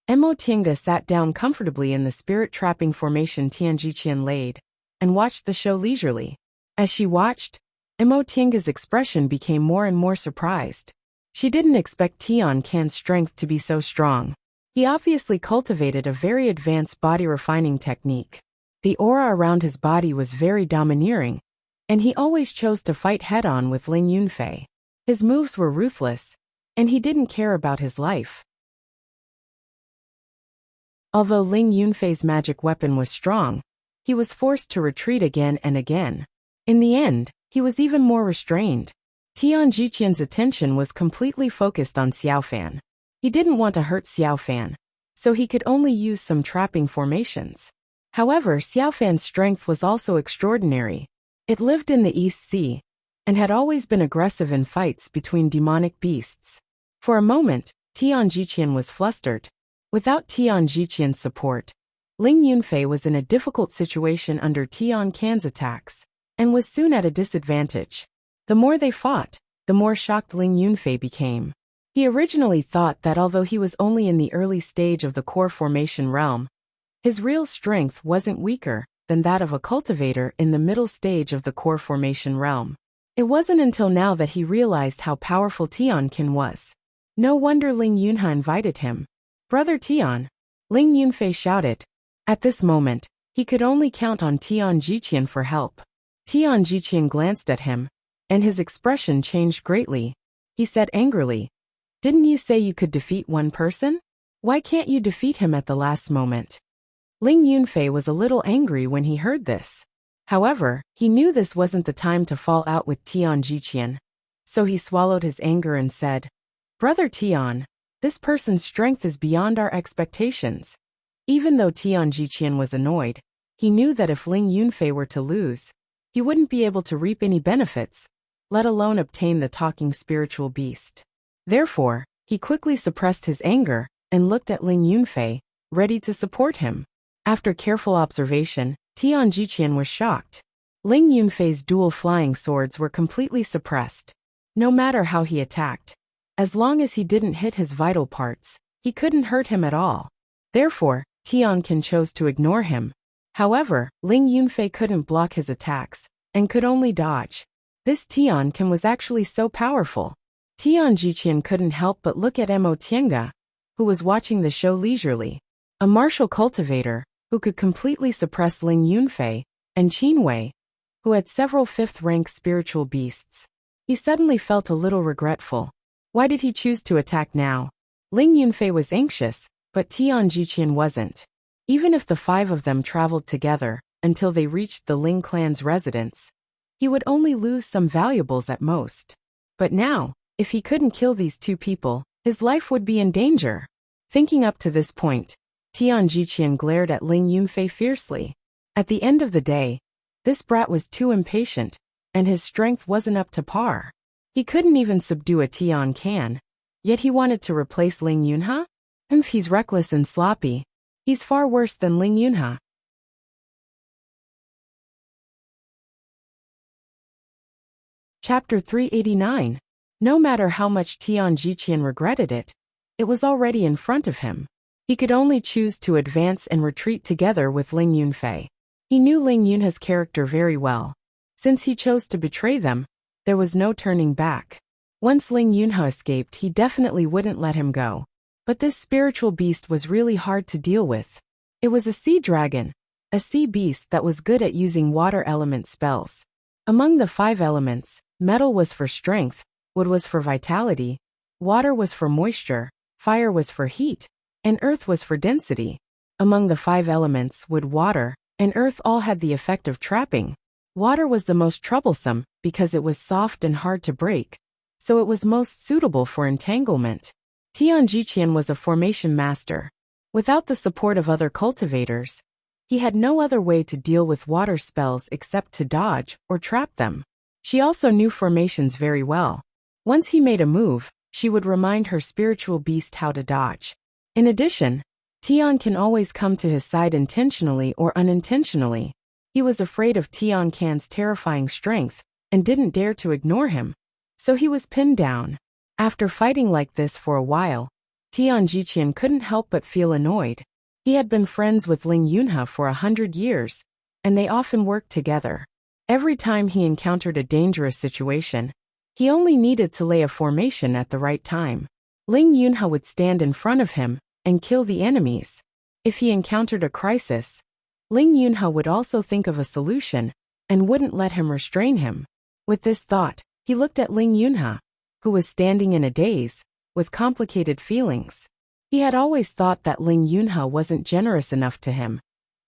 Mo Tiange sat down comfortably in the spirit-trapping formation Tian Jiqian laid, and watched the show leisurely. As she watched, Mo Tiange's expression became more and more surprised. She didn't expect Tian Ken's strength to be so strong. He obviously cultivated a very advanced body refining technique. The aura around his body was very domineering, and he always chose to fight head-on with Ling Yunfei. His moves were ruthless, and he didn't care about his life. Although Ling Yunfei's magic weapon was strong, he was forced to retreat again and again. In the end, he was even more restrained. Tian Jiqian's attention was completely focused on Xiaofan. He didn't want to hurt Xiaofan, so he could only use some trapping formations. However, Xiaofan's strength was also extraordinary. It lived in the East Sea, and had always been aggressive in fights between demonic beasts. For a moment, Tian Jiqian was flustered. Without Tian Jiqian's support, Ling Yunfei was in a difficult situation under Tian Can's attacks, and was soon at a disadvantage. The more they fought, the more shocked Ling Yunfei became. He originally thought that although he was only in the early stage of the core formation realm, his real strength wasn't weaker than that of a cultivator in the middle stage of the core formation realm. It wasn't until now that he realized how powerful Tianqin was. No wonder Ling Yunhe invited him. "Brother Tian," Ling Yunfei shouted. At this moment, he could only count on Tian Jiqian for help. Tian Jiqian glanced at him, and his expression changed greatly. He said angrily, "Didn't you say you could defeat one person? Why can't you defeat him at the last moment?" Ling Yunfei was a little angry when he heard this. However, he knew this wasn't the time to fall out with Tian Jiqian. So he swallowed his anger and said, "Brother Tian, this person's strength is beyond our expectations." Even though Tian Jiqian was annoyed, he knew that if Ling Yunfei were to lose, he wouldn't be able to reap any benefits, let alone obtain the talking spiritual beast. Therefore, he quickly suppressed his anger and looked at Ling Yunfei, ready to support him. After careful observation, Tian Jiqian was shocked. Ling Yunfei's dual flying swords were completely suppressed. No matter how he attacked, as long as he didn't hit his vital parts, he couldn't hurt him at all. Therefore, Tianqin chose to ignore him. However, Ling Yunfei couldn't block his attacks, and could only dodge. This Tianqin was actually so powerful. Tian Jiqian couldn't help but look at Mo Tiange, who was watching the show leisurely. A martial cultivator, who could completely suppress Ling Yunfei, and Qin Wei, who had several fifth-rank spiritual beasts. He suddenly felt a little regretful. Why did he choose to attack now? Ling Yunfei was anxious, but Tian Jiqian wasn't. Even if the five of them traveled together until they reached the Ling clan's residence, he would only lose some valuables at most. But now, if he couldn't kill these two people, his life would be in danger. Thinking up to this point, Tian Jiqian glared at Ling Yunfei fiercely. At the end of the day, this brat was too impatient, and his strength wasn't up to par. He couldn't even subdue a Tian Can, yet he wanted to replace Ling Yunhe? He's reckless and sloppy. He's far worse than Ling Yunhe. Chapter 389. No matter how much Tian Jiqian regretted it, it was already in front of him. He could only choose to advance and retreat together with Ling Yunfei. He knew Ling Yunhe's character very well. Since he chose to betray them, there was no turning back. Once Ling Yunhe escaped, he definitely wouldn't let him go. But this spiritual beast was really hard to deal with. It was a sea dragon, a sea beast that was good at using water element spells. Among the 5 elements, metal was for strength, wood was for vitality, water was for moisture, fire was for heat, and earth was for density. Among the 5 elements, wood, water, and earth all had the effect of trapping. Water was the most troublesome because it was soft and hard to break, so it was most suitable for entanglement. Tian Jiqian was a formation master. Without the support of other cultivators, he had no other way to deal with water spells except to dodge or trap them. She also knew formations very well. Once he made a move, she would remind her spiritual beast how to dodge. In addition, Tian can always come to his side intentionally or unintentionally. He was afraid of Tian Can's terrifying strength and didn't dare to ignore him, so he was pinned down. After fighting like this for a while, Tian Jiqian couldn't help but feel annoyed. He had been friends with Ling Yunhe for 100 years, and they often worked together. Every time he encountered a dangerous situation, he only needed to lay a formation at the right time. Ling Yunhe would stand in front of him and kill the enemies. If he encountered a crisis, Ling Yunhe would also think of a solution and wouldn't let him restrain him. With this thought, he looked at Ling Yunhe, who was standing in a daze, with complicated feelings. He had always thought that Ling Yunhe wasn't generous enough to him,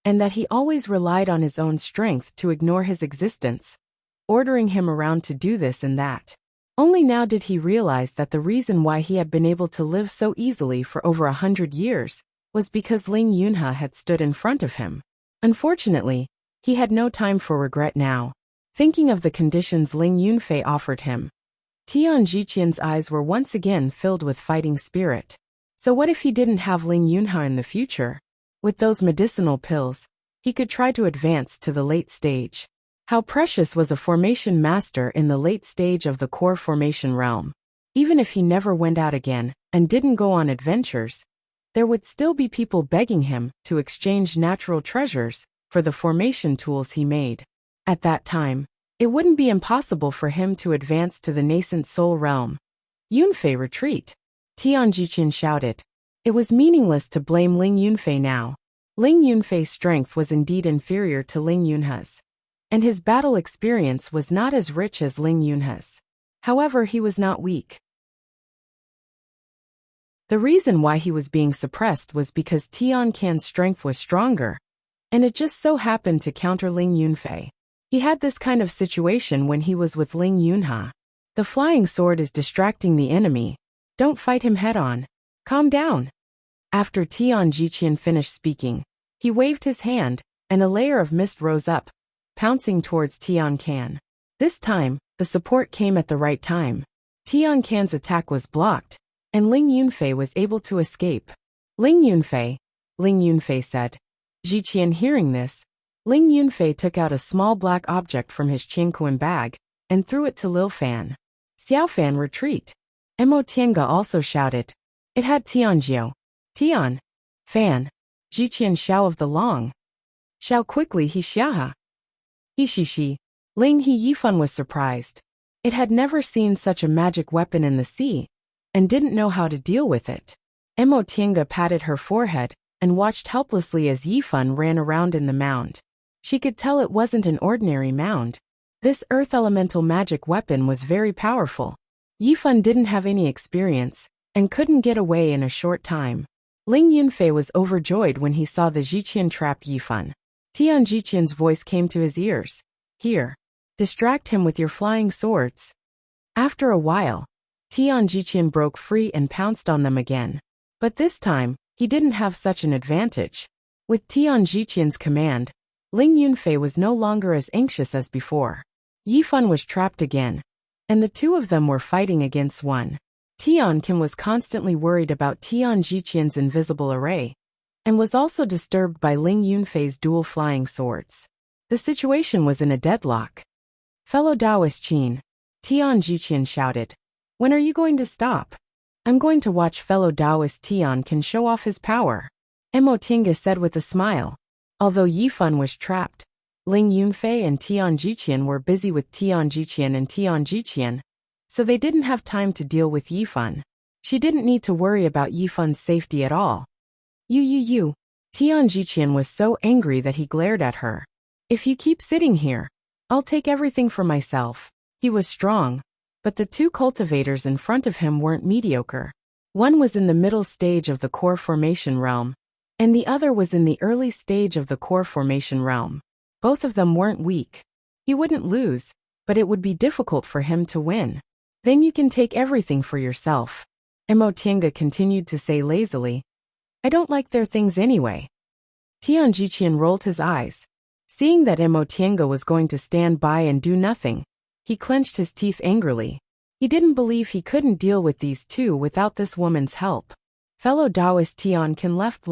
and that he always relied on his own strength to ignore his existence, ordering him around to do this and that. Only now did he realize that the reason why he had been able to live so easily for over 100 years was because Ling Yunhe had stood in front of him. Unfortunately, he had no time for regret now. Thinking of the conditions Ling Yunfei offered him, Tian Jiqian's eyes were once again filled with fighting spirit. So what if he didn't have Ling Yunhe in the future? With those medicinal pills, he could try to advance to the late stage. How precious was a formation master in the late stage of the core formation realm. Even if he never went out again and didn't go on adventures, there would still be people begging him to exchange natural treasures for the formation tools he made. At that time, it wouldn't be impossible for him to advance to the nascent soul realm. Yunfei, retreat! Tian Jiqian shouted. It was meaningless to blame Ling Yunfei now. Ling Yunfei's strength was indeed inferior to Ling Yunhe's, and his battle experience was not as rich as Ling Yunhe's. However, he was not weak. The reason why he was being suppressed was because Tian Can's strength was stronger, and it just so happened to counter Ling Yunfei. He had this kind of situation when he was with Ling Yunhe. The flying sword is distracting the enemy. Don't fight him head-on. Calm down. After Tian Jiqian finished speaking, he waved his hand, and a layer of mist rose up, pouncing towards Tian Can. This time, the support came at the right time. Tian Can's attack was blocked, and Ling Yunfei was able to escape. Ling Yunfei said. Jiqian hearing this, Ling Yunfei took out a small black object from his Qingquan bag, and threw it to Lil Fan. Xiaofan, retreat! Mo Tiange also shouted. It had Tianjiu. Tian. Fan. Jiqian Xiao of the Long. Xiao quickly he xiaha. He. Ling He Yifan was surprised. It had never seen such a magic weapon in the sea, and didn't know how to deal with it. Mo Tiange patted her forehead, and watched helplessly as Yifan ran around in the mound. She could tell it wasn't an ordinary mound. This earth elemental magic weapon was very powerful. Yifan didn't have any experience, and couldn't get away in a short time. Ling Yunfei was overjoyed when he saw the Jiqian trap Yifan. Tian Jiqian's voice came to his ears. Here. Distract him with your flying swords. After a while, Tian Jiqian broke free and pounced on them again. But this time, he didn't have such an advantage. With Tian Jiqian's command, Ling Yunfei was no longer as anxious as before. Yifan was trapped again, and the two of them were fighting against one. Tian Can was constantly worried about Tian Jiqian's invisible array, and was also disturbed by Ling Yunfei's dual flying swords. The situation was in a deadlock. Fellow Taoist Qin, Tian Jiqian shouted. When are you going to stop? I'm going to watch fellow Taoist Tian Can show off his power. Mo Tiange said with a smile. Although Yifan was trapped, Ling Yunfei and Tian Jiqian were busy with Tian Jiqian, so they didn't have time to deal with Yifan. She didn't need to worry about Yifan's safety at all. You. Tian Jiqian was so angry that he glared at her. If you keep sitting here, I'll take everything for myself. He was strong, but the two cultivators in front of him weren't mediocre. One was in the middle stage of the core formation realm, and the other was in the early stage of the core formation realm. Both of them weren't weak. He wouldn't lose, but it would be difficult for him to win. Then you can take everything for yourself. Mo Tiange continued to say lazily. I don't like their things anyway. Tian Jiqian rolled his eyes. Seeing that Mo Tiange was going to stand by and do nothing, he clenched his teeth angrily. He didn't believe he couldn't deal with these two without this woman's help. Fellow Taoist Tian Can left.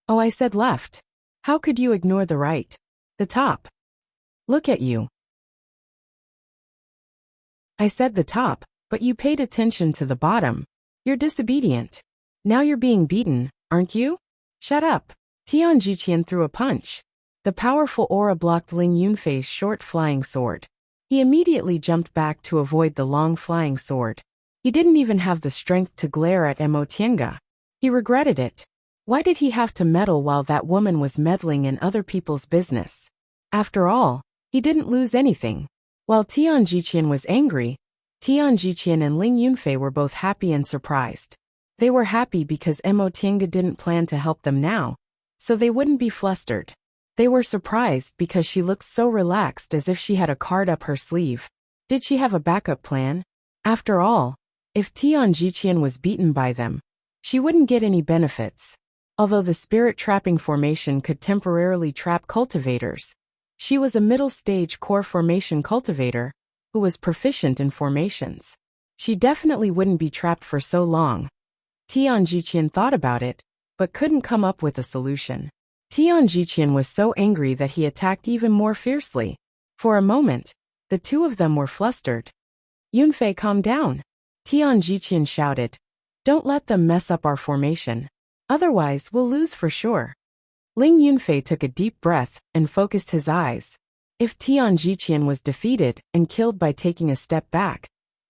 Oh, I said left. How could you ignore the right? The top. Look at you. I said the top, but you paid attention to the bottom. You're disobedient. Now you're being beaten, aren't you? Shut up. Tian Jiqian threw a punch. The powerful aura blocked Ling Yunfei's short flying sword. He immediately jumped back to avoid the long flying sword. He didn't even have the strength to glare at Mo Tiange. He regretted it. Why did he have to meddle while that woman was meddling in other people's business? After all, he didn't lose anything. While Tian Jiqian was angry, Tian Jiqian and Ling Yunfei were both happy and surprised. They were happy because Mo Tiange didn't plan to help them now, so they wouldn't be flustered. They were surprised because she looked so relaxed, as if she had a card up her sleeve. Did she have a backup plan? After all, if Tian Jiqian was beaten by them, she wouldn't get any benefits. Although the spirit trapping formation could temporarily trap cultivators, she was a middle-stage core formation cultivator who was proficient in formations. She definitely wouldn't be trapped for so long. Tian Jiqian thought about it, but couldn't come up with a solution. Tian Jiqian was so angry that he attacked even more fiercely. For a moment, the two of them were flustered. Yunfei, calm down. Tian Jiqian shouted. Don't let them mess up our formation. Otherwise, we'll lose for sure. Ling Yunfei took a deep breath and focused his eyes. If Tian Jiqian was defeated and killed by taking a step back,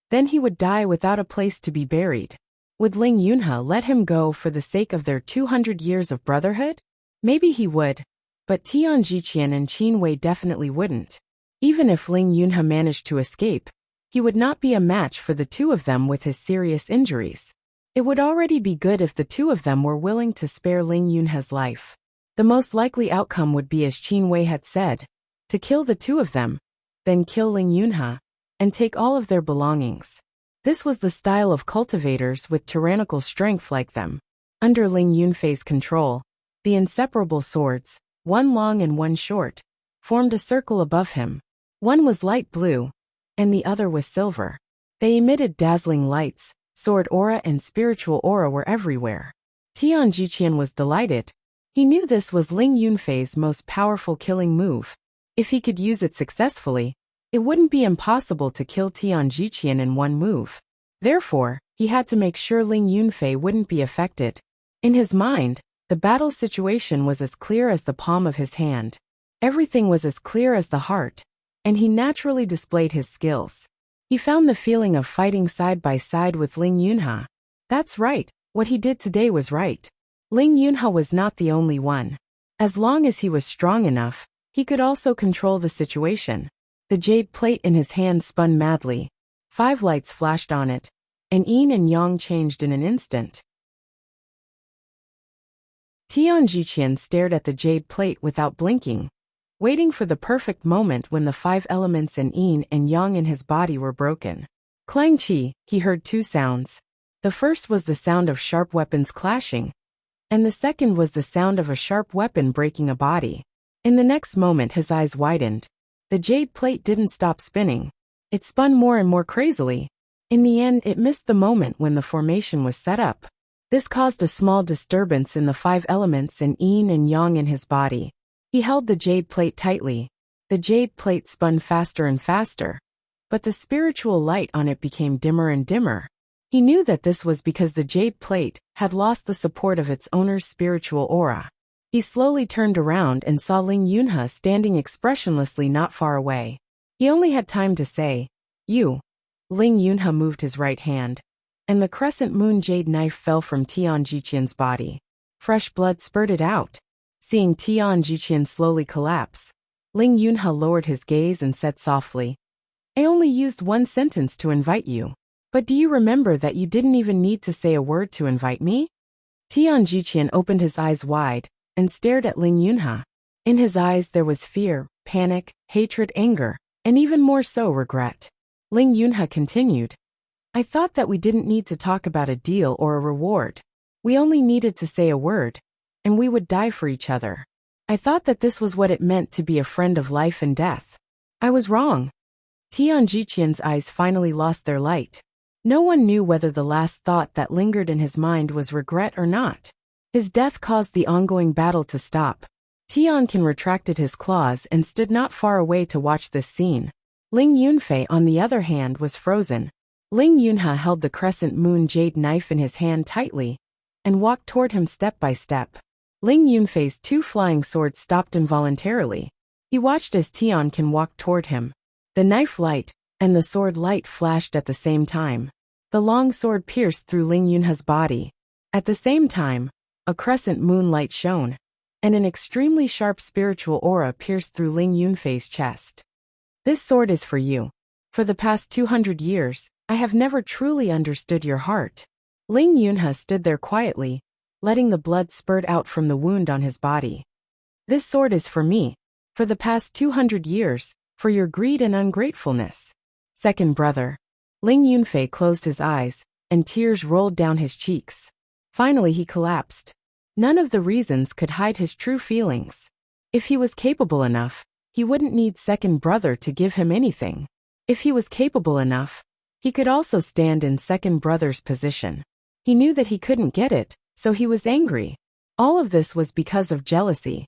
then he would die without a place to be buried. Would Ling Yunhe let him go for the sake of their 200 years of brotherhood? Maybe he would, but Tian Jiqian and Qin Wei definitely wouldn't. Even if Ling Yunhe managed to escape, he would not be a match for the two of them with his serious injuries. It would already be good if the two of them were willing to spare Ling Yunhe's life. The most likely outcome would be as Qin Wei had said, to kill the two of them, then kill Ling Yunhe, and take all of their belongings. This was the style of cultivators with tyrannical strength like them. Under Ling Yunfei's control, the inseparable swords, one long and one short, formed a circle above him. One was light blue, and the other was silver. They emitted dazzling lights, sword aura and spiritual aura were everywhere. Tian Jiqian was delighted. He knew this was Ling Yunfei's most powerful killing move. If he could use it successfully, it wouldn't be impossible to kill Tian Jiqian in one move. Therefore, he had to make sure Ling Yunfei wouldn't be affected. In his mind, the battle situation was as clear as the palm of his hand. Everything was as clear as the heart, and he naturally displayed his skills. He found the feeling of fighting side by side with Ling Yunhe. That's right, what he did today was right. Ling Yunhe was not the only one. As long as he was strong enough, he could also control the situation. The jade plate in his hand spun madly. 5 lights flashed on it, and yin and yang changed in an instant. Tian Jiqian stared at the jade plate without blinking, waiting for the perfect moment when the 5 elements in yin and yang in his body were broken. Clang chi, he heard 2 sounds. The first was the sound of sharp weapons clashing, and the second was the sound of a sharp weapon breaking a body. In the next moment his eyes widened. The jade plate didn't stop spinning. It spun more and more crazily. In the end, it missed the moment when the formation was set up. This caused a small disturbance in the 5 elements in yin and yang in his body. He held the jade plate tightly. The jade plate spun faster and faster, but the spiritual light on it became dimmer and dimmer. He knew that this was because the jade plate had lost the support of its owner's spiritual aura. He slowly turned around and saw Ling Yunhe standing expressionlessly not far away. He only had time to say, "You." Ling Yunhe moved his right hand, and the crescent moon jade knife fell from Tian Jiqian's body. Fresh blood spurted out. Seeing Tian Jiqian slowly collapse, Ling Yunhe lowered his gaze and said softly, "I only used 1 sentence to invite you. But do you remember that you didn't even need to say a word to invite me?" Tian Jiqian opened his eyes wide and stared at Ling Yunhe. In his eyes there was fear, panic, hatred, anger, and even more so regret. Ling Yunhe continued, "I thought that we didn't need to talk about a deal or a reward. We only needed to say a word, and we would die for each other. I thought that this was what it meant to be a friend of life and death. I was wrong." Tian Jiqian's eyes finally lost their light. No one knew whether the last thought that lingered in his mind was regret or not. His death caused the ongoing battle to stop. Tianqin retracted his claws and stood not far away to watch this scene. Ling Yunfei, on the other hand, was frozen. Ling Yunhe held the crescent moon jade knife in his hand tightly and walked toward him step by step. Ling Yunfei's 2 flying swords stopped involuntarily. He watched as Tianqin walked toward him. The knife light and the sword light flashed at the same time. The long sword pierced through Ling Yunhe's body. At the same time, a crescent moonlight shone, and an extremely sharp spiritual aura pierced through Ling Yunfei's chest. "This sword is for you. For the past 200 years, I have never truly understood your heart." Ling Yunhe stood there quietly, letting the blood spurt out from the wound on his body. "This sword is for me. For the past 200 years, for your greed and ungratefulness. Second brother." Ling Yunfei closed his eyes, and tears rolled down his cheeks. Finally he collapsed. None of the reasons could hide his true feelings. If he was capable enough, he wouldn't need second brother to give him anything. If he was capable enough, he could also stand in second brother's position. He knew that he couldn't get it, so he was angry. All of this was because of jealousy.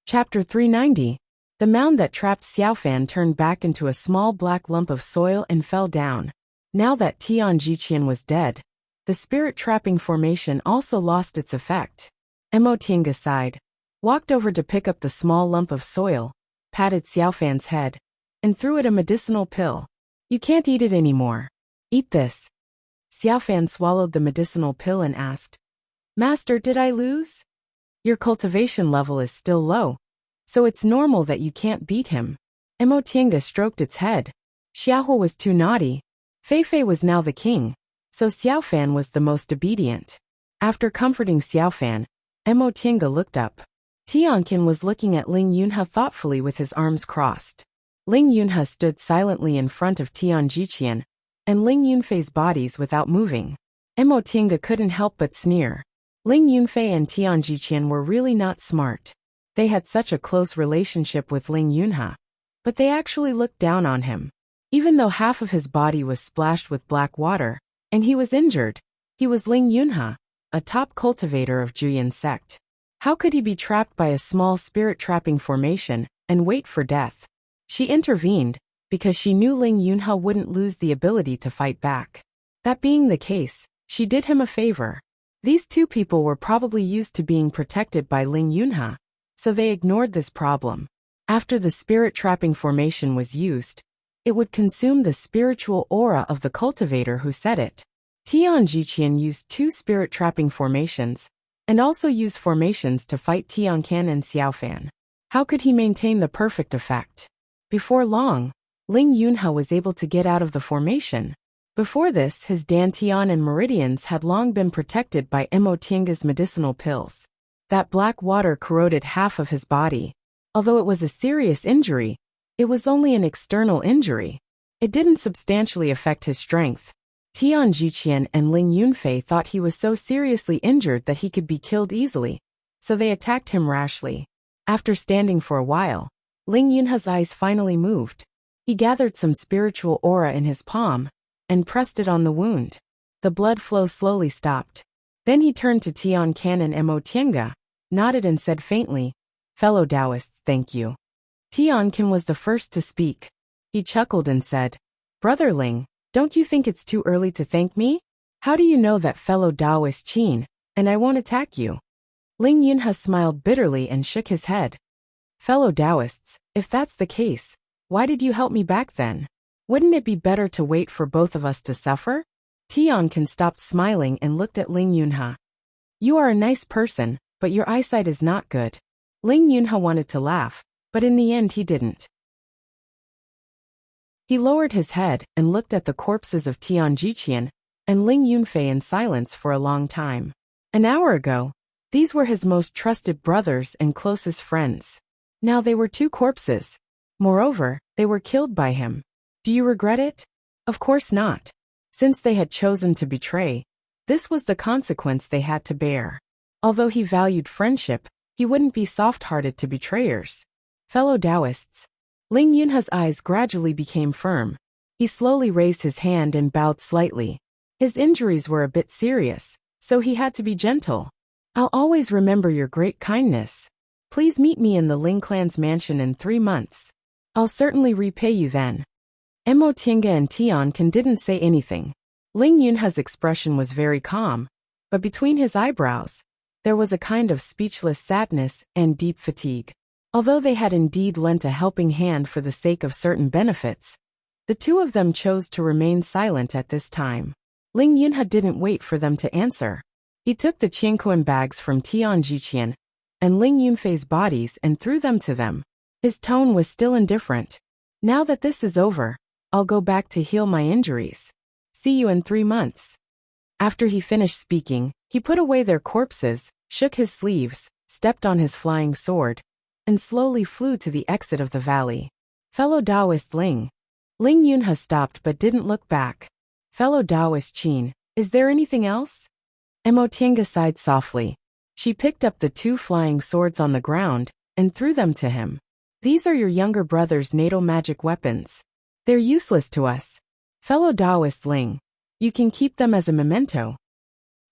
Chapter 390. The mound that trapped Xiaofan turned back into a small black lump of soil and fell down. Now that Tian Jiqian was dead, The spirit-trapping formation also lost its effect. Emotinga sighed, walked over to pick up the small lump of soil, patted Xiaofan's head, and threw it a medicinal pill. You can't eat it anymore. Eat this. Xiaofan swallowed the medicinal pill and asked, Master, did I lose? Your cultivation level is still low, so it's normal that you can't beat him. Emotinga stroked its head. Xiaohu was too naughty. Feifei was now the king, so Xiaofan was the most obedient. After comforting Xiaofan, Emotinga looked up. Tianqin was looking at Ling Yunhe thoughtfully with his arms crossed. Ling Yunhe stood silently in front of Tian Jiqian and Ling Yunfei's bodies without moving. Emotinga couldn't help but sneer. Ling Yunfei and Tian Jiqian were really not smart. They had such a close relationship with Ling Yunhe, but they actually looked down on him. Even though half of his body was splashed with black water, and he was injured, he was Ling Yunhe, a top cultivator of Juyin sect. How could he be trapped by a small spirit-trapping formation and wait for death? She intervened, because she knew Ling Yunhe wouldn't lose the ability to fight back. That being the case, she did him a favor. These two people were probably used to being protected by Ling Yunhe, so they ignored this problem. After the spirit-trapping formation was used, it would consume the spiritual aura of the cultivator who set it. Tian Jiqian used 2 spirit-trapping formations, and also used formations to fight Tianqin and Xiaofan. How could he maintain the perfect effect? Before long, Ling Yunhe was able to get out of the formation. Before this, his dantian and meridians had long been protected by Emotinga's medicinal pills. That black water corroded half of his body. Although it was a serious injury, it was only an external injury. It didn't substantially affect his strength. Tian Jiqian and Ling Yunfei thought he was so seriously injured that he could be killed easily, so they attacked him rashly. After standing for a while, Ling Yunhe's eyes finally moved. He gathered some spiritual aura in his palm and pressed it on the wound. The blood flow slowly stopped. Then he turned to Tianqin and Emotinga, nodded and said faintly, Fellow Taoists, thank you. Tianqin was the first to speak. He chuckled and said, Brother Ling, don't you think it's too early to thank me? How do you know that fellow Taoist Qin, and I won't attack you? Ling Yunhe smiled bitterly and shook his head. Fellow Taoists, if that's the case, why did you help me back then? Wouldn't it be better to wait for both of us to suffer? Tianqin stopped smiling and looked at Ling Yunhe. You are a nice person, but your eyesight is not good. Ling Yunhe wanted to laugh, but in the end he didn't. He lowered his head and looked at the corpses of Tian Jiqian and Ling Yunfei in silence for a long time. An hour ago, these were his most trusted brothers and closest friends. Now they were 2 corpses. Moreover, they were killed by him. Do you regret it? Of course not. Since they had chosen to betray, this was the consequence they had to bear. Although he valued friendship, he wouldn't be soft-hearted to betrayers. Fellow Taoists, Ling Yunhe's eyes gradually became firm. He slowly raised his hand and bowed slightly. His injuries were a bit serious, so he had to be gentle. I'll always remember your great kindness. Please meet me in the Ling clan's mansion in 3 months. I'll certainly repay you then. Emotinga and Tianqin didn't say anything. Ling Yunhe's expression was very calm, but between his eyebrows, there was a kind of speechless sadness and deep fatigue. Although they had indeed lent a helping hand for the sake of certain benefits, the 2 of them chose to remain silent at this time. Ling Yunhe didn't wait for them to answer. He took the Qingquan bags from Tian Jiqian and Ling Yunfei's bodies and threw them to them. His tone was still indifferent. Now that this is over, I'll go back to heal my injuries. See you in 3 months. After he finished speaking, he put away their corpses, shook his sleeves, stepped on his flying sword, and slowly flew to the exit of the valley. Fellow Taoist Ling. Ling Yunhe stopped but didn't look back. Fellow Taoist Qin, is there anything else? Emotinga sighed softly. She picked up the 2 flying swords on the ground and threw them to him. These are your younger brother's natal magic weapons. They're useless to us. Fellow Taoist Ling, you can keep them as a memento.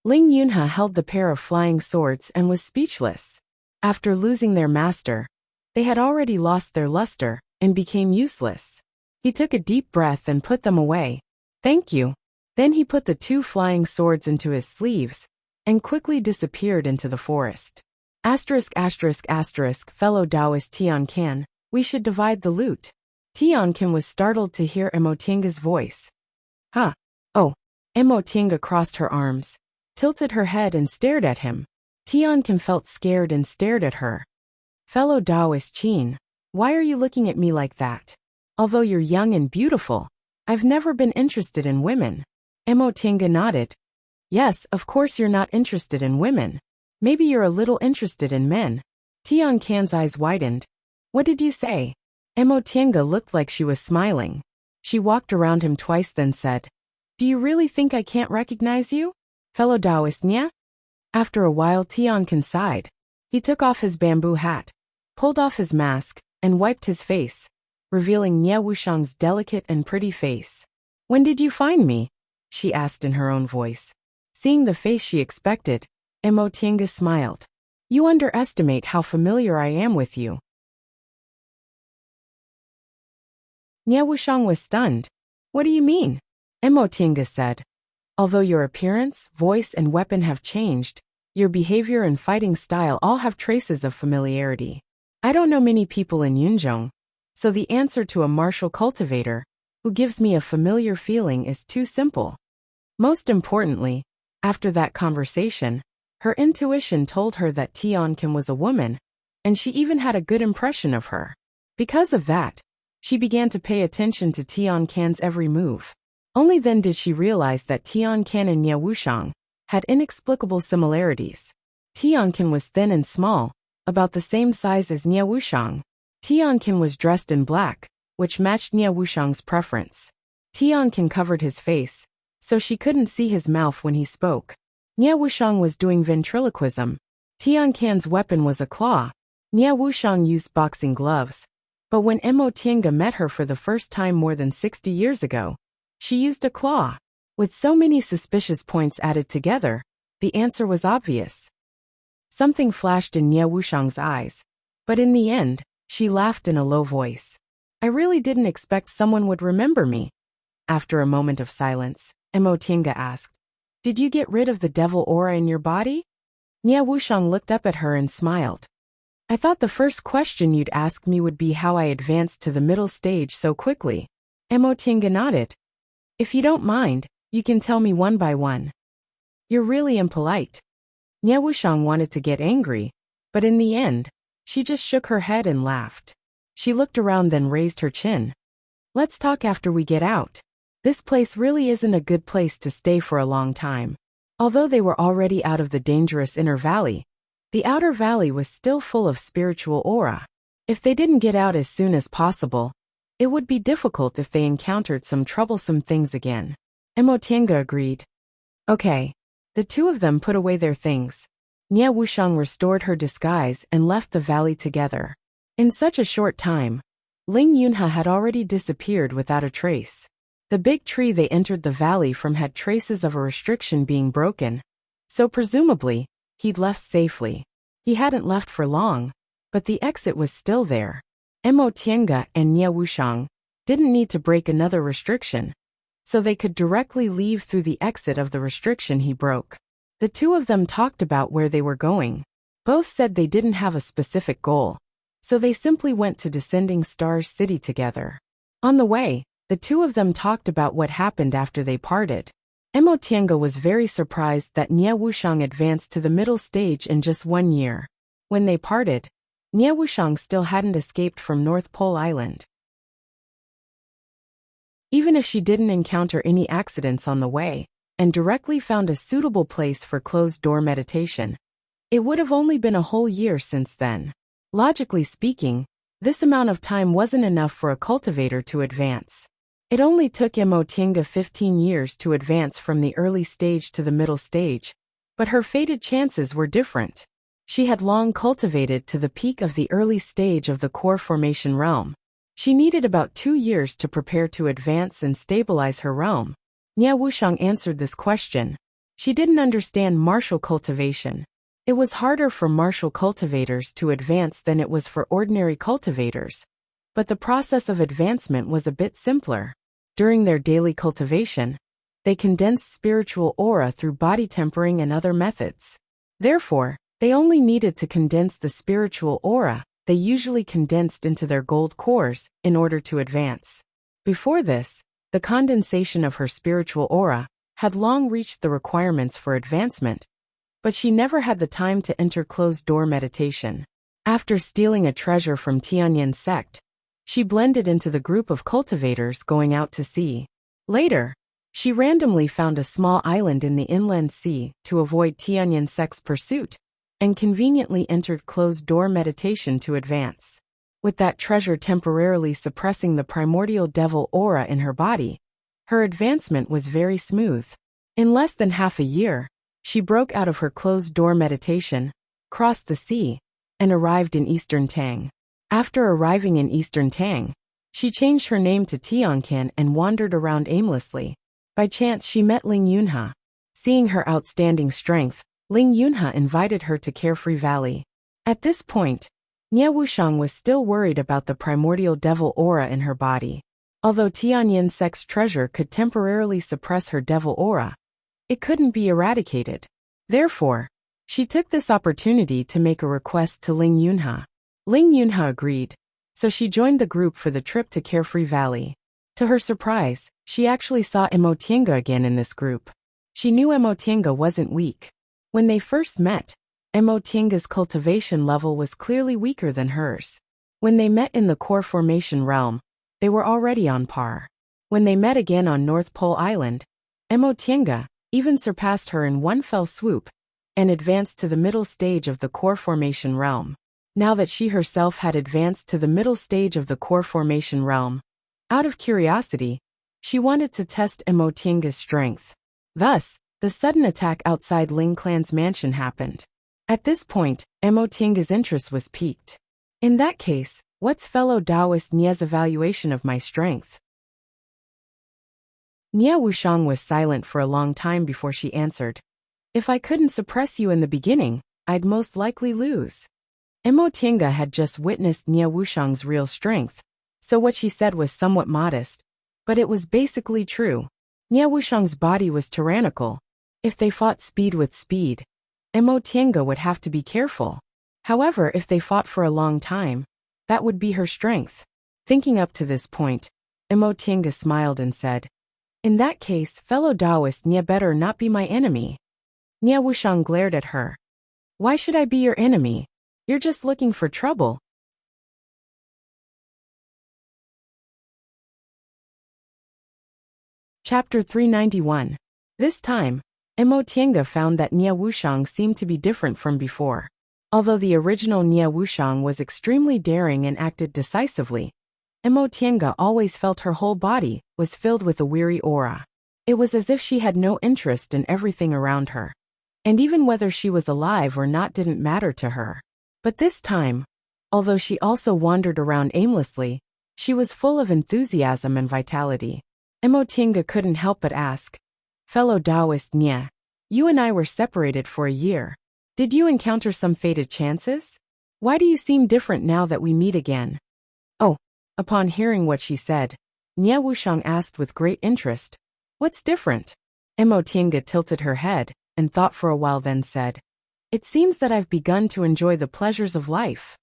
Ling Yunhe held the pair of flying swords and was speechless. After losing their master, they had already lost their luster and became useless. He took a deep breath and put them away. Thank you. Then he put the 2 flying swords into his sleeves and quickly disappeared into the forest. ****, fellow Taoist Tian Can, we should divide the loot. Tian Can was startled to hear Emotinga's voice. Huh? Oh. Emotinga crossed her arms, tilted her head and stared at him. Tian Can felt scared and stared at her. Fellow Taoist Qin, why are you looking at me like that? Although you're young and beautiful, I've never been interested in women. Emotinga nodded. Yes, of course you're not interested in women. Maybe you're a little interested in men. Tian Can's eyes widened. What did you say? Emotinga looked like she was smiling. She walked around him twice then said, Do you really think I can't recognize you? Fellow Taoist Nya? After a while Tian Can sighed. He took off his bamboo hat, pulled off his mask, and wiped his face, revealing Nye Wuxiang's delicate and pretty face. When did you find me? She asked in her own voice. Seeing the face she expected, Emotinga smiled. You underestimate how familiar I am with you. Nye Wuxiang was stunned. What do you mean? Emotinga said. Although your appearance, voice and weapon have changed, your behavior and fighting style all have traces of familiarity. I don't know many people in Yunzhong, so the answer to a martial cultivator, who gives me a familiar feeling, is too simple. Most importantly, after that conversation, her intuition told her that Tian Can was a woman, and she even had a good impression of her. Because of that, she began to pay attention to Tian Can's every move. Only then did she realize that Tian Can and Nye Wuxiang had inexplicable similarities. Tian Can was thin and small, about the same size as Nye Wuxiang. Tian Can was dressed in black, which matched Nye Wuxiang's preference. Tian Can covered his face, so she couldn't see his mouth when he spoke. Nye Wuxiang was doing ventriloquism. Tian Can's weapon was a claw. Nye Wuxiang used boxing gloves. But when Emotinga met her for the first time more than 60 years ago, she used a claw. With so many suspicious points added together, the answer was obvious. Something flashed in Nye Wuxiang's eyes, but in the end, she laughed in a low voice. I really didn't expect someone would remember me. After a moment of silence, Emotinga asked, Did you get rid of the devil aura in your body? Nye Wuxiang looked up at her and smiled. I thought the first question you'd ask me would be how I advanced to the middle stage so quickly. Emotinga nodded. If you don't mind, you can tell me one by one. You're really impolite. Nye Wuxiang wanted to get angry, but in the end, she just shook her head and laughed. She looked around then raised her chin. Let's talk after we get out. This place really isn't a good place to stay for a long time. Although they were already out of the dangerous inner valley, the outer valley was still full of spiritual aura. If they didn't get out as soon as possible, it would be difficult if they encountered some troublesome things again. Emotinga agreed. Okay. The two of them put away their things. Nye Wuxiang restored her disguise and left the valley together. In such a short time, Ling Yunhe had already disappeared without a trace. The big tree they entered the valley from had traces of a restriction being broken, so presumably, he'd left safely. He hadn't left for long, but the exit was still there. Emotinga and Nye Wuxiang didn't need to break another restriction, so they could directly leave through the exit of the restriction he broke. The two of them talked about where they were going. Both said they didn't have a specific goal, so they simply went to Descending Stars City together. On the way, the two of them talked about what happened after they parted. Emotinga was very surprised that Nye Wuxiang advanced to the middle stage in just 1 year. When they parted, Nye Wuxiang still hadn't escaped from North Pole Island. Even if she didn't encounter any accidents on the way, and directly found a suitable place for closed-door meditation, it would have only been a whole year since then. Logically speaking, this amount of time wasn't enough for a cultivator to advance. It only took Emotinga 15 years to advance from the early stage to the middle stage, but her fated chances were different. She had long cultivated to the peak of the early stage of the core formation realm. She needed about 2 years to prepare to advance and stabilize her realm. Nye Wuxiang answered this question. She didn't understand martial cultivation. It was harder for martial cultivators to advance than it was for ordinary cultivators, but the process of advancement was a bit simpler. During their daily cultivation, They condensed spiritual aura through body tempering and other methods. Therefore, they only needed to condense the spiritual aura they usually condensed into their gold cores in order to advance. Before this, the condensation of her spiritual aura had long reached the requirements for advancement, but she never had the time to enter closed-door meditation. After stealing a treasure from Tianyin sect, she blended into the group of cultivators going out to sea. Later, she randomly found a small island in the inland sea to avoid Tianyin sect's pursuit, and conveniently entered closed-door meditation to advance. With that treasure temporarily suppressing the primordial devil aura in her body, her advancement was very smooth. In less than half a year, she broke out of her closed-door meditation, crossed the sea, and arrived in Eastern Tang. After arriving in Eastern Tang, she changed her name to Tianqian and wandered around aimlessly. By chance she met Ling Yunhe. Seeing her outstanding strength, Ling Yunhe invited her to Carefree Valley. At this point, Nie Wuxiang was still worried about the primordial devil aura in her body. Although Tianyin sect's treasure could temporarily suppress her devil aura, it couldn't be eradicated. Therefore, she took this opportunity to make a request to Ling Yunhe. Ling Yunhe agreed, so she joined the group for the trip to Carefree Valley. To her surprise, she actually saw Emotienga again in this group. She knew Emotienga wasn't weak. When they first met, Emotienga's cultivation level was clearly weaker than hers. When they met in the core formation realm, they were already on par. When they met again on North Pole Island, Emotienga even surpassed her in one fell swoop and advanced to the middle stage of the core formation realm. Now that she herself had advanced to the middle stage of the core formation realm, out of curiosity, she wanted to test Emotienga's strength. Thus, the sudden attack outside Ling Clan's mansion happened. At this point, Emotienga's interest was piqued. In that case, what's fellow Taoist Nie's evaluation of my strength? Nie Wuxiang was silent for a long time before she answered. If I couldn't suppress you in the beginning, I'd most likely lose. Emotienga had just witnessed Nie Wuxiang's real strength, so what she said was somewhat modest, but it was basically true. Nie Wuxiang's body was tyrannical. If they fought speed with speed, Emotienga would have to be careful. However, if they fought for a long time, that would be her strength. Thinking up to this point, Emotienga smiled and said, in that case, fellow Taoist Nie better not be my enemy. Nie Wuxiang glared at her. Why should I be your enemy? You're just looking for trouble. Chapter 391. This time, Emotienga found that Nie Wuxiang seemed to be different from before. Although the original Nie Wuxiang was extremely daring and acted decisively, Emotienga always felt her whole body was filled with a weary aura. It was as if she had no interest in everything around her. And even whether she was alive or not didn't matter to her. But this time, although she also wandered around aimlessly, she was full of enthusiasm and vitality. Emotienga couldn't help but ask, fellow Taoist Nie, you and I were separated for a year. Did you encounter some fated chances? Why do you seem different now that we meet again? Oh, upon hearing what she said, Nie Wuxiang asked with great interest, what's different? Emotienga tilted her head and thought for a while, then said, it seems that I've begun to enjoy the pleasures of life.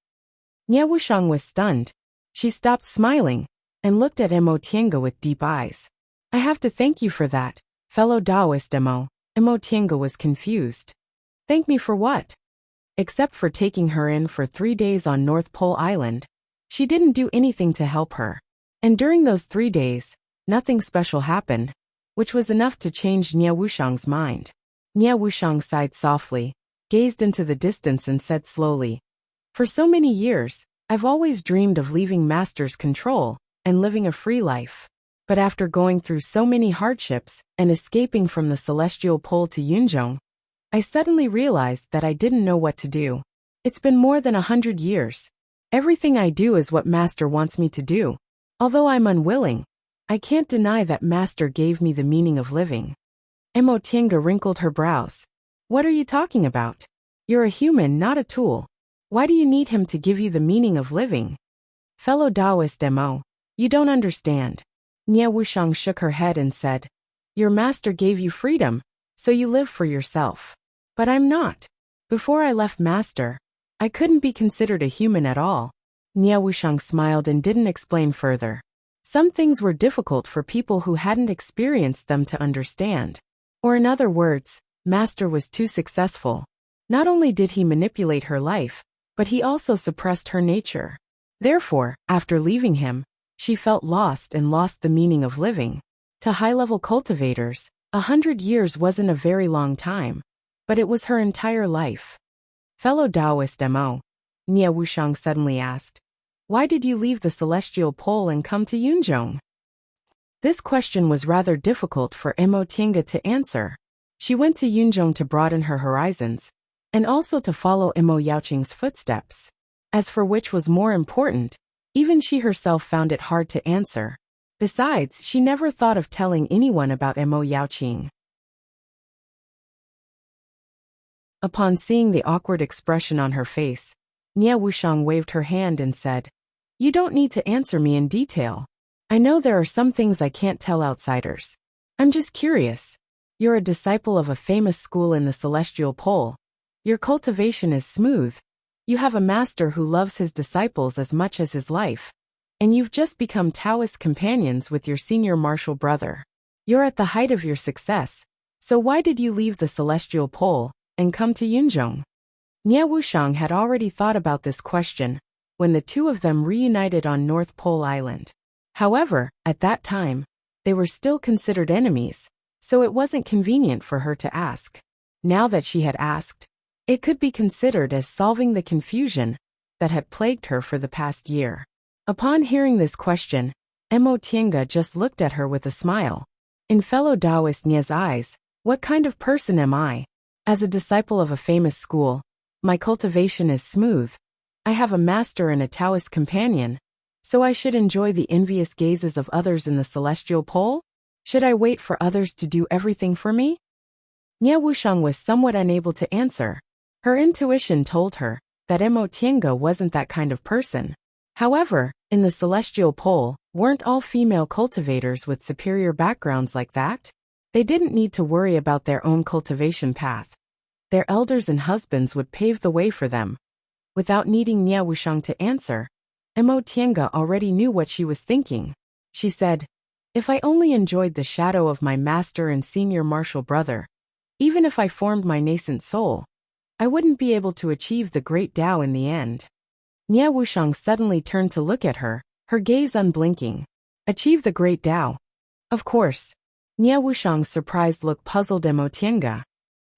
Nie Wuxiang was stunned. She stopped smiling and looked at Emotienga with deep eyes. I have to thank you for that, fellow Taoist Emo. Emotienga was confused. Thank me for what? Except for taking her in for 3 days on North Pole Island, she didn't do anything to help her. And during those 3 days, nothing special happened, which was enough to change Nie Wuxiang's mind. Nie Wuxiang sighed softly, gazed into the distance and said slowly, for so many years, I've always dreamed of leaving Master's control and living a free life. But after going through so many hardships and escaping from the celestial pole to Yunzhong, I suddenly realized that I didn't know what to do. It's been more than 100 years. Everything I do is what Master wants me to do. Although I'm unwilling, I can't deny that Master gave me the meaning of living. Emotienga wrinkled her brows. What are you talking about? You're a human, not a tool. Why do you need him to give you the meaning of living? Fellow Taoist Mo, you don't understand. Nie Wuxiang shook her head and said, Your master gave you freedom, so you live for yourself. But I'm not. Before I left master, I couldn't be considered a human at all. Nie Wuxiang smiled and didn't explain further. Some things were difficult for people who hadn't experienced them to understand. Or in other words, master was too successful. Not only did he manipulate her life, but he also suppressed her nature. Therefore, after leaving him, she felt lost and lost the meaning of living. To high-level cultivators, 100 years wasn't a very long time, but it was her entire life. Fellow Taoist Mo, Nie Wuxiang suddenly asked, why did you leave the celestial pole and come to Yunzhong? This question was rather difficult for Mo Tiange to answer. She went to Yunzhong to broaden her horizons, and also to follow Mo Yaoqing's footsteps. As for which was more important, even she herself found it hard to answer. Besides, she never thought of telling anyone about Mo Yaoqing. Upon seeing the awkward expression on her face, Nie Wuxiang waved her hand and said, you don't need to answer me in detail. I know there are some things I can't tell outsiders. I'm just curious. You're a disciple of a famous school in the Celestial Pole. Your cultivation is smooth. You have a master who loves his disciples as much as his life. And you've just become Taoist companions with your senior martial brother. You're at the height of your success. So why did you leave the Celestial Pole and come to Yunzhong? Nie Wuxiang had already thought about this question when the two of them reunited on North Pole Island. However, at that time, they were still considered enemies, so it wasn't convenient for her to ask. Now that she had asked, it could be considered as solving the confusion that had plagued her for the past year. Upon hearing this question, Mo Tiange just looked at her with a smile. In fellow Taoist Nie's eyes, what kind of person am I? As a disciple of a famous school, my cultivation is smooth. I have a master and a Taoist companion, so I should enjoy the envious gazes of others in the Celestial Pole? Should I wait for others to do everything for me? Nie Wuxiang was somewhat unable to answer. Her intuition told her that Mo Tiange wasn't that kind of person. However, in the Celestial Pole, weren't all female cultivators with superior backgrounds like that? They didn't need to worry about their own cultivation path. Their elders and husbands would pave the way for them. Without needing Nie Wuxiang to answer, Mo Tiange already knew what she was thinking. She said, if I only enjoyed the shadow of my master and senior martial brother, even if I formed my nascent soul, I wouldn't be able to achieve the great Tao in the end. Nie Wuxiang suddenly turned to look at her, her gaze unblinking. Achieve the great Tao? Of course. Nie Wuxiang's surprised look puzzled Mo Tiange.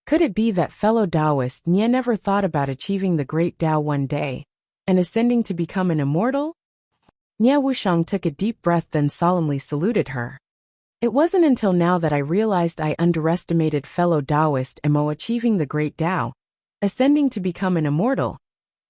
Could it be that fellow Taoist Nie never thought about achieving the great Tao one day, and ascending to become an immortal? Nie Wuxiang took a deep breath then solemnly saluted her. It wasn't until now that I realized I underestimated fellow Taoist Mo achieving the great Tao, ascending to become an immortal.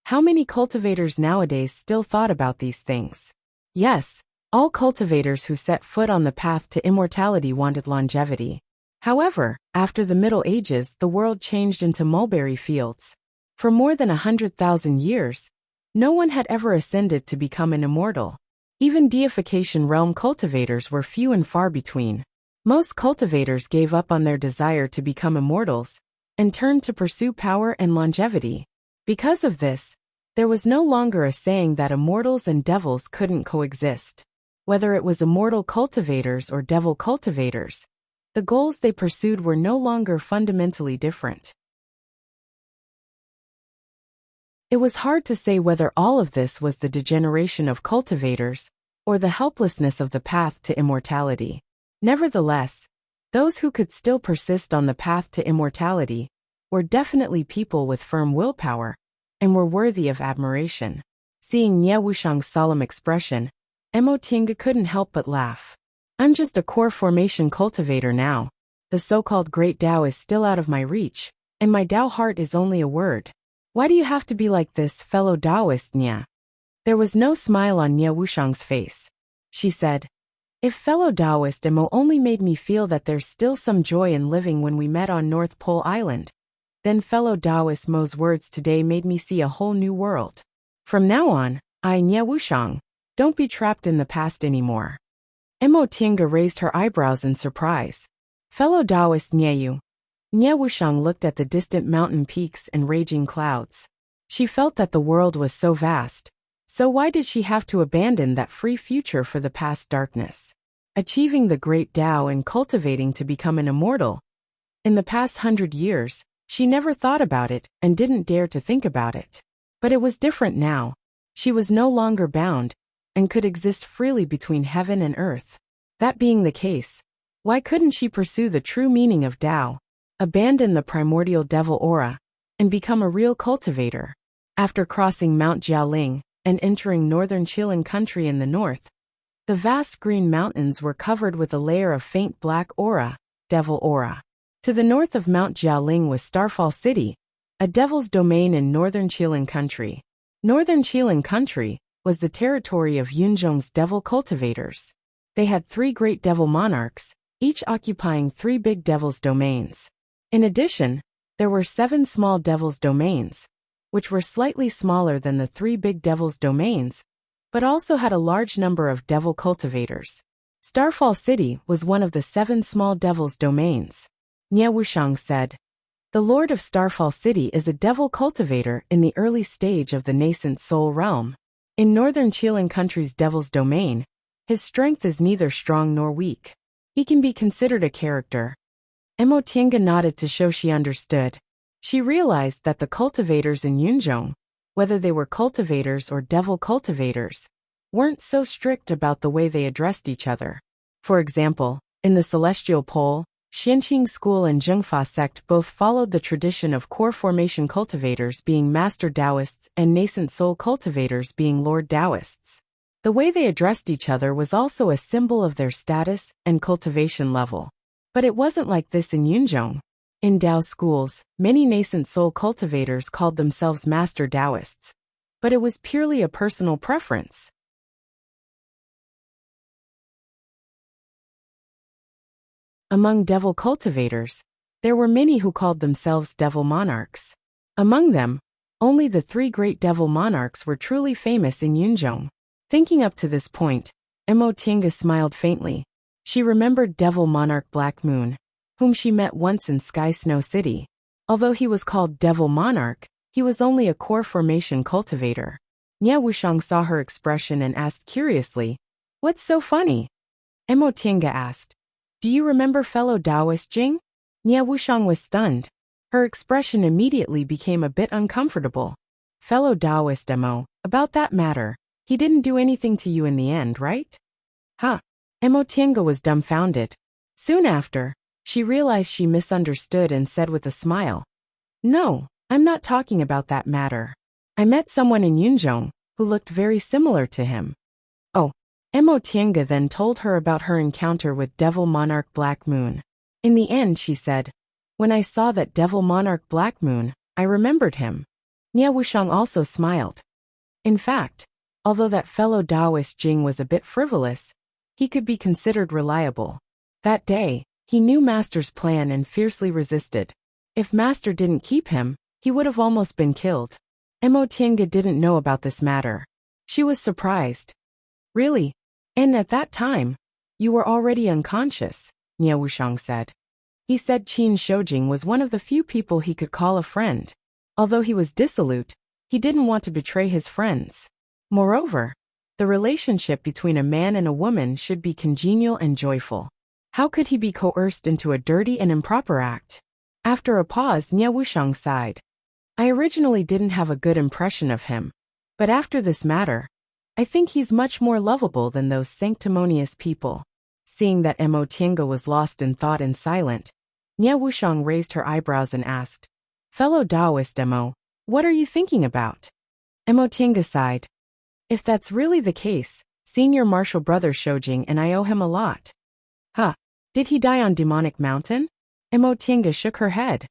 How many cultivators nowadays still thought about these things? Yes, all cultivators who set foot on the path to immortality wanted longevity. However, after the Middle Ages, the world changed into mulberry fields. For more than 100,000 years, no one had ever ascended to become an immortal. Even deification realm cultivators were few and far between. Most cultivators gave up on their desire to become immortals and turned to pursue power and longevity. Because of this, there was no longer a saying that immortals and devils couldn't coexist. Whether it was immortal cultivators or devil cultivators, the goals they pursued were no longer fundamentally different. It was hard to say whether all of this was the degeneration of cultivators or the helplessness of the path to immortality. Nevertheless, those who could still persist on the path to immortality were definitely people with firm willpower and were worthy of admiration. Seeing Nie Wuxiang's solemn expression, Mo Tiange couldn't help but laugh. I'm just a core formation cultivator now. The so-called great Tao is still out of my reach, and my Tao heart is only a word. Why do you have to be like this, fellow Taoist Nie? There was no smile on Nie Wuxiang's face. She said, if fellow Taoist Mo only made me feel that there's still some joy in living when we met on North Pole Island, then fellow Taoist Mo's words today made me see a whole new world. From now on, I, Nie Wuxiang, don't be trapped in the past anymore. Mo Tiange raised her eyebrows in surprise. Fellow Taoist Nieyu. Nie Wuxiang looked at the distant mountain peaks and raging clouds. She felt that the world was so vast. So why did she have to abandon that free future for the past darkness? Achieving the great Tao and cultivating to become an immortal. In the past 100 years, she never thought about it and didn't dare to think about it. But it was different now. She was no longer bound and could exist freely between heaven and earth. That being the case, why couldn't she pursue the true meaning of Tao, abandon the primordial devil aura, and become a real cultivator? After crossing Mount Jialing and entering northern Qilin country in the north, the vast green mountains were covered with a layer of faint black aura, devil aura. To the north of Mount Jialing was Starfall City, a devil's domain in northern Qilin country. Northern Qilin country was the territory of Yunzhong's devil cultivators. They had 3 great devil monarchs, each occupying 3 big devil's domains. In addition, there were 7 small devil's domains, which were slightly smaller than the 3 big devil's domains, but also had a large number of devil cultivators. Starfall City was one of the 7 small devil's domains. Nie Wuxiang said, "The Lord of Starfall City is a devil cultivator in the early stage of the nascent soul realm. In northern Qilin country's devil's domain, his strength is neither strong nor weak. He can be considered a character." Mo Tiange nodded to show she understood. She realized that the cultivators in Yunzhong, whether they were cultivators or devil cultivators, weren't so strict about the way they addressed each other. For example, in the Celestial Pole, Xianqing School and Zhengfa sect both followed the tradition of core formation cultivators being master Taoists and nascent soul cultivators being lord Taoists. The way they addressed each other was also a symbol of their status and cultivation level. But it wasn't like this in Yunzhong. In Tao schools, many nascent soul cultivators called themselves master Taoists. But it was purely a personal preference. Among devil cultivators, there were many who called themselves devil monarchs. Among them, only the 3 great devil monarchs were truly famous in Yunzhong. Thinking up to this point, Mo Tiange smiled faintly. She remembered devil monarch Black Moon, whom she met once in Sky Snow City. Although he was called devil monarch, he was only a core formation cultivator. Nie Wuxiang saw her expression and asked curiously, "What's so funny?" Mo Tiange asked, "Do you remember fellow Taoist Jing?" Nie Wuxiang was stunned. Her expression immediately became a bit uncomfortable. "Fellow Taoist Mo, about that matter, he didn't do anything to you in the end, right?" Huh. Mo Tiange was dumbfounded. Soon after, she realized she misunderstood and said with a smile, "No, I'm not talking about that matter. I met someone in Yunzhong who looked very similar to him." Oh. Mo Tiange then told her about her encounter with Devil Monarch Black Moon. In the end, she said, "When I saw that Devil Monarch Black Moon, I remembered him." Nie Wuxiang also smiled. In fact, although that fellow Taoist Jing was a bit frivolous, he could be considered reliable. That day, he knew Master's plan and fiercely resisted. If Master didn't keep him, he would have almost been killed. Mo Tiange didn't know about this matter. She was surprised. "Really? And at that time, you were already unconscious," Nie Wuxiang said. He said Qin Shoujing was one of the few people he could call a friend. Although he was dissolute, he didn't want to betray his friends. Moreover, the relationship between a man and a woman should be congenial and joyful. How could he be coerced into a dirty and improper act? After a pause, Nie Wuxiang sighed. "I originally didn't have a good impression of him. But after this matter, I think he's much more lovable than those sanctimonious people." Seeing that Mo Tiange was lost in thought and silent, Nie Wuxiang raised her eyebrows and asked, "Fellow Taoist Mo, what are you thinking about?" Mo Tiange sighed. "If that's really the case, Senior Martial Brother Shoujing and I owe him a lot." "Huh. Did he die on Demonic Mountain?" Mo Tiange shook her head.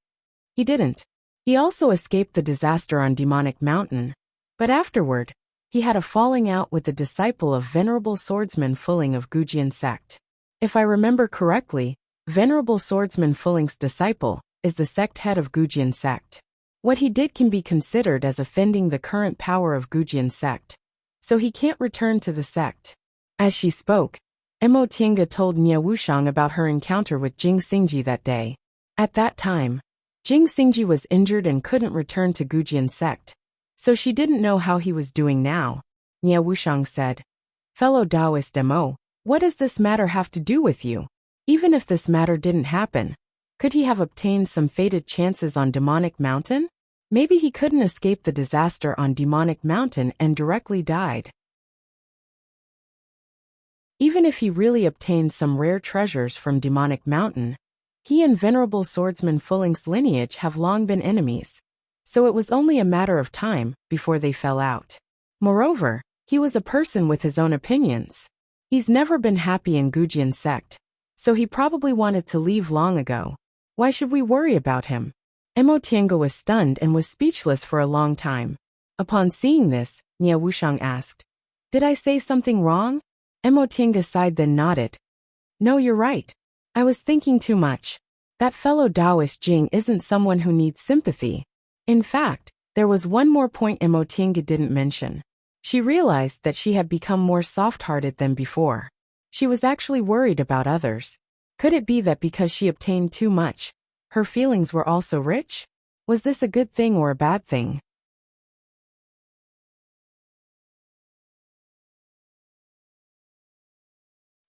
"He didn't. He also escaped the disaster on Demonic Mountain. But afterward, he had a falling out with the disciple of Venerable Swordsman Fuling of Gujian sect. If I remember correctly, Venerable Swordsman Fuling's disciple is the sect head of Gujian sect. What he did can be considered as offending the current power of Gujian sect, so he can't return to the sect." As she spoke, Mo Tiange told Nie Wuxiang about her encounter with Jing Xingji that day. At that time, Jing Xingji was injured and couldn't return to Gujian sect, so she didn't know how he was doing now. Nie Wuxiang said, "Fellow Taoist Mo, what does this matter have to do with you? Even if this matter didn't happen, could he have obtained some fated chances on Demonic Mountain? Maybe he couldn't escape the disaster on Demonic Mountain and directly died. Even if he really obtained some rare treasures from Demonic Mountain, he and Venerable Swordsman Fulling's lineage have long been enemies, so it was only a matter of time before they fell out. Moreover, he was a person with his own opinions. He's never been happy in Gujian sect, so he probably wanted to leave long ago. Why should we worry about him?" Mo Tiange was stunned and was speechless for a long time. Upon seeing this, Nie Wuxiang asked, "Did I say something wrong?" Mo Tiange sighed then nodded. "No, you're right. I was thinking too much. That fellow Taoist Jing isn't someone who needs sympathy." In fact, there was one more point Mo Tiange didn't mention. She realized that she had become more soft-hearted than before. She was actually worried about others. Could it be that because she obtained too much, her feelings were also rich? Was this a good thing or a bad thing?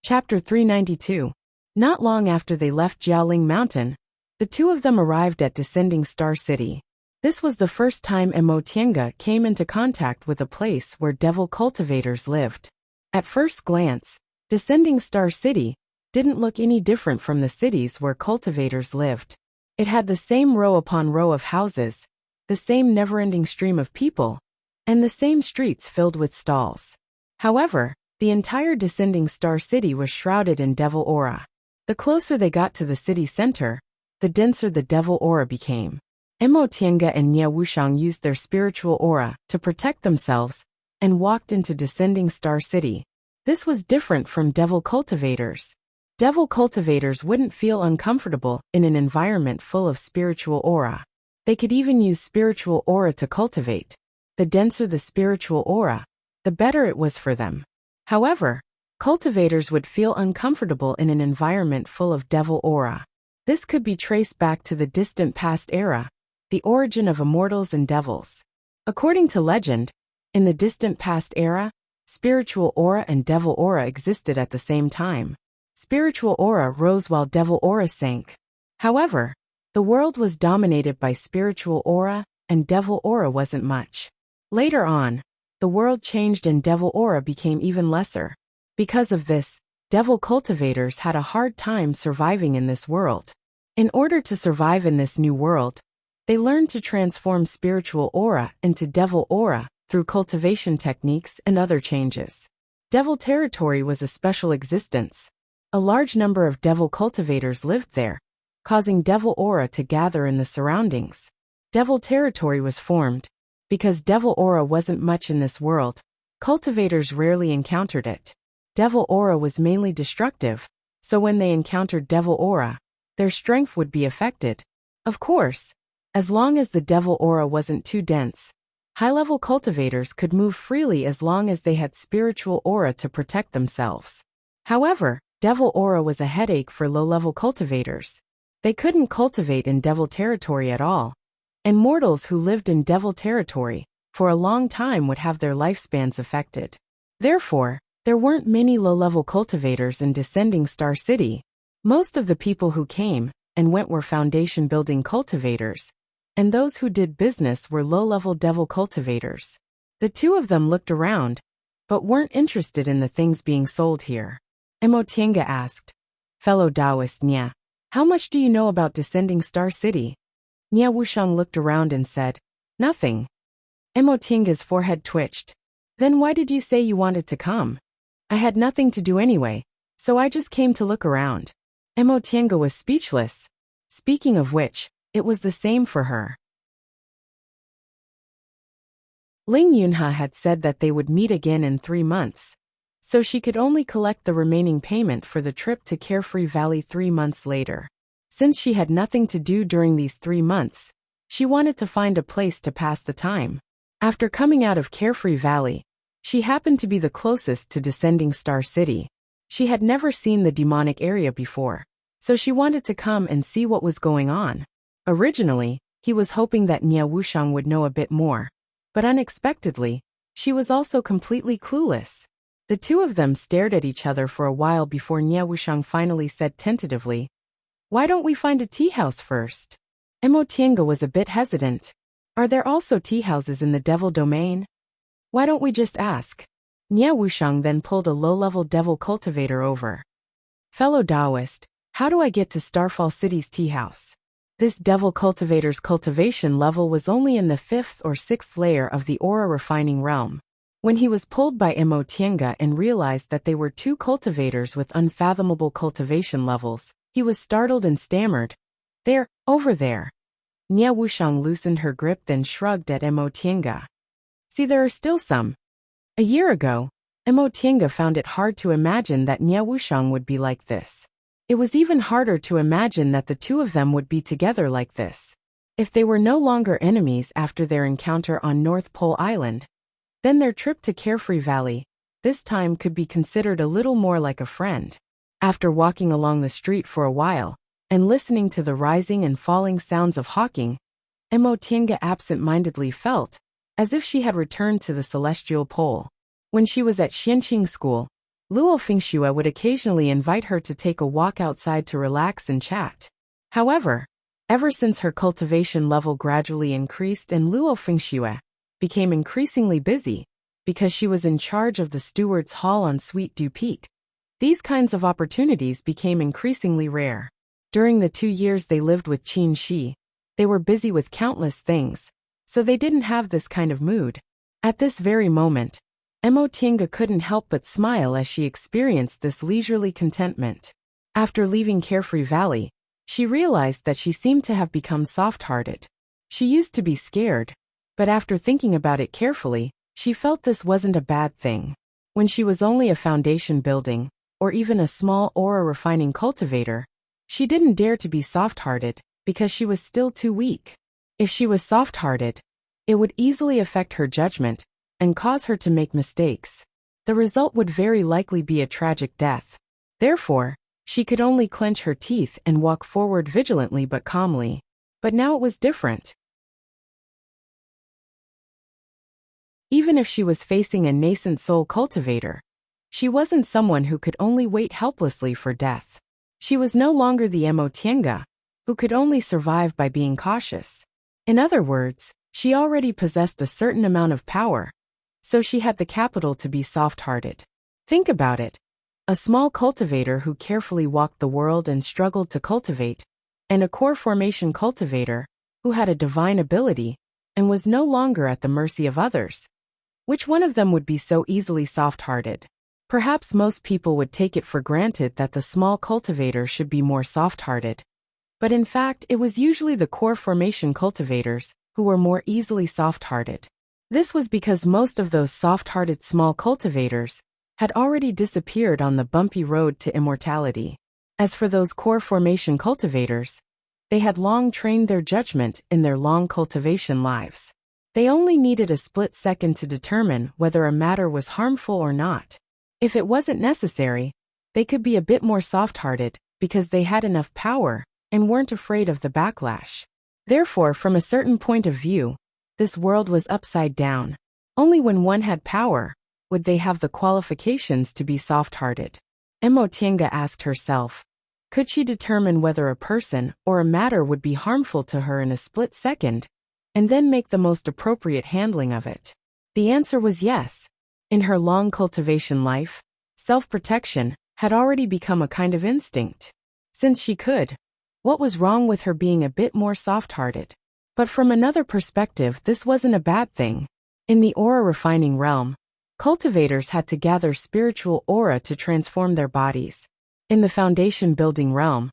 Chapter 392. Not long after they left Jiaoling Mountain, the two of them arrived at Descending Star City. This was the first time Mo Tiange came into contact with a place where devil cultivators lived. At first glance, Descending Star City didn't look any different from the cities where cultivators lived. It had the same row upon row of houses, the same never-ending stream of people, and the same streets filled with stalls. However, the entire Descending Star City was shrouded in devil aura. The closer they got to the city center, the denser the devil aura became. Mo Tiange and Nie Wuxiang used their spiritual aura to protect themselves and walked into Descending Star City. This was different from devil cultivators. Devil cultivators wouldn't feel uncomfortable in an environment full of spiritual aura. They could even use spiritual aura to cultivate. The denser the spiritual aura, the better it was for them. However, cultivators would feel uncomfortable in an environment full of devil aura. This could be traced back to the distant past era, the origin of immortals and devils. According to legend, in the distant past era, spiritual aura and devil aura existed at the same time. Spiritual aura rose while devil aura sank. However, the world was dominated by spiritual aura, and devil aura wasn't much. Later on, the world changed and devil aura became even lesser. Because of this, devil cultivators had a hard time surviving in this world. In order to survive in this new world, they learned to transform spiritual aura into devil aura through cultivation techniques and other changes. Devil territory was a special existence. A large number of devil cultivators lived there, causing devil aura to gather in the surroundings. Devil territory was formed. Because devil aura wasn't much in this world, cultivators rarely encountered it. Devil aura was mainly destructive, so when they encountered devil aura, their strength would be affected. Of course, as long as the devil aura wasn't too dense, high-level cultivators could move freely as long as they had spiritual aura to protect themselves. However, devil aura was a headache for low-level cultivators. They couldn't cultivate in devil territory at all, and mortals who lived in devil territory for a long time would have their lifespans affected. Therefore, there weren't many low-level cultivators in Descending Star City. Most of the people who came and went were foundation-building cultivators, and those who did business were low-level devil cultivators. The two of them looked around, but weren't interested in the things being sold here. Mo Tiange asked, "Fellow Taoist Nya, how much do you know about Descending Star City?" Nie Wuxiang looked around and said, "Nothing." Mo Tiange's forehead twitched. "Then why did you say you wanted to come?" "I had nothing to do anyway, so I just came to look around." Mo Tiange was speechless. Speaking of which, it was the same for her. Ling Yunhe had said that they would meet again in 3 months, so she could only collect the remaining payment for the trip to Carefree Valley 3 months later. Since she had nothing to do during these 3 months, she wanted to find a place to pass the time. After coming out of Carefree Valley, she happened to be the closest to Descending Star City. She had never seen the demonic area before, so she wanted to come and see what was going on. Originally, he was hoping that Nie Wuxiang would know a bit more, but unexpectedly, she was also completely clueless. The two of them stared at each other for a while before Nie Wuxiang finally said tentatively, "Why don't we find a tea house first?" Emo Tiange was a bit hesitant. Are there also tea houses in the devil domain? Why don't we just ask? Nie Wuxiang then pulled a low-level devil cultivator over. Fellow Taoist, how do I get to Starfall City's tea house? This devil cultivator's cultivation level was only in the 5th or 6th layer of the aura refining realm. When he was pulled by Emo Tiange and realized that they were two cultivators with unfathomable cultivation levels, he was startled and stammered, "There, over there." Nie Wuxiang loosened her grip then shrugged at Emo Tiange. "See, there are still some." A year ago, Emo Tiange found it hard to imagine that Nie Wuxiang would be like this. It was even harder to imagine that the two of them would be together like this. If they were no longer enemies after their encounter on North Pole Island, then their trip to Carefree Valley, this time could be considered a little more like a friend. After walking along the street for a while, and listening to the rising and falling sounds of hawking, Emo Tiange absent-mindedly felt as if she had returned to the celestial pole. When she was at Xianqing School, Luo Fengxue would occasionally invite her to take a walk outside to relax and chat. However, ever since her cultivation level gradually increased and Luo Fengxue became increasingly busy because she was in charge of the steward's hall on Sweet Dew Peak, these kinds of opportunities became increasingly rare. During the 2 years they lived with Qin Shi, they were busy with countless things, so they didn't have this kind of mood. At this very moment, Emo Tiange couldn't help but smile as she experienced this leisurely contentment. After leaving Carefree Valley, she realized that she seemed to have become soft-hearted. She used to be scared, but after thinking about it carefully, she felt this wasn't a bad thing. When she was only a foundation building, or even a small aura refining cultivator, she didn't dare to be soft-hearted because she was still too weak. If she was soft-hearted, it would easily affect her judgment and cause her to make mistakes. The result would very likely be a tragic death. Therefore, she could only clench her teeth and walk forward vigilantly but calmly. But now it was different. Even if she was facing a nascent soul cultivator, she wasn't someone who could only wait helplessly for death. She was no longer the Emo Tiange, who could only survive by being cautious. In other words, she already possessed a certain amount of power, so she had the capital to be soft-hearted. Think about it. A small cultivator who carefully walked the world and struggled to cultivate, and a core formation cultivator who had a divine ability and was no longer at the mercy of others. Which one of them would be so easily soft-hearted? Perhaps most people would take it for granted that the small cultivator should be more soft-hearted. But in fact, it was usually the core formation cultivators who were more easily soft-hearted. This was because most of those soft-hearted small cultivators had already disappeared on the bumpy road to immortality. As for those core formation cultivators, they had long trained their judgment in their long cultivation lives. They only needed a split second to determine whether a matter was harmful or not. If it wasn't necessary, they could be a bit more soft-hearted because they had enough power and weren't afraid of the backlash. Therefore, from a certain point of view, this world was upside down. Only when one had power would they have the qualifications to be soft-hearted. Emo Tiange asked herself, could she determine whether a person or a matter would be harmful to her in a split second, and then make the most appropriate handling of it? The answer was yes. In her long cultivation life, self-protection had already become a kind of instinct. Since she could, what was wrong with her being a bit more soft-hearted? But from another perspective, this wasn't a bad thing. In the aura refining realm, cultivators had to gather spiritual aura to transform their bodies. In the foundation building realm,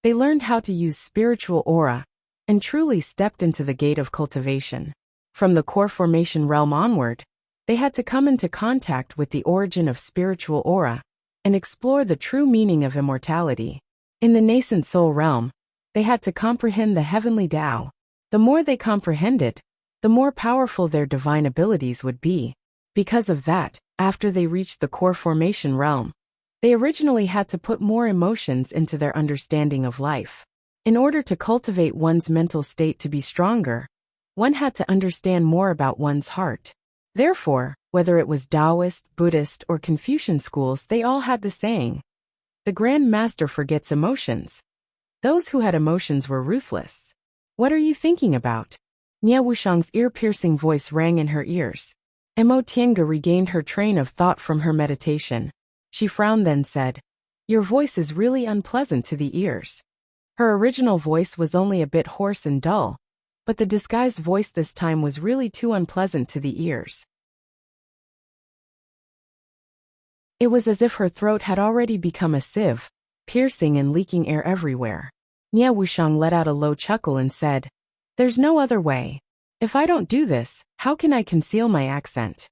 they learned how to use spiritual aura and truly stepped into the gate of cultivation. From the core formation realm onward, they had to come into contact with the origin of spiritual aura and explore the true meaning of immortality. In the nascent soul realm, they had to comprehend the heavenly Tao. The more they comprehended, the more powerful their divine abilities would be. Because of that, after they reached the core formation realm, They originally had to put more emotions into their understanding of life. In order to cultivate one's mental state to be stronger, one had to understand more about one's heart. Therefore, whether it was Taoist, Buddhist, or Confucian schools, they all had the saying, "The Grand Master forgets emotions." Those who had emotions were ruthless. "What are you thinking about?" Nie Wuxiang's ear-piercing voice rang in her ears. Mo Tiange regained her train of thought from her meditation. She frowned, then said, "Your voice is really unpleasant to the ears." Her original voice was only a bit hoarse and dull, but the disguised voice this time was really too unpleasant to the ears. It was as if her throat had already become a sieve, piercing and leaking air everywhere. Nie Wuxiang let out a low chuckle and said, "There's no other way. If I don't do this, how can I conceal my accent?"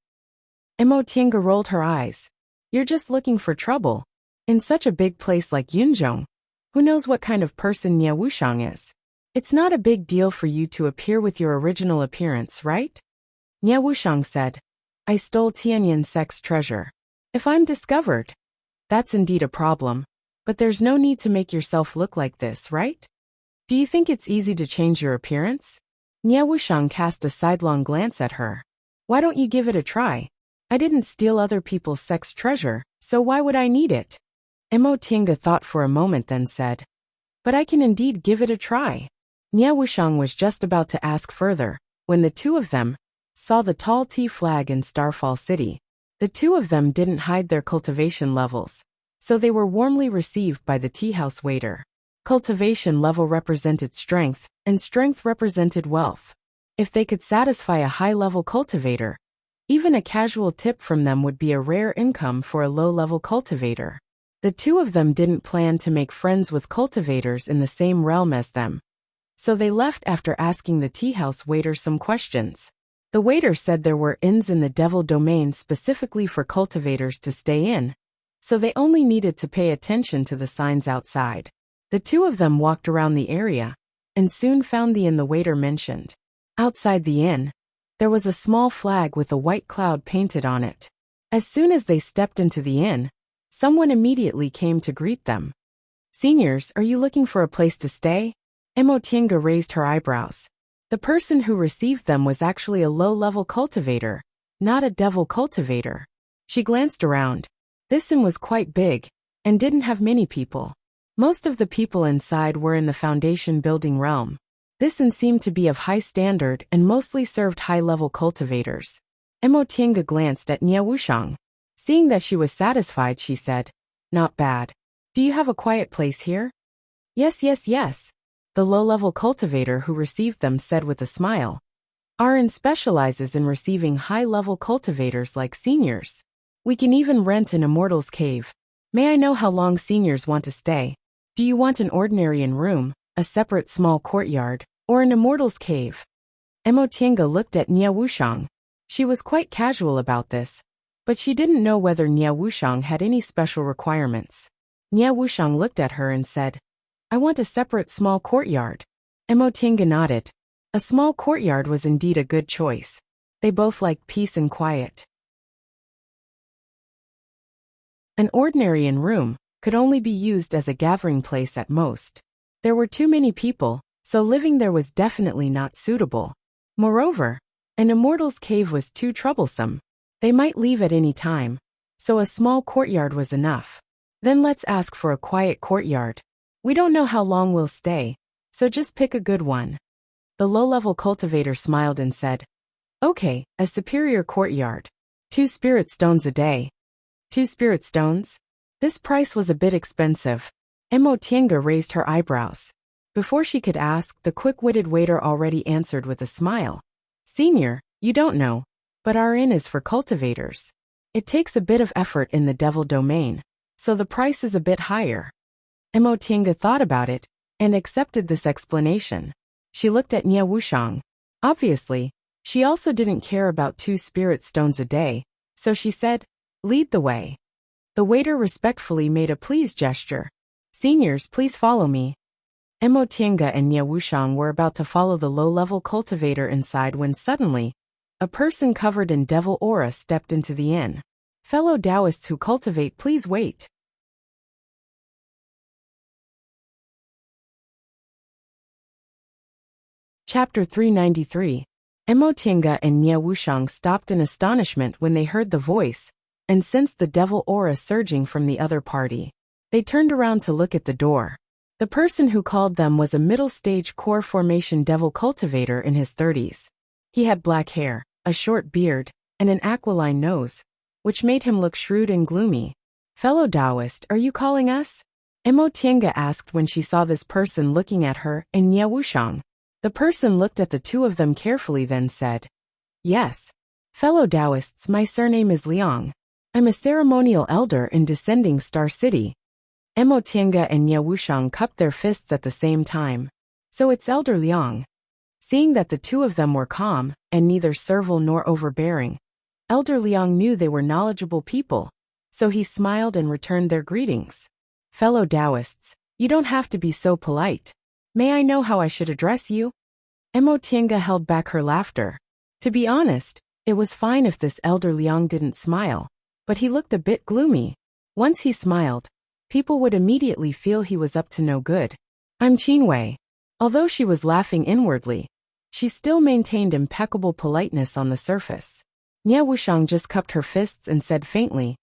Mo Tiange rolled her eyes. "You're just looking for trouble. In such a big place like Yunzhong, who knows what kind of person Nie Wuxiang is? It's not a big deal for you to appear with your original appearance, right?" Nie Wuxiang said, "I stole Tianyan Sec's treasure. If I'm discovered, that's indeed a problem, but there's no need to make yourself look like this, right? Do you think it's easy to change your appearance?" Nie Wuxiang cast a sidelong glance at her. "Why don't you give it a try? I didn't steal other people's sex treasure, so why would I need it?" Mo Tiange thought for a moment, then said, "But I can indeed give it a try." Nie Wuxiang was just about to ask further, when the two of them saw the tall tea flag in Starfall City. The two of them didn't hide their cultivation levels, so they were warmly received by the tea house waiter. Cultivation level represented strength, and strength represented wealth. If they could satisfy a high-level cultivator, even a casual tip from them would be a rare income for a low-level cultivator. The two of them didn't plan to make friends with cultivators in the same realm as them, so they left after asking the tea house waiter some questions. The waiter said there were inns in the Devil Domain specifically for cultivators to stay in, so they only needed to pay attention to the signs outside. The two of them walked around the area, and soon found the inn the waiter mentioned. Outside the inn, there was a small flag with a white cloud painted on it. As soon as they stepped into the inn, someone immediately came to greet them. "Seniors, are you looking for a place to stay?" Mo Tiange raised her eyebrows. The person who received them was actually a low-level cultivator, not a devil cultivator. She glanced around. This inn was quite big, and didn't have many people. Most of the people inside were in the foundation building realm. This inn seemed to be of high standard and mostly served high-level cultivators. Mo Tiange glanced at Nie Wuxiang. Seeing that she was satisfied, she said, "Not bad. Do you have a quiet place here?" "Yes, yes, yes," the low-level cultivator who received them said with a smile. "Our inn specializes in receiving high-level cultivators like seniors. We can even rent an immortal's cave. May I know how long seniors want to stay? Do you want an ordinary inn room, a separate small courtyard, or an immortal's cave?" Mo Tiange looked at Nie Wuxiang. She was quite casual about this, but she didn't know whether Nie Wuxiang had any special requirements. Nie Wuxiang looked at her and said, "I want a separate small courtyard." Mo Tiange nodded. A small courtyard was indeed a good choice. They both liked peace and quiet. An ordinary inn room could only be used as a gathering place at most. There were too many people, so living there was definitely not suitable. Moreover, an immortal's cave was too troublesome. They might leave at any time, so a small courtyard was enough. Then let's ask for a quiet courtyard. We don't know how long we'll stay, so just pick a good one. The low-level cultivator smiled and said, "Okay, a superior courtyard. 2 spirit stones a day." 2 spirit stones? This price was a bit expensive. Mo Tiange raised her eyebrows. Before she could ask, the quick-witted waiter already answered with a smile. "Senior, you don't know, but our inn is for cultivators. It takes a bit of effort in the Devil Domain, so the price is a bit higher." Mo Tiange thought about it, and accepted this explanation. She looked at Nie Wuxiang. Obviously, she also didn't care about 2 spirit stones a day, so she said, "Lead the way." The waiter respectfully made a please gesture. "Seniors, please follow me." Mo Tiange and Nie Wuxiang were about to follow the low-level cultivator inside when suddenly, a person covered in devil aura stepped into the inn. "Fellow Taoists who cultivate, please wait." Chapter 393. Emotinga and Nie Wuxiang stopped in astonishment when they heard the voice, and sensed the devil aura surging from the other party. They turned around to look at the door. The person who called them was a middle-stage core formation devil cultivator in his 30s. He had black hair, a short beard, and an aquiline nose, which made him look shrewd and gloomy. "Fellow Taoist, are you calling us?" Emotinga asked when she saw this person looking at her and Nie Wuxiang. The person looked at the two of them carefully, then said, "Yes. Fellow Taoists, my surname is Liang. I'm a ceremonial elder in Descending Star City." Emotinga and Nie Wuxiang cupped their fists at the same time. "So it's Elder Liang." Seeing that the two of them were calm, and neither servile nor overbearing, Elder Liang knew they were knowledgeable people, so he smiled and returned their greetings. "Fellow Taoists, you don't have to be so polite. May I know how I should address you?" Emotinga held back her laughter. To be honest, it was fine if this Elder Liang didn't smile, but he looked a bit gloomy. Once he smiled, people would immediately feel he was up to no good. "I'm Qinwei." Although she was laughing inwardly, she still maintained impeccable politeness on the surface. Nie Wuxiang just cupped her fists and said faintly,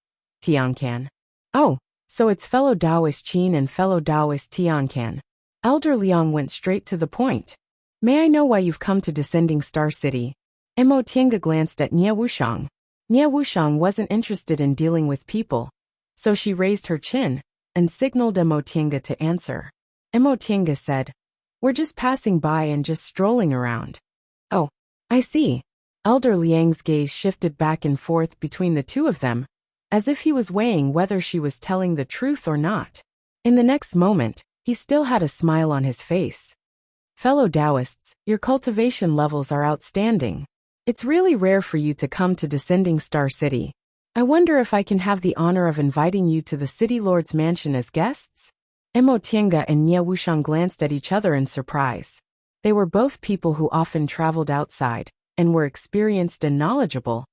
"Tiancan." "Oh, so it's fellow Taoist Qin and fellow Taoist Tiancan." Elder Liang went straight to the point. "May I know why you've come to Descending Star City?" Emotinga glanced at Nie Wuxiang. Nie Wuxiang wasn't interested in dealing with people, so she raised her chin and signaled Emotinga to answer. Emotinga said, "We're just passing by and just strolling around." "Oh, I see." Elder Liang's gaze shifted back and forth between the two of them, as if he was weighing whether she was telling the truth or not. In the next moment, he still had a smile on his face. "Fellow Taoists, your cultivation levels are outstanding. It's really rare for you to come to Descending Star City. I wonder if I can have the honor of inviting you to the City Lord's mansion as guests?" Emotinga and Nie Wuxiang glanced at each other in surprise. They were both people who often traveled outside, and were experienced and knowledgeable.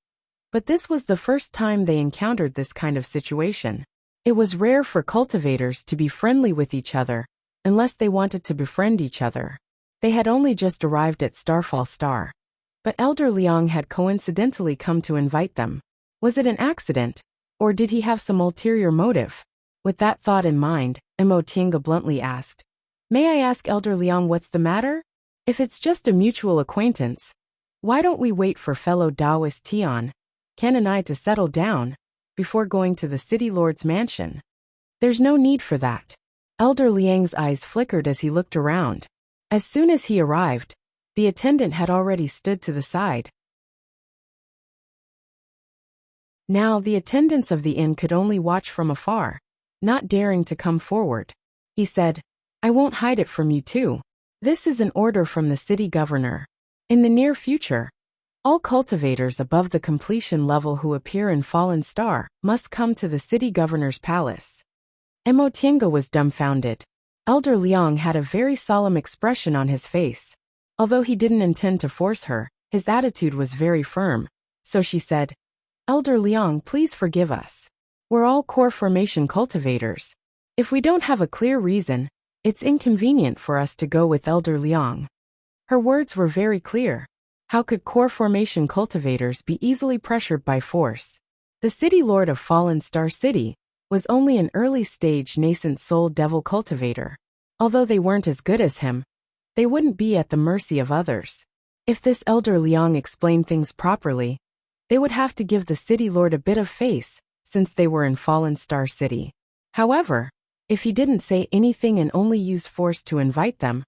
But this was the first time they encountered this kind of situation. It was rare for cultivators to be friendly with each other, unless they wanted to befriend each other. They had only just arrived at Starfall Star. But Elder Liang had coincidentally come to invite them. Was it an accident, or did he have some ulterior motive? With that thought in mind, Emotinga bluntly asked, "May I ask Elder Liang what's the matter? If it's just a mutual acquaintance, why don't we wait for fellow Taoist Tian, Ken and I to settle down, before going to the City Lord's mansion?" "There's no need for that." Elder Liang's eyes flickered as he looked around. As soon as he arrived, the attendant had already stood to the side. Now the attendants of the inn could only watch from afar, not daring to come forward. He said, "I won't hide it from you too. This is an order from the city governor. In the near future, all cultivators above the completion level who appear in Fallen Star must come to the city governor's palace." Emotinga was dumbfounded. Elder Liang had a very solemn expression on his face. Although he didn't intend to force her, his attitude was very firm, so she said, "Elder Liang, please forgive us. We're all core formation cultivators. If we don't have a clear reason, it's inconvenient for us to go with Elder Liang." Her words were very clear. How could core formation cultivators be easily pressured by force? The City Lord of Fallen Star City was only an early-stage nascent soul devil cultivator. Although they weren't as good as him, they wouldn't be at the mercy of others. If this Elder Liang explained things properly, they would have to give the City Lord a bit of face, since they were in Fallen Star City. However, if he didn't say anything and only use force to invite them,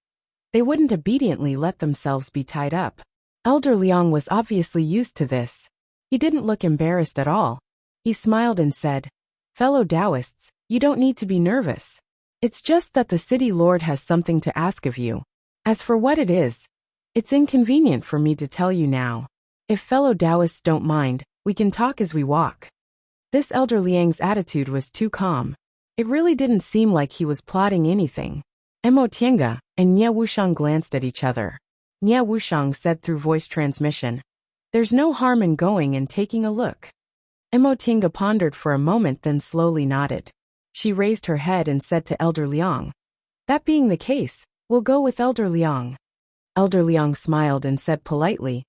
they wouldn't obediently let themselves be tied up. Elder Liang was obviously used to this. He didn't look embarrassed at all. He smiled and said, "Fellow Taoists, you don't need to be nervous. It's just that the City Lord has something to ask of you. As for what it is, it's inconvenient for me to tell you now. If fellow Taoists don't mind, we can talk as we walk." This Elder Liang's attitude was too calm. It really didn't seem like he was plotting anything. Emotinga and Nie Wuxiang glanced at each other. Nie Wuxiang said through voice transmission, "There's no harm in going and taking a look." Emotinga pondered for a moment, then slowly nodded. She raised her head and said to Elder Liang, "That being the case, we'll go with Elder Liang." Elder Liang smiled and said politely,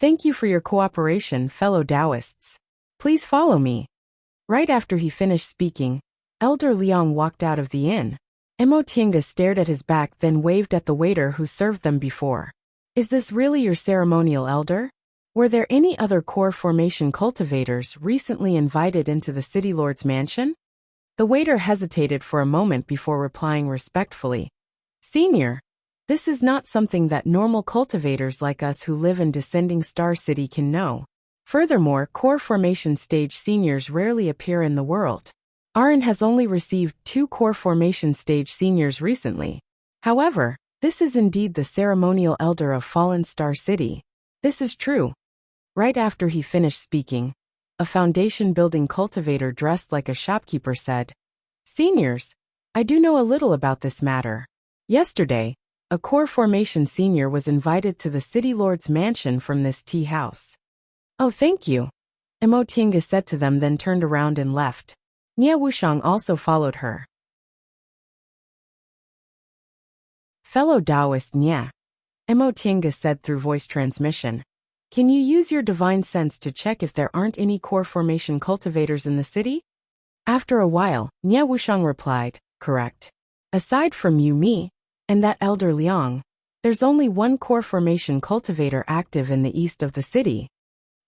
"Thank you for your cooperation, fellow Taoists. Please follow me." Right after he finished speaking, Elder Liang walked out of the inn. Mo Tiange stared at his back, then waved at the waiter who served them before. "Is this really your ceremonial elder? Were there any other core formation cultivators recently invited into the city lord's mansion?" The waiter hesitated for a moment before replying respectfully, "Senior, this is not something that normal cultivators like us who live in Descending Star City can know. Furthermore, core formation stage seniors rarely appear in the world. Arin has only received 2 core formation stage seniors recently. However, this is indeed the ceremonial elder of Fallen Star City. This is true." Right after he finished speaking, a foundation building cultivator dressed like a shopkeeper said, "Seniors, I do know a little about this matter. Yesterday, a core formation senior was invited to the city lord's mansion from this tea house." "Oh, thank you," Mo Tiange said to them, then turned around and left. Nie Wuxiang also followed her. "Fellow Taoist Nie," Mo Tiange said through voice transmission, "can you use your divine sense to check if there aren't any core formation cultivators in the city?" After a while, Nie Wuxiang replied, "Correct. Aside from you, me, and that Elder Liang, there's only one core formation cultivator active in the east of the city."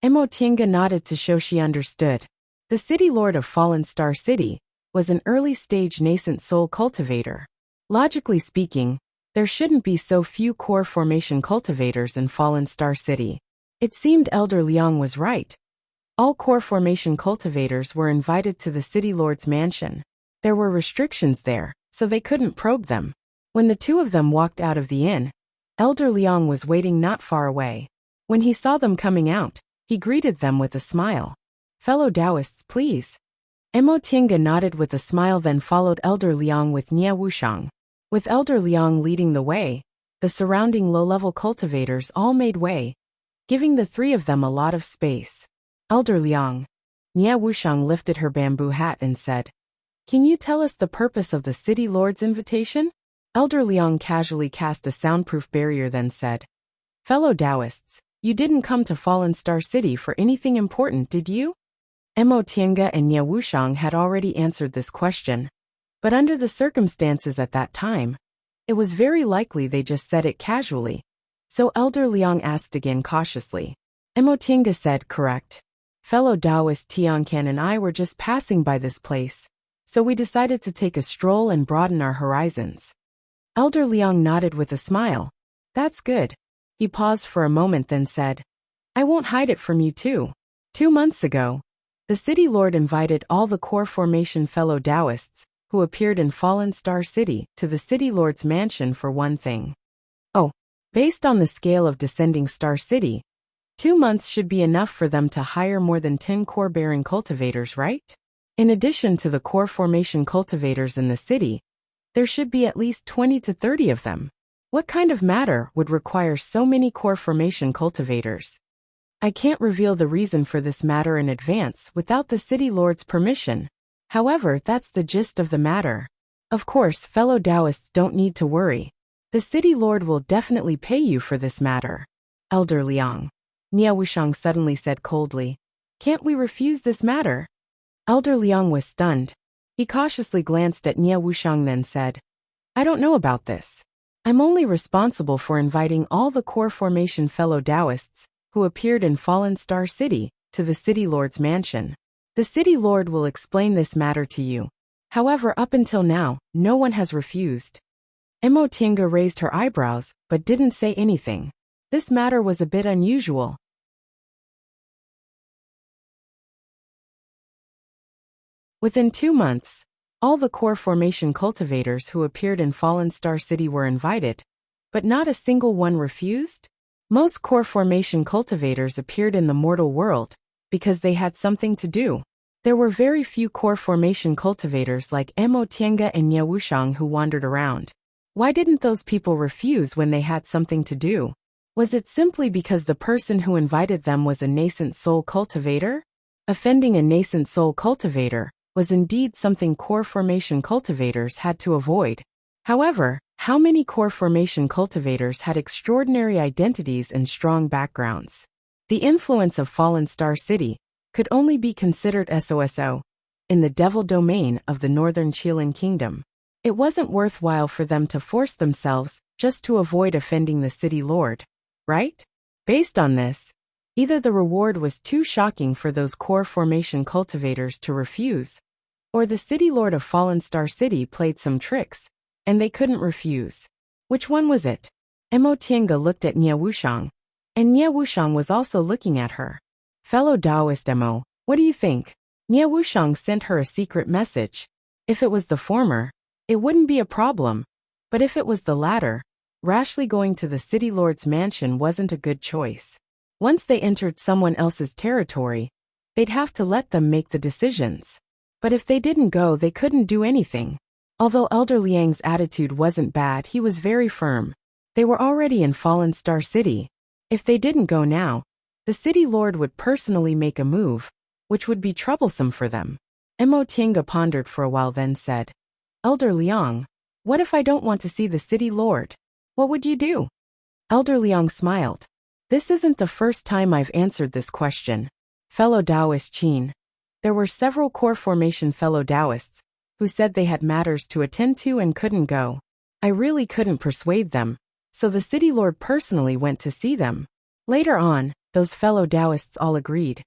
Mo Tiange nodded to show she understood. The city lord of Fallen Star City was an early-stage nascent soul cultivator. Logically speaking, there shouldn't be so few core formation cultivators in Fallen Star City. It seemed Elder Liang was right. All core formation cultivators were invited to the city lord's mansion. There were restrictions there, so they couldn't probe them. When the two of them walked out of the inn, Elder Liang was waiting not far away. When he saw them coming out, he greeted them with a smile. "Fellow Taoists, please." Mo Tiange nodded with a smile, then followed Elder Liang with Nie Wuxiang. With Elder Liang leading the way, the surrounding low-level cultivators all made way, giving the 3 of them a lot of space. "Elder Liang." Nie Wuxiang lifted her bamboo hat and said, "Can you tell us the purpose of the city lord's invitation?" Elder Liang casually cast a soundproof barrier, then said, "Fellow Taoists, you didn't come to Fallen Star City for anything important, did you?" Mo Tiange and Nie Wuxiang had already answered this question, but under the circumstances at that time, it was very likely they just said it casually. So Elder Liang asked again cautiously. Mo Tiange said, "Correct. Fellow Taoist Tiancan and I were just passing by this place, so we decided to take a stroll and broaden our horizons." Elder Liang nodded with a smile. "That's good." He paused for a moment, then said, "I won't hide it from you too. 2 months ago, the city lord invited all the core formation fellow Taoists who appeared in Fallen Star City to the city lord's mansion for one thing. Oh, based on the scale of Descending Star City, 2 months should be enough for them to hire more than 10 core-bearing cultivators, right? In addition to the core formation cultivators in the city, there should be at least 20 to 30 of them. What kind of matter would require so many core formation cultivators? I can't reveal the reason for this matter in advance without the city lord's permission. However, that's the gist of the matter. Of course, fellow Taoists don't need to worry. The city lord will definitely pay you for this matter." "Elder Liang," Nie Wuxiang suddenly said coldly, "can't we refuse this matter?" Elder Liang was stunned. He cautiously glanced at Nie Wuxiang, then said, "I don't know about this. I'm only responsible for inviting all the core formation fellow Taoists who appeared in Fallen Star City to the city lord's mansion. The city lord will explain this matter to you. However, up until now, no one has refused." Mo Tiange raised her eyebrows, but didn't say anything. This matter was a bit unusual. Within 2 months, all the core formation cultivators who appeared in Fallen Star City were invited, but not a single one refused. Most core formation cultivators appeared in the mortal world because they had something to do. There were very few core formation cultivators like Mo Tiange and Nie Wuxiang who wandered around. Why didn't those people refuse when they had something to do? Was it simply because the person who invited them was a nascent soul cultivator? Offending a nascent soul cultivator was indeed something core formation cultivators had to avoid. However, How many core formation cultivators had extraordinary identities and strong backgrounds? The influence of Fallen Star City could only be considered SOSO in the devil domain of the northern Qilin kingdom. It wasn't worthwhile for them to force themselves just to avoid offending the city lord, right? Based on this, either the reward was too shocking for those core formation cultivators to refuse, or the city lord of Fallen Star City played some tricks, and they couldn't refuse. Which one was it? Mo Tiange looked at Nie Wuxiang, and Nie Wuxiang was also looking at her. Fellow Taoist Mo, what do you think? Nie Wuxiang sent her a secret message. If it was the former, it wouldn't be a problem, but if it was the latter, rashly going to the city lord's mansion wasn't a good choice. Once they entered someone else's territory, they'd have to let them make the decisions. But if they didn't go, they couldn't do anything. Although Elder Liang's attitude wasn't bad, he was very firm. They were already in Fallen Star City. If they didn't go now, the city lord would personally make a move, which would be troublesome for them. Mo Tiange pondered for a while, then said, Elder Liang, what if I don't want to see the city lord? What would you do? Elder Liang smiled. This isn't the first time I've answered this question. Fellow Taoist Qin. There were several core formation fellow Taoists who said they had matters to attend to and couldn't go. I really couldn't persuade them, so the city lord personally went to see them. Later on, those fellow Taoists all agreed.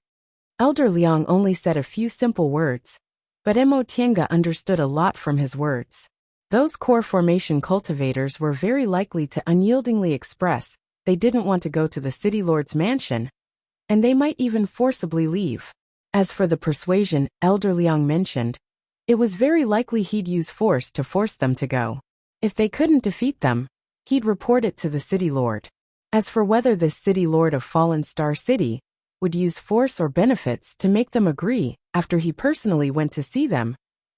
Elder Liang only said a few simple words, but Mo Tiange understood a lot from his words. Those core formation cultivators were very likely to unyieldingly express they didn't want to go to the city lord's mansion, and they might even forcibly leave. As for the persuasion Elder Liang mentioned, it was very likely he'd use force to force them to go. If they couldn't defeat them, he'd report it to the city lord. As for whether this city lord of Fallen Star City would use force or benefits to make them agree after he personally went to see them,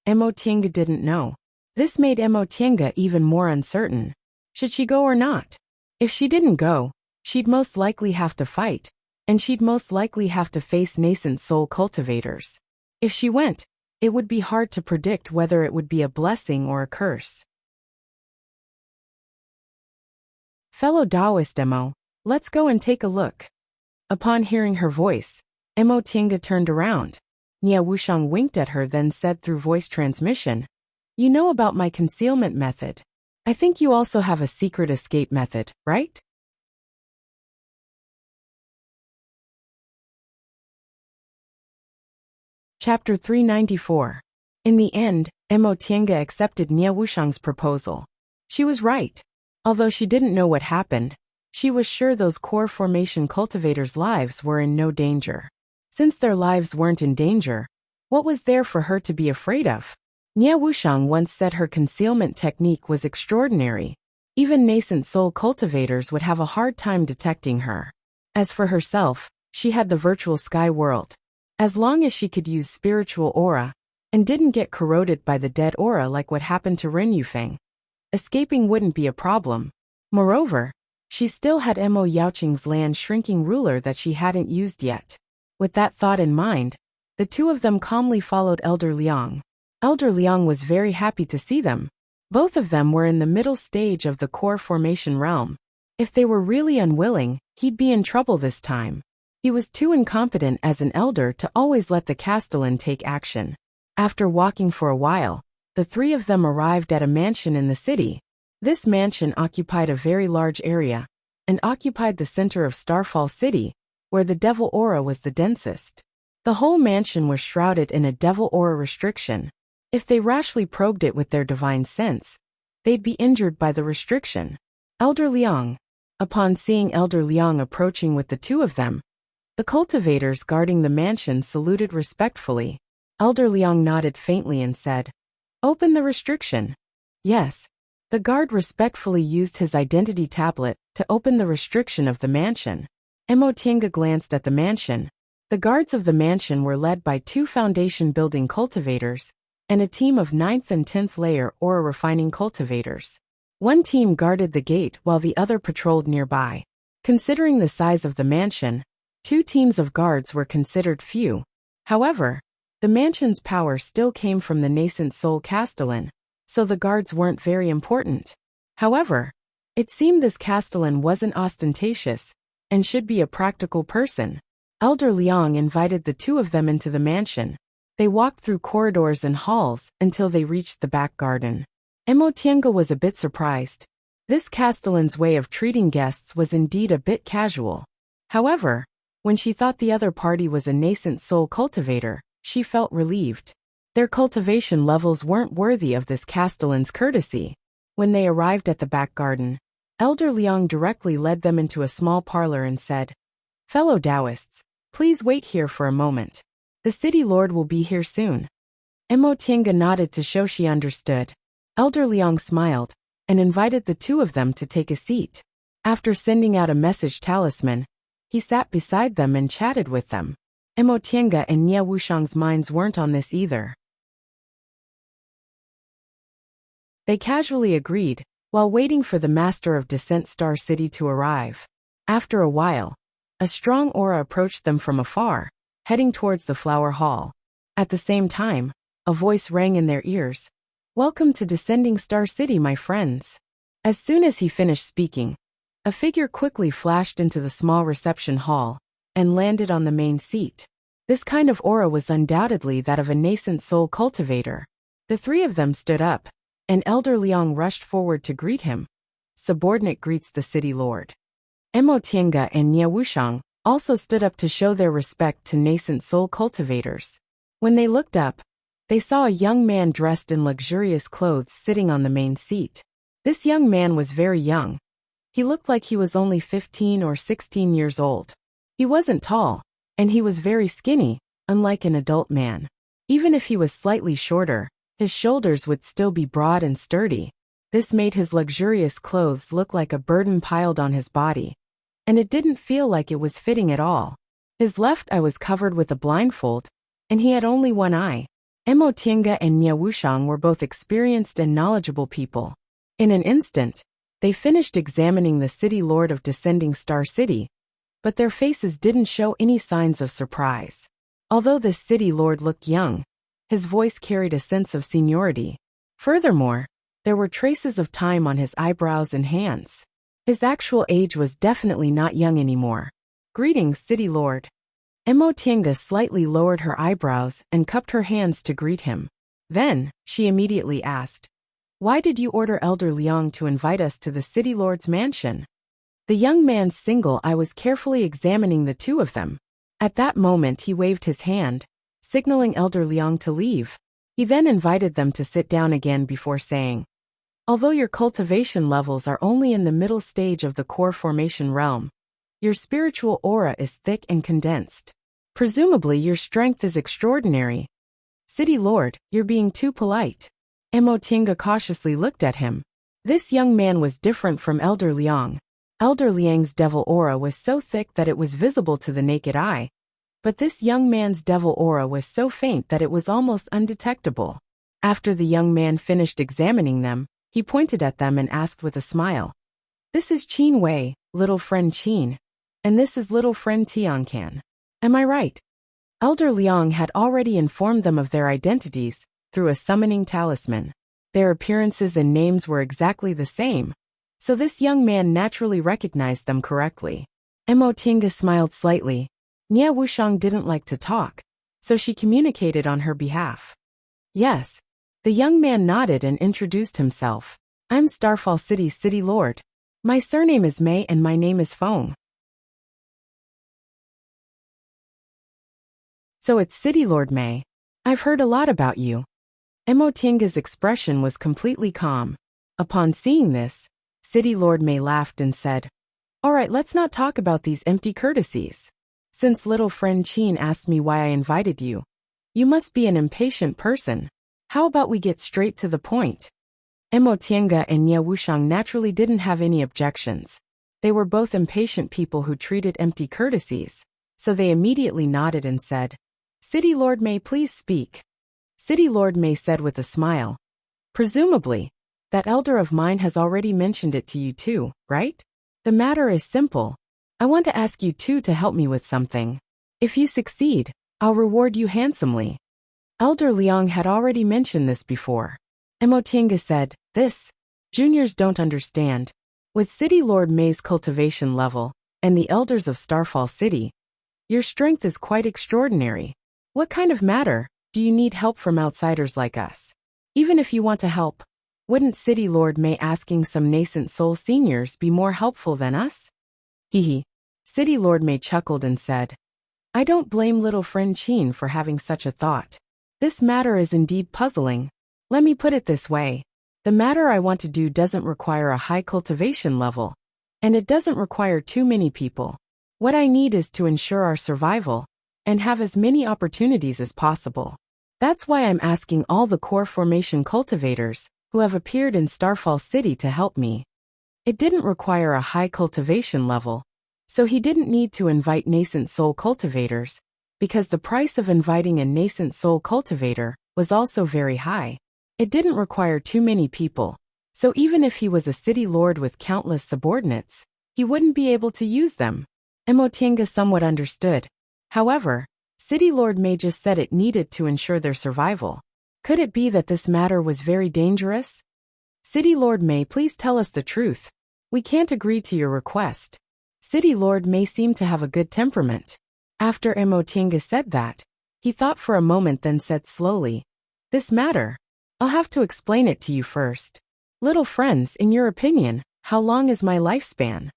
Mo Tiange didn't know. This made Mo Tiange even more uncertain. Should she go or not? If she didn't go, she'd most likely have to fight, and she'd most likely have to face nascent soul cultivators. If she went, it would be hard to predict whether it would be a blessing or a curse. Fellow Taoist Mo, let's go and take a look. Upon hearing her voice, Mo Tiange turned around. Nie Wuxiang winked at her, then said through voice transmission, You know about my concealment method. I think you also have a secret escape method, right? Chapter 394. In the end, Mo Tiange accepted Nie Wuxiang's proposal. She was right. Although she didn't know what happened, she was sure those core formation cultivators' lives were in no danger. Since their lives weren't in danger, what was there for her to be afraid of? Nie Wuxiang once said her concealment technique was extraordinary. Even nascent soul cultivators would have a hard time detecting her. As for herself, she had the virtual sky world. As long as she could use spiritual aura, and didn't get corroded by the dead aura like what happened to Ren Yufeng, escaping wouldn't be a problem. Moreover, she still had Mo Yaoqing's land shrinking ruler that she hadn't used yet. With that thought in mind, the two of them calmly followed Elder Liang. Elder Liang was very happy to see them. Both of them were in the middle stage of the core formation realm. If they were really unwilling, he'd be in trouble this time. He was too incompetent as an elder to always let the castellan take action. After walking for a while, the three of them arrived at a mansion in the city. This mansion occupied a very large area, and occupied the center of Starfall City, where the devil aura was the densest. The whole mansion was shrouded in a devil aura restriction. If they rashly probed it with their divine sense, they'd be injured by the restriction. Elder Liang. Upon seeing Elder Liang approaching with the two of them, the cultivators guarding the mansion saluted respectfully. Elder Liang nodded faintly and said, Open the restriction. Yes. The guard respectfully used his identity tablet to open the restriction of the mansion. Mo Tiange glanced at the mansion. The guards of the mansion were led by 2 foundation building cultivators, and a team of 9th and 10th layer aura refining cultivators. One team guarded the gate while the other patrolled nearby. Considering the size of the mansion, 2 teams of guards were considered few. However, the mansion's power still came from the nascent soul castellan, so the guards weren't very important. However, it seemed this castellan wasn't ostentatious and should be a practical person. Elder Liang invited the two of them into the mansion. They walked through corridors and halls until they reached the back garden. Emotienga was a bit surprised. This castellan's way of treating guests was indeed a bit casual. However, when she thought the other party was a nascent soul cultivator, she felt relieved. Their cultivation levels weren't worthy of this castellan's courtesy. When they arrived at the back garden, Elder Liang directly led them into a small parlor and said, "Fellow Taoists, please wait here for a moment. The city lord will be here soon." Emotienga nodded to show she understood. Elder Liang smiled and invited the two of them to take a seat. After sending out a message talisman, he sat beside them and chatted with them. Emotienga and Nie Wuxiang's minds weren't on this either. They casually agreed, while waiting for the master of Descent Star City to arrive. After a while, a strong aura approached them from afar, heading towards the flower hall. At the same time, a voice rang in their ears. "Welcome to Descending Star City, my friends." As soon as he finished speaking, a figure quickly flashed into the small reception hall and landed on the main seat. This kind of aura was undoubtedly that of a nascent soul cultivator. The three of them stood up, and Elder Liang rushed forward to greet him. Subordinate greets the city lord. Emotienga and Nie Wuxiang also stood up to show their respect to nascent soul cultivators. When they looked up, they saw a young man dressed in luxurious clothes sitting on the main seat. This young man was very young. He looked like he was only 15 or 16 years old. He wasn't tall, and he was very skinny, unlike an adult man. Even if he was slightly shorter, his shoulders would still be broad and sturdy. This made his luxurious clothes look like a burden piled on his body, and it didn't feel like it was fitting at all. His left eye was covered with a blindfold, and he had only one eye. Emotienga and Nie Wuxiang were both experienced and knowledgeable people. In an instant, they finished examining the city lord of Descending Star City, but their faces didn't show any signs of surprise. Although the city lord looked young, his voice carried a sense of seniority. Furthermore, there were traces of time on his eyebrows and hands. His actual age was definitely not young anymore. "Greetings, city lord." Emotienga slightly lowered her eyebrows and cupped her hands to greet him. Then, she immediately asked, "Why did you order Elder Liang to invite us to the city lord's mansion?" The young man's single eye was carefully examining the two of them. At that moment he waved his hand, signaling Elder Liang to leave. He then invited them to sit down again before saying, "Although your cultivation levels are only in the middle stage of the core formation realm, your spiritual aura is thick and condensed. Presumably your strength is extraordinary. City Lord, you're being too polite." Emotienga cautiously looked at him. This young man was different from Elder Liang. Elder Liang's devil aura was so thick that it was visible to the naked eye, but this young man's devil aura was so faint that it was almost undetectable. After the young man finished examining them, he pointed at them and asked with a smile, "This is Qin Wei, little friend Qin, and this is little friend Tiancan. Am I right?" Elder Liang had already informed them of their identities through a summoning talisman. Their appearances and names were exactly the same, so this young man naturally recognized them correctly. Emotienga smiled slightly. Nie Wuxiang didn't like to talk, so she communicated on her behalf. "Yes." The young man nodded and introduced himself. "I'm Starfall City's city lord. My surname is Mei and my name is Feng." "So it's City Lord Mei. I've heard a lot about you." Emotienga's expression was completely calm. Upon seeing this, City Lord Mei laughed and said, "All right, let's not talk about these empty courtesies. Since little friend Qin asked me why I invited you, you must be an impatient person. How about we get straight to the point?" Emotienga and Nie Wuxiang naturally didn't have any objections. They were both impatient people who treated empty courtesies, so they immediately nodded and said, "City Lord Mei, please speak." City Lord Mei said with a smile, "Presumably, that elder of mine has already mentioned it to you too, right? The matter is simple. I want to ask you two to help me with something. If you succeed, I'll reward you handsomely." Elder Liang had already mentioned this before. Emotienga said, "This?" Juniors don't understand. With City Lord May's cultivation level, and the elders of Starfall City, your strength is quite extraordinary. What kind of matter do you need help from outsiders like us? Even if you want to help, wouldn't City Lord May asking some nascent soul seniors be more helpful than us? Hehe. City Lord May chuckled and said, I don't blame little friend Chin for having such a thought. This matter is indeed puzzling. Let me put it this way. The matter I want to do doesn't require a high cultivation level, and it doesn't require too many people. What I need is to ensure our survival, and have as many opportunities as possible. That's why I'm asking all the core formation cultivators who have appeared in Starfall City to help me. It didn't require a high cultivation level, so he didn't need to invite nascent soul cultivators, because the price of inviting a nascent soul cultivator was also very high. It didn't require too many people, so even if he was a city lord with countless subordinates, he wouldn't be able to use them. Emotienga somewhat understood. However, City Lord May just said it needed to ensure their survival. Could it be that this matter was very dangerous? City Lord May, please tell us the truth. We can't agree to your request. City Lord May seemed to have a good temperament. After Emotienga said that, he thought for a moment, then said slowly, This matter? I'll have to explain it to you first. Little friends, in your opinion, how long is my lifespan?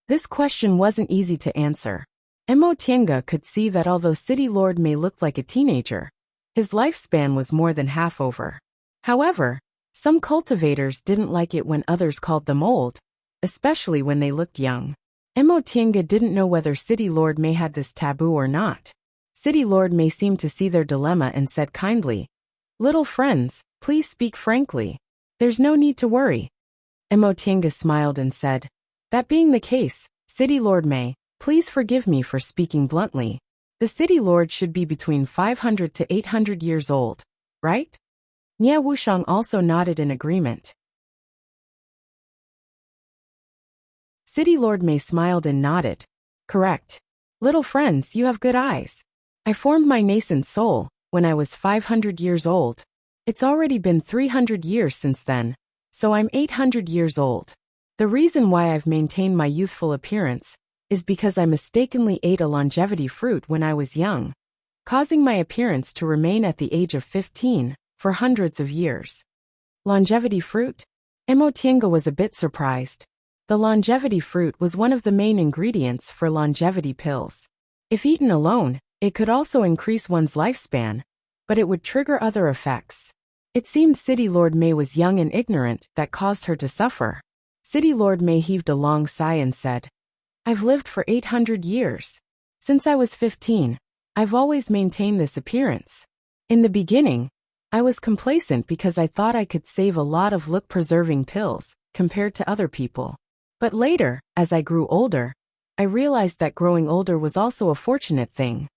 This question wasn't easy to answer. Emotienga could see that although City Lord May looked like a teenager, his lifespan was more than half over. However, some cultivators didn't like it when others called them old, especially when they looked young. Emotienga didn't know whether City Lord May had this taboo or not. City Lord May seemed to see their dilemma and said kindly, Little friends, please speak frankly. There's no need to worry. Emotienga smiled and said, That being the case, City Lord May, please forgive me for speaking bluntly. The City Lord should be between 500 to 800 years old, right? Nie Wuxiang also nodded in agreement. City Lord May smiled and nodded. Correct. Little friends, you have good eyes. I formed my nascent soul when I was 500 years old. It's already been 300 years since then, so I'm 800 years old. The reason why I've maintained my youthful appearance is because I mistakenly ate a longevity fruit when I was young, causing my appearance to remain at the age of 15 for hundreds of years. Longevity fruit? Emotienga was a bit surprised. The longevity fruit was one of the main ingredients for longevity pills. If eaten alone, it could also increase one's lifespan, but it would trigger other effects. It seemed City Lord May was young and ignorant that caused her to suffer. City Lord May heaved a long sigh and said, I've lived for 800 years. Since I was 15, I've always maintained this appearance. In the beginning, I was complacent because I thought I could save a lot of look-preserving pills compared to other people. But later, as I grew older, I realized that growing older was also a fortunate thing.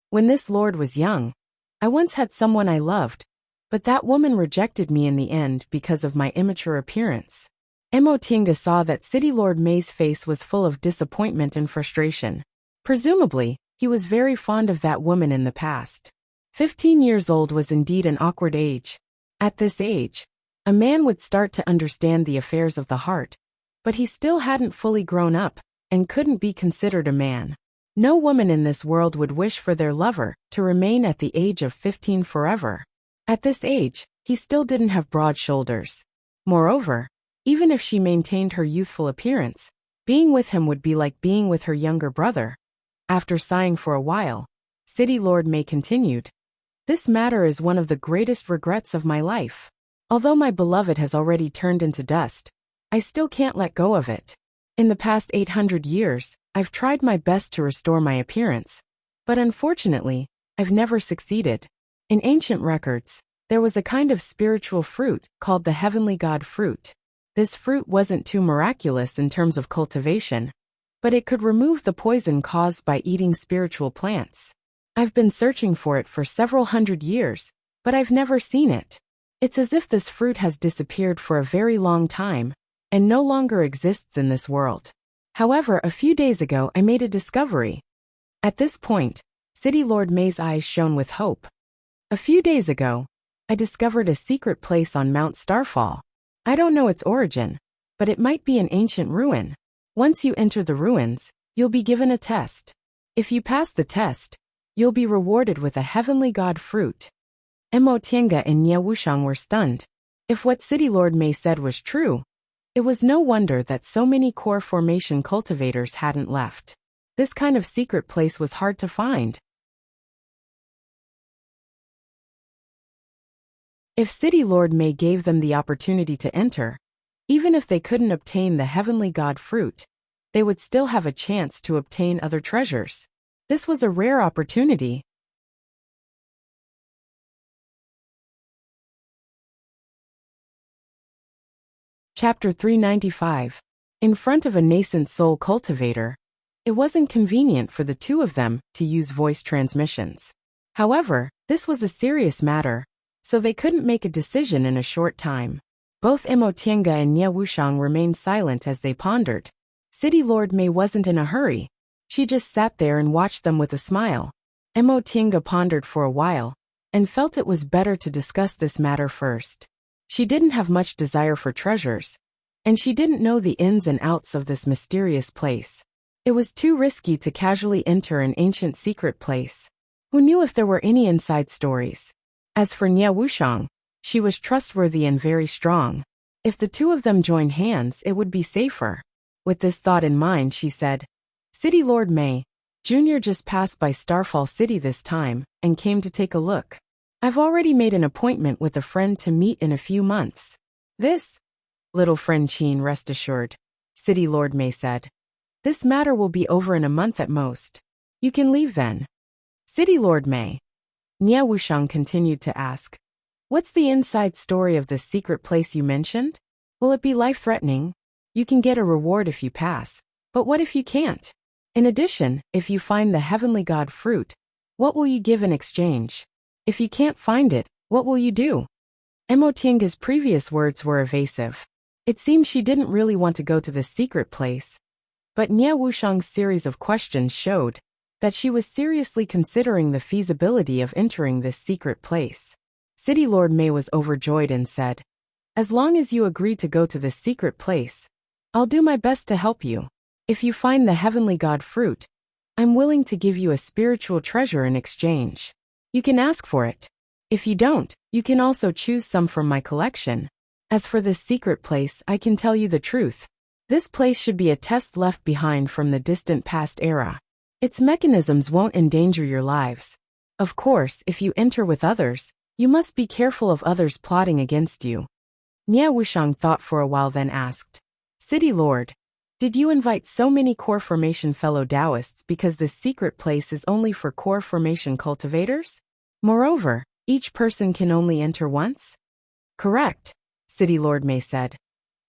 When this lord was young, I once had someone I loved, but that woman rejected me in the end because of my immature appearance. Emotienga saw that City Lord May's face was full of disappointment and frustration. Presumably, he was very fond of that woman in the past. 15 years old was indeed an awkward age. At this age, a man would start to understand the affairs of the heart, but he still hadn't fully grown up and couldn't be considered a man. No woman in this world would wish for their lover to remain at the age of 15 forever. At this age, he still didn't have broad shoulders. Moreover, even if she maintained her youthful appearance, being with him would be like being with her younger brother. After sighing for a while, City Lord May continued, This matter is one of the greatest regrets of my life. Although my beloved has already turned into dust, I still can't let go of it. In the past 800 years, I've tried my best to restore my appearance, but unfortunately, I've never succeeded. In ancient records, there was a kind of spiritual fruit called the heavenly god fruit. This fruit wasn't too miraculous in terms of cultivation, but it could remove the poison caused by eating spiritual plants. I've been searching for it for several hundred years, but I've never seen it. It's as if this fruit has disappeared for a very long time and no longer exists in this world. However, a few days ago I made a discovery. At this point, City Lord May's eyes shone with hope. A few days ago, I discovered a secret place on Mount Starfall. I don't know its origin, but it might be an ancient ruin. Once you enter the ruins, you'll be given a test. If you pass the test, you'll be rewarded with a heavenly god fruit. Mo Tiange and Nie Wuxiang were stunned. If what City Lord Mei said was true, it was no wonder that so many core formation cultivators hadn't left. This kind of secret place was hard to find. If City Lord Mei gave them the opportunity to enter, even if they couldn't obtain the heavenly god fruit, they would still have a chance to obtain other treasures. This was a rare opportunity. Chapter 395. In front of a nascent soul cultivator, it wasn't convenient for the two of them to use voice transmissions. However, this was a serious matter, so they couldn't make a decision in a short time. Both Mo Tiange and Nie Wuxiang remained silent as they pondered. City Lord Mei wasn't in a hurry. She just sat there and watched them with a smile. Mo Tiange pondered for a while, and felt it was better to discuss this matter first. She didn't have much desire for treasures, and she didn't know the ins and outs of this mysterious place. It was too risky to casually enter an ancient secret place. Who knew if there were any inside stories? As for Nie Wuxiang, she was trustworthy and very strong. If the two of them joined hands, it would be safer. With this thought in mind, she said, City Lord Mei, Jr. just passed by Starfall City this time, and came to take a look. I've already made an appointment with a friend to meet in a few months. This, little friend Qin, rest assured, City Lord Mei said. This matter will be over in a month at most. You can leave then. City Lord Mei. Nie Wuxiang continued to ask. What's the inside story of this secret place you mentioned? Will it be life-threatening? You can get a reward if you pass, but what if you can't? In addition, if you find the heavenly god fruit, what will you give in exchange? If you can't find it, what will you do? Mo Tiange's previous words were evasive. It seemed she didn't really want to go to this secret place. But Nie Wuxiang's series of questions showed that she was seriously considering the feasibility of entering this secret place. City Lord Mei was overjoyed and said, As long as you agree to go to this secret place, I'll do my best to help you. If you find the heavenly god fruit, I'm willing to give you a spiritual treasure in exchange. You can ask for it. If you don't, you can also choose some from my collection. As for this secret place, I can tell you the truth. This place should be a test left behind from the distant past era. Its mechanisms won't endanger your lives. Of course, if you enter with others, you must be careful of others plotting against you. Nie Wuxiang thought for a while, then asked, City Lord, did you invite so many core formation fellow Taoists because this secret place is only for core formation cultivators? Moreover, each person can only enter once? Correct, City Lord Mei said.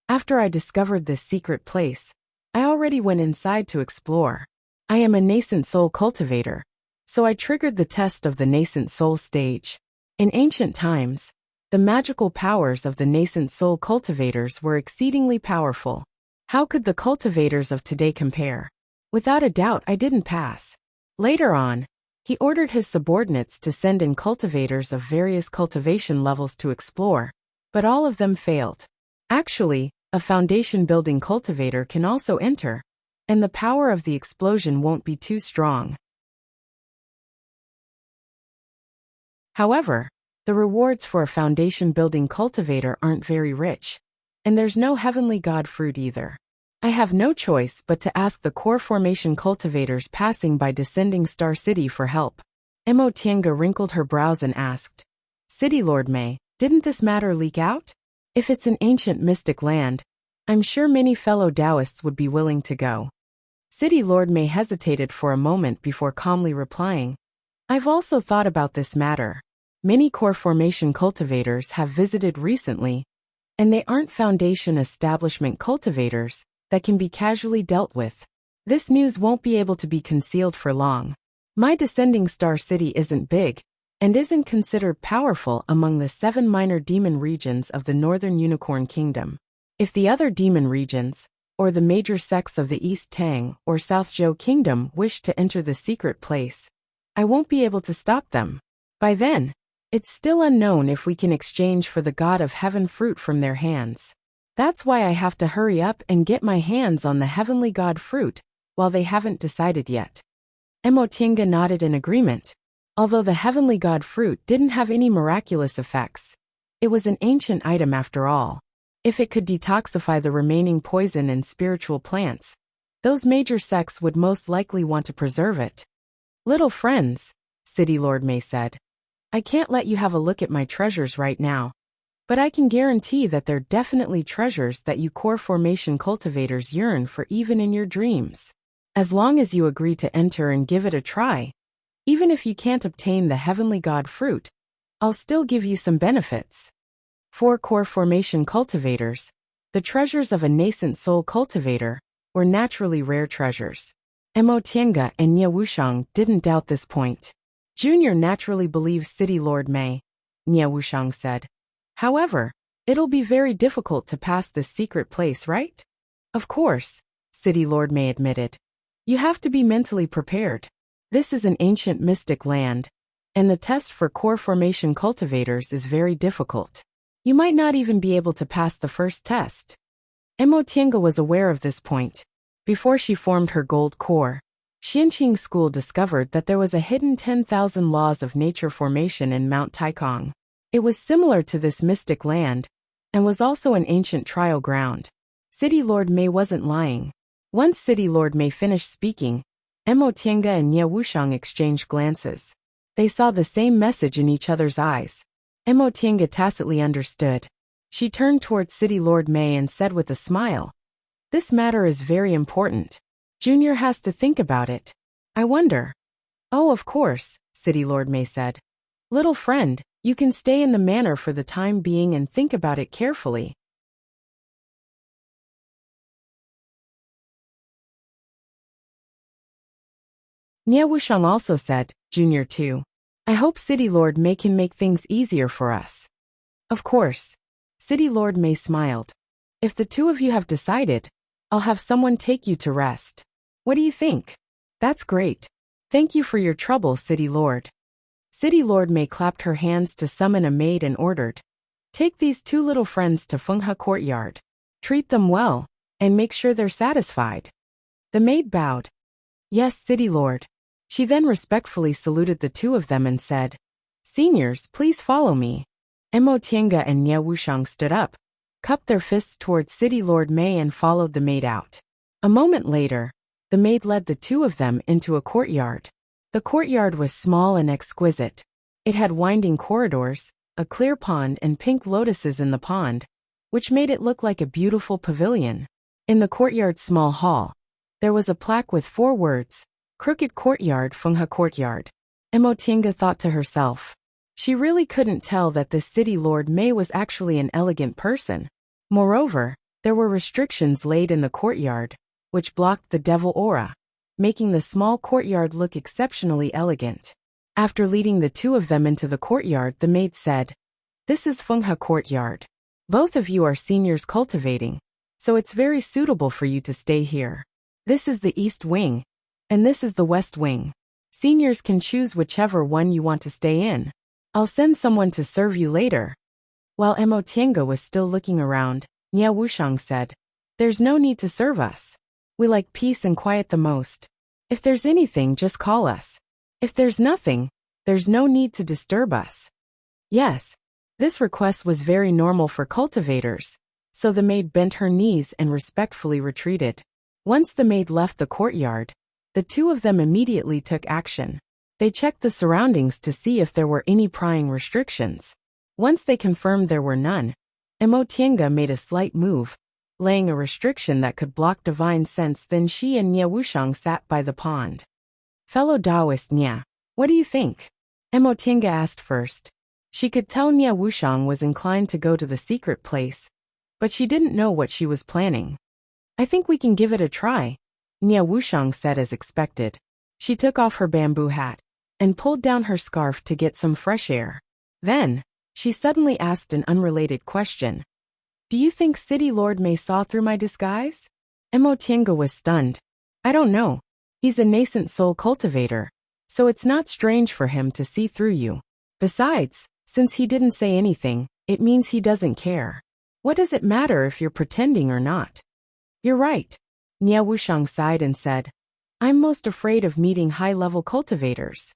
After I discovered this secret place, I already went inside to explore. I am a nascent soul cultivator, so I triggered the test of the nascent soul stage. In ancient times, the magical powers of the nascent soul cultivators were exceedingly powerful. How could the cultivators of today compare? Without a doubt, I didn't pass. Later on, he ordered his subordinates to send in cultivators of various cultivation levels to explore, but all of them failed. Actually, a foundation-building cultivator can also enter, and the power of the explosion won't be too strong. However, the rewards for a foundation-building cultivator aren't very rich, and there's no heavenly god fruit either. I have no choice but to ask the core formation cultivators passing by Descending Star City for help. Mo Tiange wrinkled her brows and asked, City Lord Mei, didn't this matter leak out? If it's an ancient mystic land, I'm sure many fellow Taoists would be willing to go. City Lord Mei hesitated for a moment before calmly replying, I've also thought about this matter. Many core formation cultivators have visited recently, and they aren't foundation establishment cultivators that can be casually dealt with. This news won't be able to be concealed for long. My Descending Star City isn't big, and isn't considered powerful among the 7 minor demon regions of the Northern Unicorn Kingdom. If the other demon regions, or the major sects of the East Tang or South Zhou Kingdom wish to enter the secret place, I won't be able to stop them. By then, it's still unknown if we can exchange for the God of Heaven fruit from their hands. That's why I have to hurry up and get my hands on the heavenly god fruit, while they haven't decided yet. Emotinga nodded in agreement. Although the heavenly god fruit didn't have any miraculous effects, it was an ancient item after all. If it could detoxify the remaining poison in spiritual plants, those major sects would most likely want to preserve it. Little friends, City Lord May said, I can't let you have a look at my treasures right now, but I can guarantee that they're definitely treasures that you core formation cultivators yearn for even in your dreams. As long as you agree to enter and give it a try, even if you can't obtain the heavenly god fruit, I'll still give you some benefits. For core formation cultivators, the treasures of a nascent soul cultivator were naturally rare treasures. Mo Tiange and Nie Wuxiang didn't doubt this point. Junior naturally believes City Lord May, Nie Wuxiang said. However, it'll be very difficult to pass this secret place, right? Of course, City Lord May admitted. You have to be mentally prepared. This is an ancient mystic land, and the test for core formation cultivators is very difficult. You might not even be able to pass the first test. Mo Tiange was aware of this point. Before she formed her gold core, Xianqing School discovered that there was a hidden 10,000 laws of nature formation in Mount Taikong. It was similar to this mystic land, and was also an ancient trial ground. City Lord May wasn't lying. Once City Lord May finished speaking, Mo Tiange and Nie Wuxiang exchanged glances. They saw the same message in each other's eyes. Mo Tiange tacitly understood. She turned towards City Lord May and said with a smile, This matter is very important. Junior has to think about it. I wonder. Oh, of course, City Lord May said. Little friend, you can stay in the manor for the time being and think about it carefully. Nie Wuxiang also said, Junior too. I hope City Lord May can make things easier for us. Of course. City Lord May smiled. If the two of you have decided, I'll have someone take you to rest. What do you think? That's great. Thank you for your trouble, City Lord. City Lord May clapped her hands to summon a maid and ordered, Take these two little friends to Fenghe Courtyard. Treat them well, and make sure they're satisfied. The maid bowed. Yes, City Lord. She then respectfully saluted the two of them and said, Seniors, please follow me. Mo Tiange and Nie Wuxiang stood up, cupped their fists towards City Lord May and followed the maid out. A moment later, the maid led the two of them into a courtyard. The courtyard was small and exquisite. It had winding corridors, a clear pond and pink lotuses in the pond, which made it look like a beautiful pavilion. In the courtyard's small hall, there was a plaque with 4 words, Crooked Courtyard, Fenghe Courtyard. Mo Tiange thought to herself. She really couldn't tell that this City Lord May was actually an elegant person. Moreover, there were restrictions laid in the courtyard, which blocked the devil aura, making the small courtyard look exceptionally elegant. After leading the two of them into the courtyard, the maid said, This is Fenghe Courtyard. Both of you are seniors cultivating, so it's very suitable for you to stay here. This is the east wing, and this is the west wing. Seniors can choose whichever one you want to stay in. I'll send someone to serve you later. While Mo Tiange was still looking around, Nie Wuxiang said, There's no need to serve us. We like peace and quiet the most. If there's anything, just call us. If there's nothing, there's no need to disturb us. Yes, this request was very normal for cultivators, so the maid bent her knees and respectfully retreated. Once the maid left the courtyard, the two of them immediately took action. They checked the surroundings to see if there were any prying restrictions. Once they confirmed there were none, Mo Tiange made a slight move, laying a restriction that could block divine sense. Then she and Nie Wuxiang sat by the pond. Fellow Taoist Nie, what do you think? Mo Tiange asked first. She could tell Nie Wuxiang was inclined to go to the secret place, but she didn't know what she was planning. I think we can give it a try, Nie Wuxiang said as expected. She took off her bamboo hat and pulled down her scarf to get some fresh air. Then, she suddenly asked an unrelated question. Do you think City Lord May saw through my disguise? Mo Tiange was stunned. I don't know. He's a nascent soul cultivator, so it's not strange for him to see through you. Besides, since he didn't say anything, it means he doesn't care. What does it matter if you're pretending or not? You're right. Nie Wuxiang sighed and said, I'm most afraid of meeting high-level cultivators.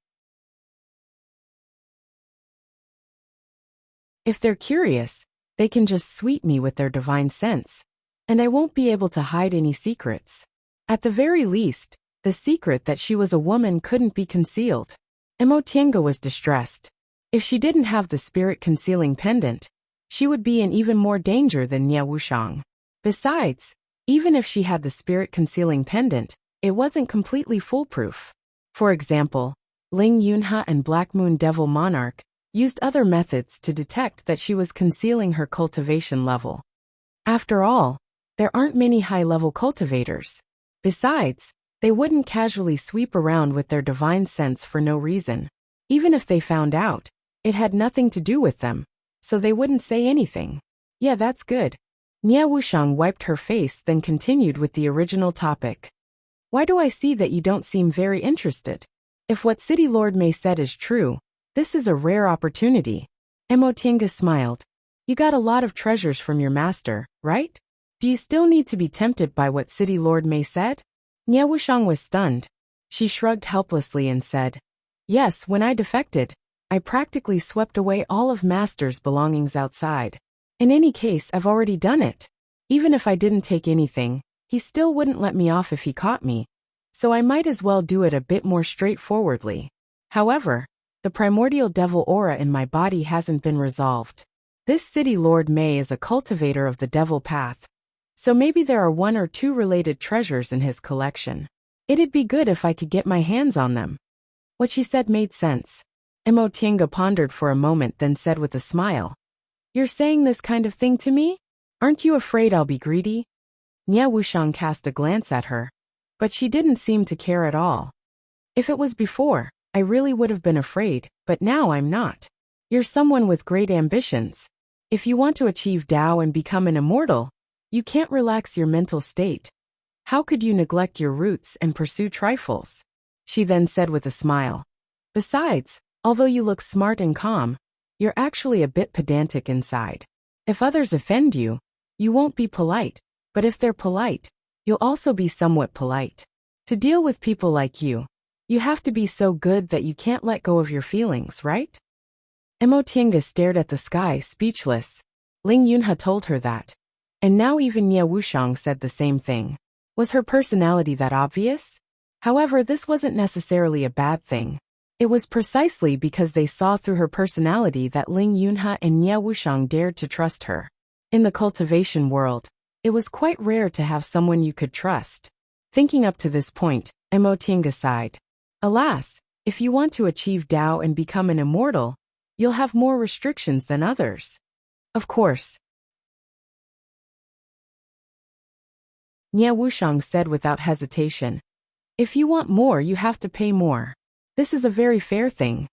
If they're curious, they can just sweep me with their divine sense, and I won't be able to hide any secrets. At the very least, the secret that she was a woman couldn't be concealed. Emotienga was distressed. If she didn't have the spirit-concealing pendant, she would be in even more danger than Nie Wuxiang. Besides, even if she had the spirit-concealing pendant, it wasn't completely foolproof. For example, Ling Yunhe and Black Moon Devil Monarch used other methods to detect that she was concealing her cultivation level. After all, there aren't many high-level cultivators. Besides, they wouldn't casually sweep around with their divine sense for no reason. Even if they found out, it had nothing to do with them, so they wouldn't say anything. Yeah, that's good. Nie Wuxiang wiped her face, then continued with the original topic. Why do I see that you don't seem very interested? If what City Lord Mei said is true, this is a rare opportunity. Emotienga smiled. You got a lot of treasures from your master, right? Do you still need to be tempted by what City Lord Mei said? Nie Wuxiang was stunned. She shrugged helplessly and said, Yes, when I defected, I practically swept away all of Master's belongings outside. In any case, I've already done it. Even if I didn't take anything, he still wouldn't let me off if he caught me, so I might as well do it a bit more straightforwardly. However, the primordial devil aura in my body hasn't been resolved. This City Lord Mei is a cultivator of the devil path, so maybe there are 1 or 2 related treasures in his collection. It'd be good if I could get my hands on them. What she said made sense. Emotienga pondered for a moment, then said with a smile, You're saying this kind of thing to me? Aren't you afraid I'll be greedy? Nie Wuxiang cast a glance at her, but she didn't seem to care at all. If it was before, I really would have been afraid, but now I'm not. You're someone with great ambitions. If you want to achieve Tao and become an immortal, you can't relax your mental state. How could you neglect your roots and pursue trifles? She then said with a smile. Besides, although you look smart and calm, you're actually a bit pedantic inside. If others offend you, you won't be polite. But if they're polite, you'll also be somewhat polite. To deal with people like you have to be so good that you can't let go of your feelings, right? Emotienga stared at the sky, speechless. Ling Yunhe told her that. And now even Nie Wuxiang said the same thing. Was her personality that obvious? However, this wasn't necessarily a bad thing. It was precisely because they saw through her personality that Ling Yunhe and Nie Wuxiang dared to trust her. In the cultivation world, it was quite rare to have someone you could trust. Thinking up to this point, Emotienga sighed. Alas, if you want to achieve Tao and become an immortal, you'll have more restrictions than others. Of course. Nie Wuxiang said without hesitation. If you want more, you have to pay more. This is a very fair thing.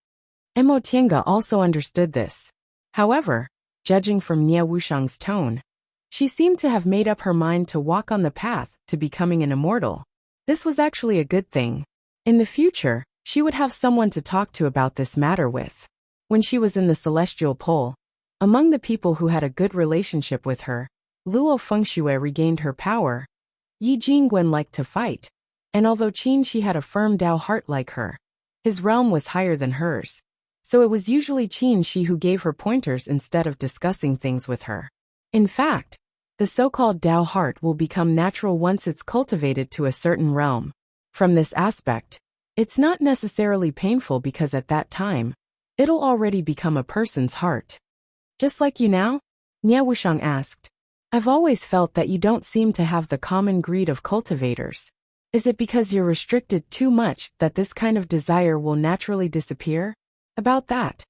Emotienga also understood this. However, judging from Nie Wuxiang's tone, she seemed to have made up her mind to walk on the path to becoming an immortal. This was actually a good thing. In the future, she would have someone to talk to about this matter with. When she was in the Celestial Pole, among the people who had a good relationship with her, Luo Fengxue regained her power. Yi Jingwen liked to fight, and although Qin Shi had a firm Dao heart like her, his realm was higher than hers, so it was usually Qin Shi who gave her pointers instead of discussing things with her. In fact, the so-called Dao heart will become natural once it's cultivated to a certain realm. From this aspect, it's not necessarily painful because at that time, it'll already become a person's heart. Just like you now? Nie Wuxiang asked. I've always felt that you don't seem to have the common greed of cultivators. Is it because you're restricted too much that this kind of desire will naturally disappear? About that.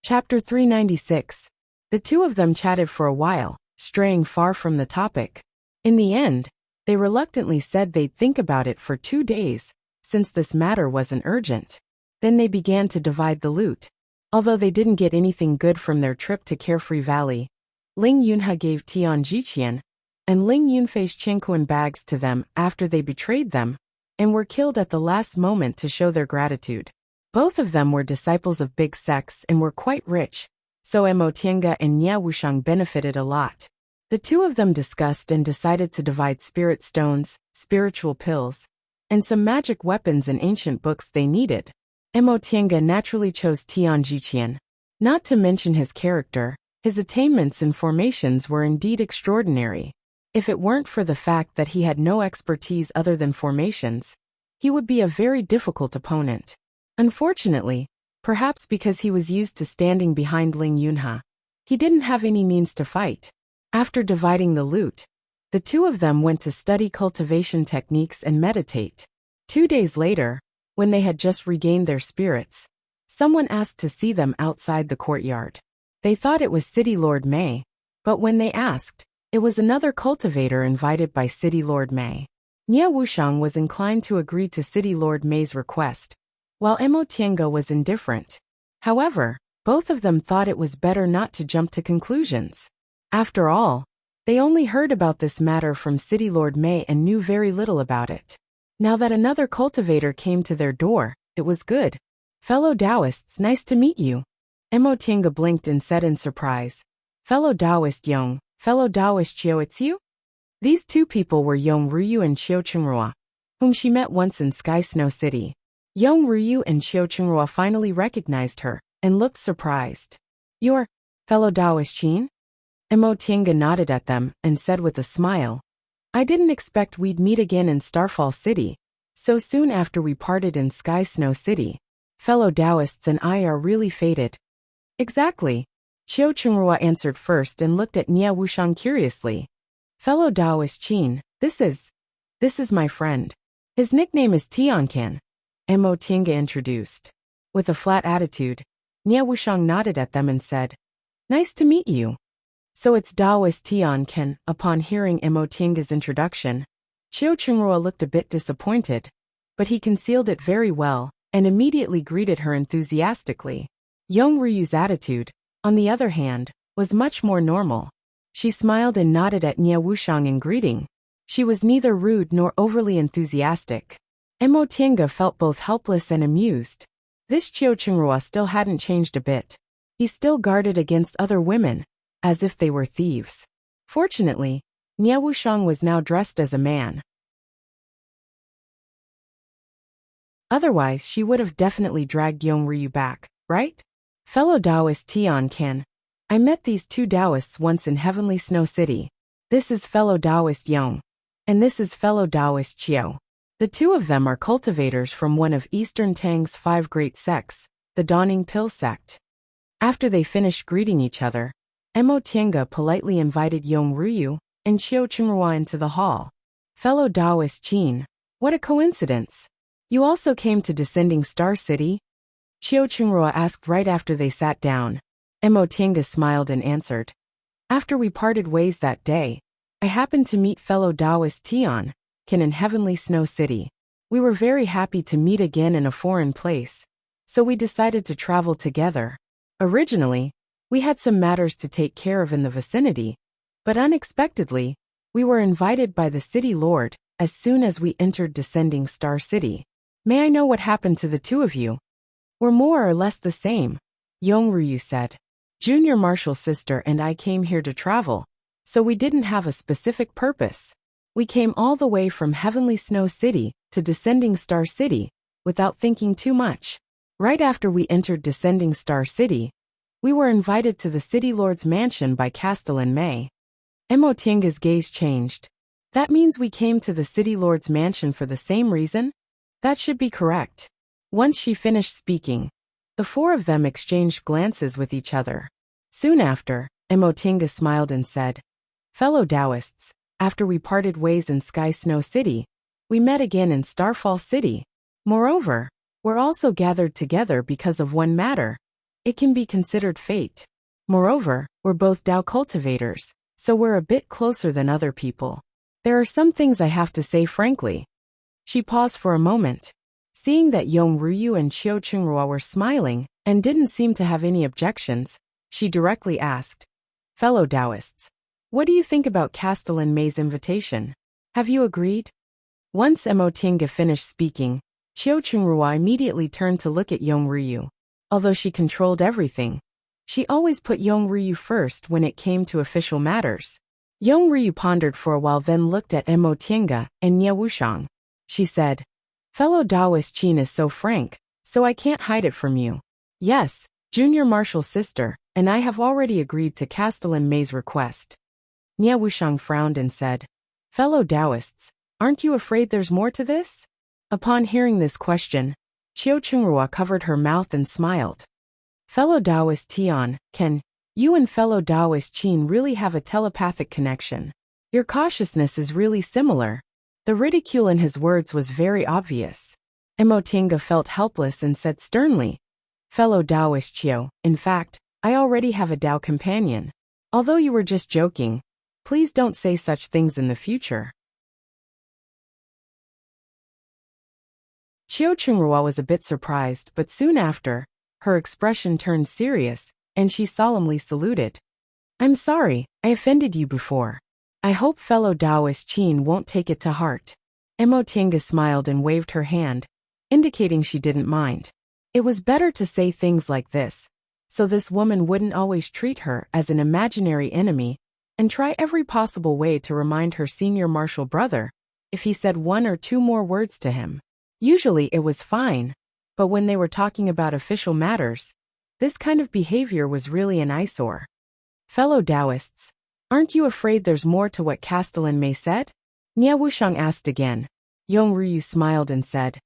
Chapter 396. The two of them chatted for a while, straying far from the topic. In the end, they reluctantly said they'd think about it for 2 days, since this matter wasn't urgent. Then they began to divide the loot. Although they didn't get anything good from their trip to Carefree Valley, Ling Yunhe gave Tian Jiqian, and Ling Yunfei's Qingquan bags to them after they betrayed them, and were killed at the last moment to show their gratitude. Both of them were disciples of big sects and were quite rich, so Mo Tiange and Nie Wuxiang benefited a lot. The two of them discussed and decided to divide spirit stones, spiritual pills, and some magic weapons and ancient books they needed. Mo Tiange naturally chose Tian Jiqian. Not to mention his character, his attainments and formations were indeed extraordinary. If it weren't for the fact that he had no expertise other than formations, he would be a very difficult opponent. Unfortunately, perhaps because he was used to standing behind Ling Yunhe, he didn't have any means to fight. After dividing the loot, the two of them went to study cultivation techniques and meditate. 2 days later, when they had just regained their spirits, someone asked to see them outside the courtyard. They thought it was City Lord Mei, but when they asked, it was another cultivator invited by City Lord Mei. Nie Wuxiang was inclined to agree to City Lord Mei's request, while Mo Tiange was indifferent. However, both of them thought it was better not to jump to conclusions. After all, they only heard about this matter from City Lord Mei and knew very little about it. Now that another cultivator came to their door, it was good. Fellow Taoists, nice to meet you. Mo Tiange blinked and said in surprise, Fellow Taoist Yong, fellow Taoist Qiu, it's you? These two people were Yong Ruyu and Qiu Qingrua, whom she met once in Sky Snow City. Yong Ruyu and Qiu Qingrua finally recognized her and looked surprised. You're fellow Taoist Qin? Mo Tiange nodded at them and said with a smile, I didn't expect we'd meet again in Starfall City, so soon after we parted in Sky Snow City. Fellow Taoists and I are really fated. Exactly. Qiu Qingrua answered first and looked at Nie Wuxiang curiously. Fellow Taoist Qin, this is my friend. His nickname is Tiancan. Mo Tiange introduced. With a flat attitude, Nie Wuxiang nodded at them and said, Nice to meet you. So it's Taoist Tiancan. Upon hearing Mo Tiange's introduction, Qiu Qingrua looked a bit disappointed, but he concealed it very well and immediately greeted her enthusiastically. Yong Ruyu's attitude, on the other hand, was much more normal. She smiled and nodded at Nie Wuxiang in greeting. She was neither rude nor overly enthusiastic. Mo Tiange felt both helpless and amused. This Qiu Qingrua still hadn't changed a bit. He still guarded against other women, as if they were thieves. Fortunately, Nie Wuxiang was now dressed as a man. Otherwise, she would have definitely dragged Yong Ryu back, right? Fellow Taoist Tiancan, I met these two Taoists once in Heavenly Snow City. This is fellow Taoist Yong, and this is fellow Taoist Qiu. The two of them are cultivators from one of Eastern Tang's 5 great sects, the Dawning Pill sect. After they finished greeting each other, Mo Tiange politely invited Yong Ryu and Qiu Qingrua into the hall. Fellow Taoist Qin, what a coincidence. You also came to Descending Star City? Qiu Qingrua asked right after they sat down. Mo Tiange smiled and answered. After we parted ways that day, I happened to meet fellow Taoist Tian Can in Heavenly Snow City. We were very happy to meet again in a foreign place, so we decided to travel together. Originally, we had some matters to take care of in the vicinity, but unexpectedly, we were invited by the city lord as soon as we entered Descending Star City. May I know what happened to the two of you? We're more or less the same, Yong Ryu said. Junior Marshall's sister and I came here to travel, so we didn't have a specific purpose. We came all the way from Heavenly Snow City to Descending Star City without thinking too much. Right after we entered Descending Star City, we were invited to the City Lord's mansion by Castellan Mei. Mo Tiange's gaze changed. That means we came to the City Lord's mansion for the same reason? That should be correct. Once she finished speaking, the four of them exchanged glances with each other. Soon after, Mo Tiange smiled and said, Fellow Taoists, after we parted ways in Sky Snow City, we met again in Starfall City. Moreover, we're also gathered together because of one matter. It can be considered fate. Moreover, we're both Tao cultivators, so we're a bit closer than other people. There are some things I have to say frankly. She paused for a moment. Seeing that Yong Ryu and Qiu Qingrua were smiling and didn't seem to have any objections, she directly asked, Fellow Taoists, What do you think about Castellan May's invitation? Have you agreed? Once Emotinga finished speaking, Qiu Chungrua immediately turned to look at Yongryu. Although she controlled everything, she always put Yongryu first when it came to official matters. Yongryu pondered for a while, then looked at Emotinga and Nye Wuxiang. She said, "Fellow Taoist Qin is so frank, so I can't hide it from you. Yes, Junior Marshal's sister, and I have already agreed to Castellan May's request." Nye Wuxiang frowned and said, "Fellow Taoists, aren't you afraid there's more to this?" Upon hearing this question, Qiu Chungrua covered her mouth and smiled. "Fellow Taoist Tian, can you and fellow Taoist Qin really have a telepathic connection? Your cautiousness is really similar." The ridicule in his words was very obvious. Emotinga felt helpless and said sternly, "Fellow Taoist Qiu, in fact, I already have a Tao companion. Although you were just joking, please don't say such things in the future." Qiu Chungrua was a bit surprised, but soon after, her expression turned serious, and she solemnly saluted. "I'm sorry, I offended you before. I hope fellow Taoist Qin won't take it to heart." Emotinga smiled and waved her hand, indicating she didn't mind. It was better to say things like this, so this woman wouldn't always treat her as an imaginary enemy, and try every possible way to remind her senior martial brother if he said one or two more words to him. Usually it was fine, but when they were talking about official matters, this kind of behavior was really an eyesore. "Fellow Taoists, aren't you afraid there's more to what Castellan May said?" Nye Wuxiang asked again. Yongryu smiled and said,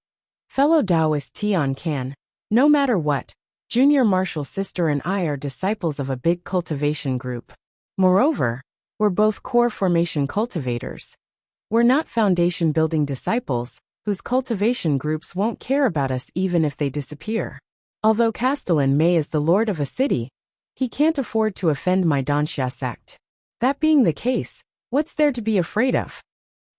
"Fellow Taoist Tian can, no matter what, Junior Marshal's sister and I are disciples of a big cultivation group. Moreover, we're both core formation cultivators. We're not foundation building disciples, whose cultivation groups won't care about us even if they disappear. Although Castellan May is the lord of a city, he can't afford to offend my Danxia sect. That being the case, what's there to be afraid of?"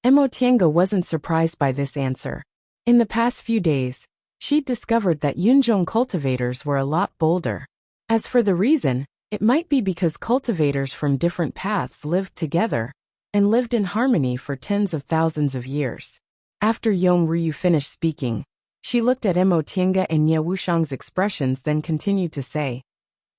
Emotinga wasn't surprised by this answer. In the past few days, she'd discovered that Yunzhong cultivators were a lot bolder. As for the reason, it might be because cultivators from different paths lived together and lived in harmony for tens of thousands of years. After Yongryu finished speaking, she looked at Emotinga and Nye Wuxiang's expressions, then continued to say,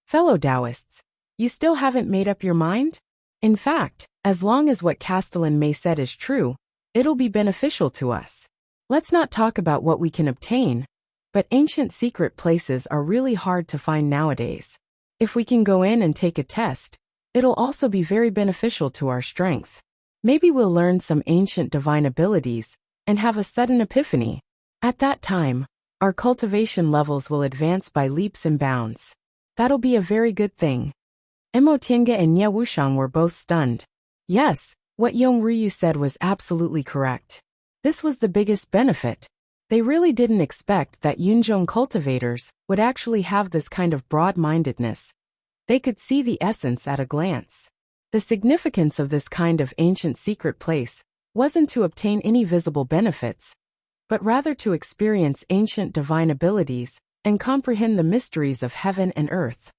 "Fellow Taoists, you still haven't made up your mind? In fact, as long as what Castellan May said is true, it'll be beneficial to us. Let's not talk about what we can obtain, but ancient secret places are really hard to find nowadays. If we can go in and take a test, it'll also be very beneficial to our strength. Maybe we'll learn some ancient divine abilities and have a sudden epiphany. At that time, our cultivation levels will advance by leaps and bounds. That'll be a very good thing." Emotinga and Nye Wuxiang were both stunned. Yes, what Yongryu said was absolutely correct. This was the biggest benefit. They really didn't expect that Yunzhong cultivators would actually have this kind of broad-mindedness. They could see the essence at a glance. The significance of this kind of ancient secret place wasn't to obtain any visible benefits, but rather to experience ancient divine abilities and comprehend the mysteries of heaven and earth.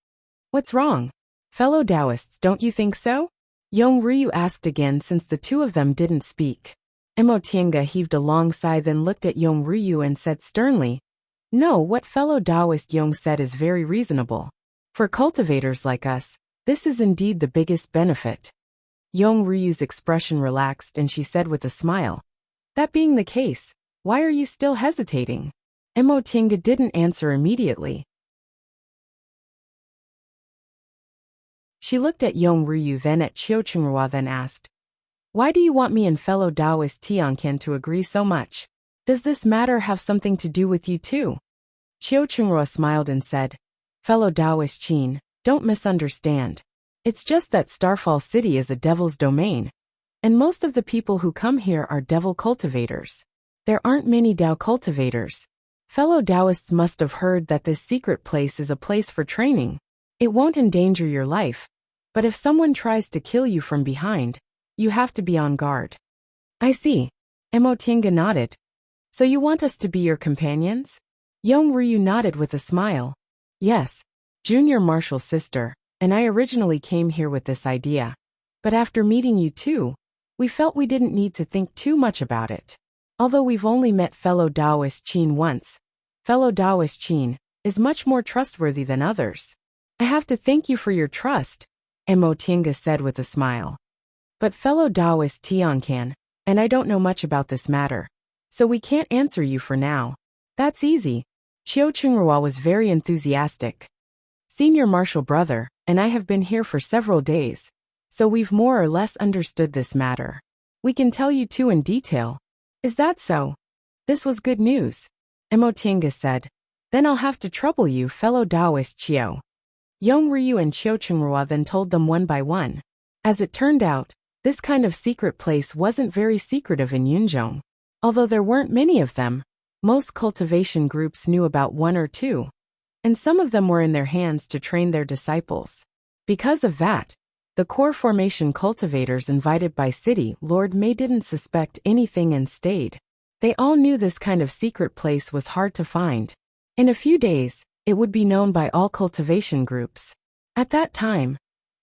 "What's wrong? Fellow Taoists, don't you think so?" Yongryu asked again, since the two of them didn't speak. Emotinga heaved a long sigh, then looked at Yongryu and said sternly, "No, what fellow Taoist Yong said is very reasonable. For cultivators like us, this is indeed the biggest benefit." Yongryu's expression relaxed and she said with a smile, "That being the case, why are you still hesitating?" Emotinga didn't answer immediately. She looked at Yongryu, then at Qiu Chungrua, then asked, "Why do you want me and fellow Taoist Tiancan to agree so much? Does this matter have something to do with you too?" Qiu Chungrua smiled and said, "Fellow Taoist Qin, don't misunderstand. It's just that Starfall City is a devil's domain, and most of the people who come here are devil cultivators. There aren't many Tao cultivators. Fellow Taoists must have heard that this secret place is a place for training. It won't endanger your life, but if someone tries to kill you from behind, you have to be on guard." "I see." Emotinga nodded. "So you want us to be your companions?" Yongryu nodded with a smile. "Yes, Junior Marshal's sister and I originally came here with this idea. But after meeting you two, we felt we didn't need to think too much about it. Although we've only met fellow Taoist Qin once, fellow Taoist Qin is much more trustworthy than others. I have to thank you for your trust, Mo Tiange said with a smile. But fellow Taoist Tian can, and I don't know much about this matter, so we can't answer you for now. That's easy. Qiu Qinghua was very enthusiastic. Senior Marshal Brother and I have been here for several days, so we've more or less understood this matter. We can tell you too in detail. Is that so? This was good news, Mo Tiange said. Then I'll have to trouble you, fellow Taoist Qiu. Yong Ryu and Qiu Qinghua then told them one by one. As it turned out, this kind of secret place wasn't very secretive in Yunzhong. Although there weren't many of them, most cultivation groups knew about one or two, and some of them were in their hands to train their disciples. Because of that, the core formation cultivators invited by City Lord Mei didn't suspect anything and stayed. They all knew this kind of secret place was hard to find. In a few days, it would be known by all cultivation groups. At that time,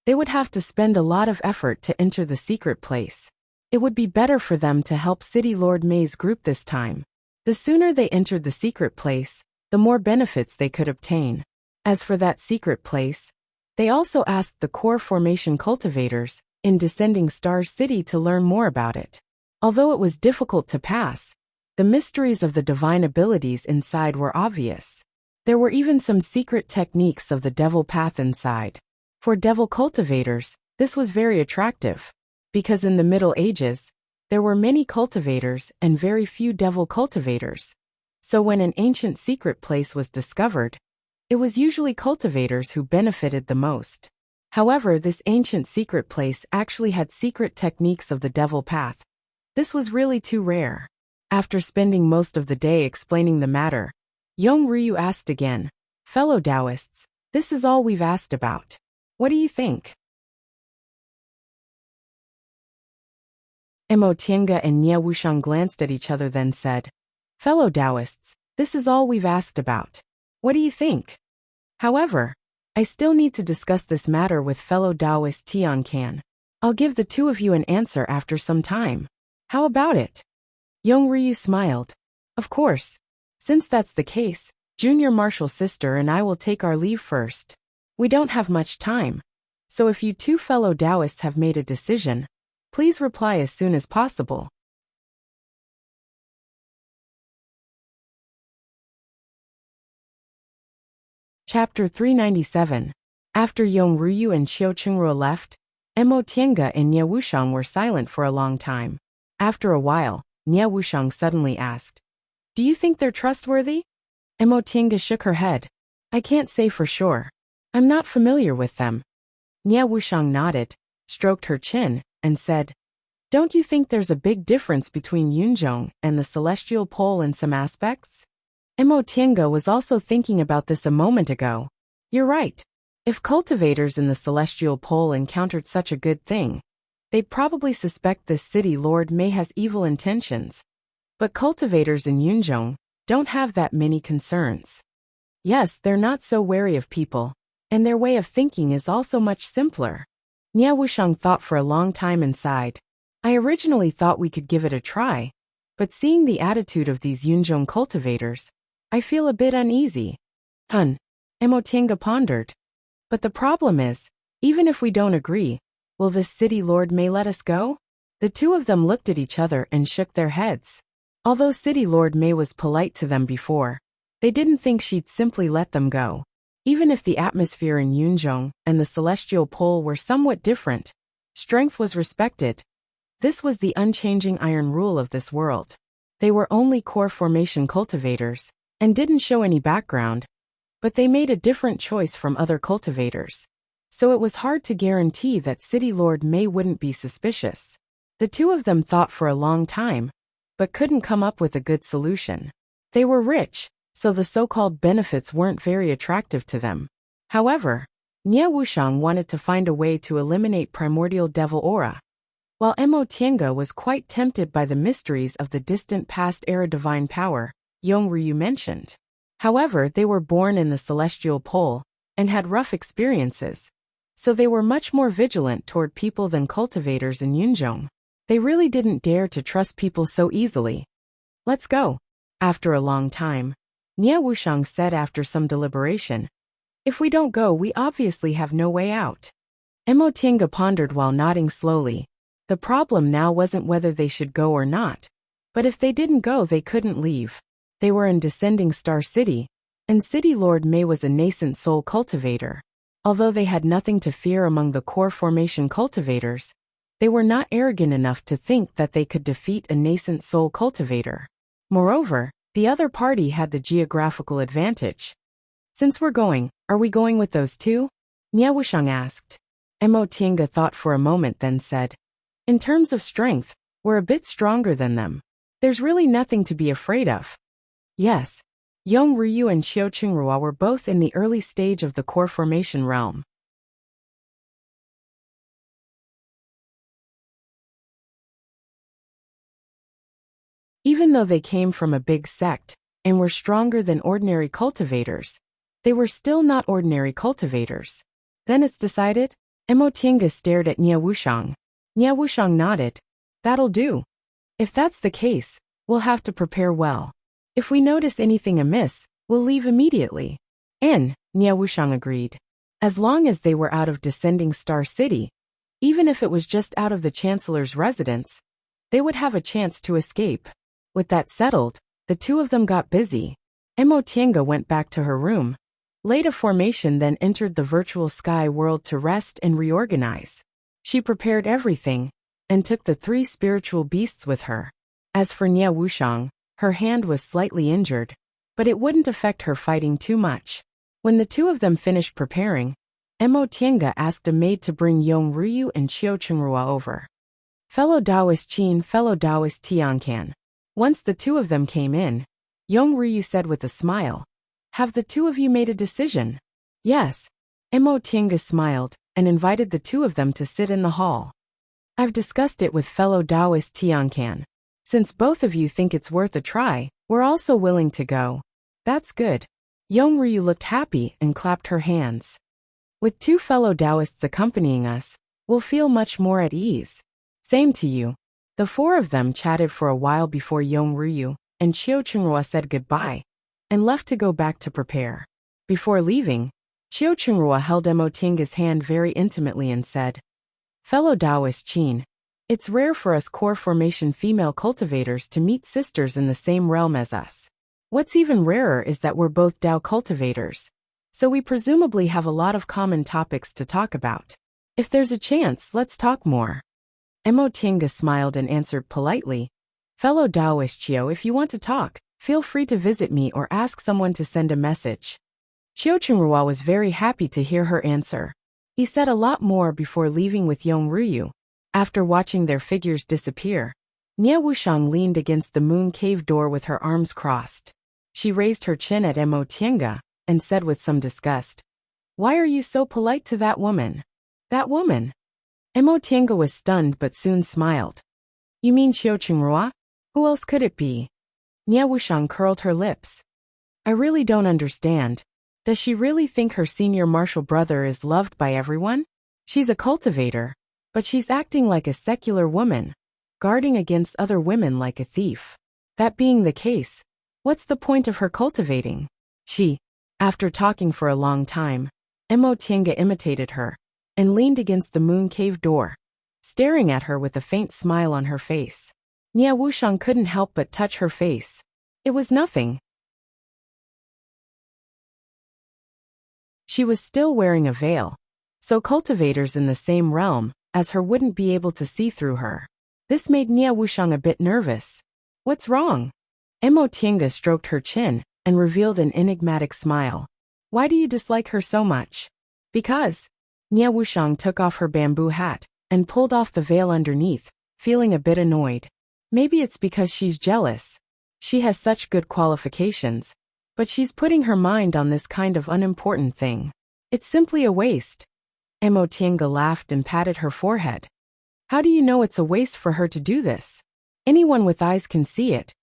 they would have to spend a lot of effort to enter the secret place. It would be better for them to help City Lord Mei's group this time. The sooner they entered the secret place, the more benefits they could obtain. As for that secret place, they also asked the core formation cultivators in Descending Star City to learn more about it. Although it was difficult to pass, the mysteries of the divine abilities inside were obvious. There were even some secret techniques of the devil path inside. For devil cultivators, this was very attractive, because in the Middle Ages, there were many cultivators and very few devil cultivators. So when an ancient secret place was discovered, it was usually cultivators who benefited the most. However, this ancient secret place actually had secret techniques of the devil path. This was really too rare. After spending most of the day explaining the matter, Yong Ryu asked again, fellow Taoists, this is all we've asked about. What do you think? Mo Tiange and Nie Wuxiang glanced at each other then said, fellow Taoists, this is all we've asked about. What do you think? However, I still need to discuss this matter with fellow Taoist Tian Can. I'll give the two of you an answer after some time. How about it? Yong Ryu smiled. Of course. Since that's the case, Junior Marshal Sister and I will take our leave first. We don't have much time. So if you two fellow Taoists have made a decision, please reply as soon as possible. Chapter 397. After Yong Ryu and Qiu Qinghua left, Mo Tiange and Nie Wuxiang were silent for a long time. After a while, Nie Wuxiang suddenly asked, do you think they're trustworthy? Mo Tiange shook her head. I can't say for sure. I'm not familiar with them. Nie Wuxiang nodded, stroked her chin, and said, don't you think there's a big difference between Yunzhong and the Celestial Pole in some aspects? Mo Tiange was also thinking about this a moment ago. You're right. If cultivators in the Celestial Pole encountered such a good thing, they'd probably suspect this City Lord Mei has evil intentions. But cultivators in Yunzhong don't have that many concerns. Yes, they're not so wary of people, and their way of thinking is also much simpler. Nie Wuxiang thought for a long time and sighed. I originally thought we could give it a try, but seeing the attitude of these Yunzhong cultivators, I feel a bit uneasy. Mo Tiange pondered. But the problem is, even if we don't agree, will this City Lord Mei let us go? The two of them looked at each other and shook their heads. Although City Lord Mei was polite to them before, they didn't think she'd simply let them go. Even if the atmosphere in Yunzhong and the Celestial Pole were somewhat different, strength was respected. This was the unchanging iron rule of this world. They were only core formation cultivators, and didn't show any background, but they made a different choice from other cultivators. So it was hard to guarantee that City Lord Mei wouldn't be suspicious. The two of them thought for a long time, but couldn't come up with a good solution. They were rich, so the so-called benefits weren't very attractive to them. However, Nie Wuxiang wanted to find a way to eliminate primordial devil aura, while Mo Tiange was quite tempted by the mysteries of the distant past era divine power Yong Ryu mentioned. However, they were born in the Celestial Pole and had rough experiences, so they were much more vigilant toward people than cultivators in Yunzhong. They really didn't dare to trust people so easily. Let's go. After a long time, Nie Wuxiang said after some deliberation. If we don't go, we obviously have no way out. Mo Tiange pondered while nodding slowly. The problem now wasn't whether they should go or not, but if they didn't go, they couldn't leave. They were in Descending Star City, and City Lord Mei was a nascent soul cultivator. Although they had nothing to fear among the core formation cultivators, they were not arrogant enough to think that they could defeat a nascent soul cultivator. Moreover, the other party had the geographical advantage. Since we're going, are we going with those two? Nie Wuxiang asked. Mo Tiange thought for a moment, then said, in terms of strength, we're a bit stronger than them. There's really nothing to be afraid of. Yes. Yong Ryu and Xiao Qingrua were both in the early stage of the core formation realm. Even though they came from a big sect, and were stronger than ordinary cultivators, they were still not ordinary cultivators. Then it's decided? Mo Tiange stared at Nie Wuxiang. Nie Wuxiang nodded. That'll do. If that's the case, we'll have to prepare well. If we notice anything amiss, we'll leave immediately. Nie Wuxiang agreed. As long as they were out of Descending Star City, even if it was just out of the Chancellor's residence, they would have a chance to escape. With that settled, the two of them got busy. Mo Tiange went back to her room, laid a formation, then entered the virtual sky world to rest and reorganize. She prepared everything, and took the 3 spiritual beasts with her. As for Nie Wuxiang, her hand was slightly injured, but it wouldn't affect her fighting too much. When the two of them finished preparing, Mo Tiange asked a maid to bring Yong Ryu and Xiao Qingrua over. Fellow Taoist Qin, fellow Taoist Tiancan. Once the two of them came in, Yong Ryu said with a smile, have the two of you made a decision? Yes. Mo Tiange smiled, and invited the two of them to sit in the hall. I've discussed it with fellow Taoist Tiancan. Since both of you think it's worth a try, we're also willing to go. That's good. Yong Ryu looked happy and clapped her hands. With 2 fellow Taoists accompanying us, we'll feel much more at ease. Same to you. The 4 of them chatted for a while before Yong Ryu and Xiao Qingrua said goodbye, and left to go back to prepare. Before leaving, Xiao Qingrua held Mo Tiange's hand very intimately and said, fellow Taoist Qin, it's rare for us core formation female cultivators to meet sisters in the same realm as us. What's even rarer is that we're both Tao cultivators, so we presumably have a lot of common topics to talk about. If there's a chance, let's talk more. Mo Tiange smiled and answered politely, fellow Taoist Qiao, if you want to talk, feel free to visit me or ask someone to send a message. Xiao Qingrua was very happy to hear her answer. He said a lot more before leaving with Yong Ryu. After watching their figures disappear, Nie Wuxiang leaned against the moon cave door with her arms crossed. She raised her chin at Mo Tiange and said with some disgust, why are you so polite to that woman? That woman? Mo Tiange was stunned but soon smiled. You mean Xiao Qingrua? Who else could it be? Nie Wuxiang curled her lips. I really don't understand. Does she really think her senior martial brother is loved by everyone? She's a cultivator, but she's acting like a secular woman, guarding against other women like a thief. That being the case, what's the point of her cultivating? After talking for a long time, Mo Tiange imitated her, and leaned against the moon cave door, staring at her with a faint smile on her face. Nie Wuxiang couldn't help but touch her face. It was nothing. She was still wearing a veil, so cultivators in the same realm as her wouldn't be able to see through her. This made Nie Wuxiang a bit nervous. What's wrong? Mo Tiange stroked her chin and revealed an enigmatic smile. Why do you dislike her so much? Because. Nie Wuxiang took off her bamboo hat and pulled off the veil underneath, feeling a bit annoyed. Maybe it's because she's jealous. She has such good qualifications, but she's putting her mind on this kind of unimportant thing. It's simply a waste. Mo Tiange laughed and patted her forehead. How do you know it's a waste for her to do this? Anyone with eyes can see it,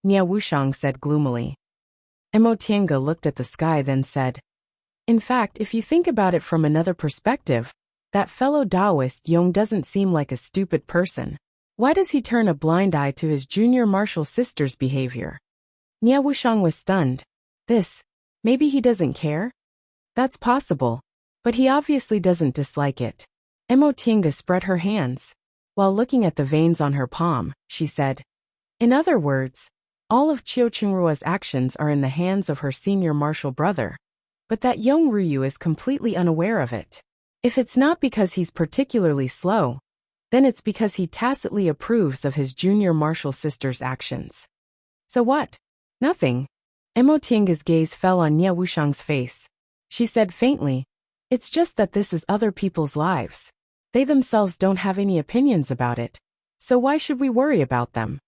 Nie Wuxiang said gloomily. Mo Tiange looked at the sky then said, in fact, if you think about it from another perspective, That fellow Taoist Yong doesn't seem like a stupid person. Why does he turn a blind eye to his junior martial sister's behavior? Nie Wuxiang was stunned. Maybe he doesn't care? That's possible. But he obviously doesn't dislike it. Mo Tiange spread her hands. While looking at the veins on her palm, she said, in other words, all of Qiu Qingrua's actions are in the hands of her senior martial brother. But that Yong Ryu is completely unaware of it. If it's not because he's particularly slow, then it's because he tacitly approves of his junior martial sister's actions. So what? Nothing. Mo Tiange's gaze fell on Nie Wuxiang's face. She said faintly, it's just that this is other people's lives. They themselves don't have any opinions about it. So why should we worry about them?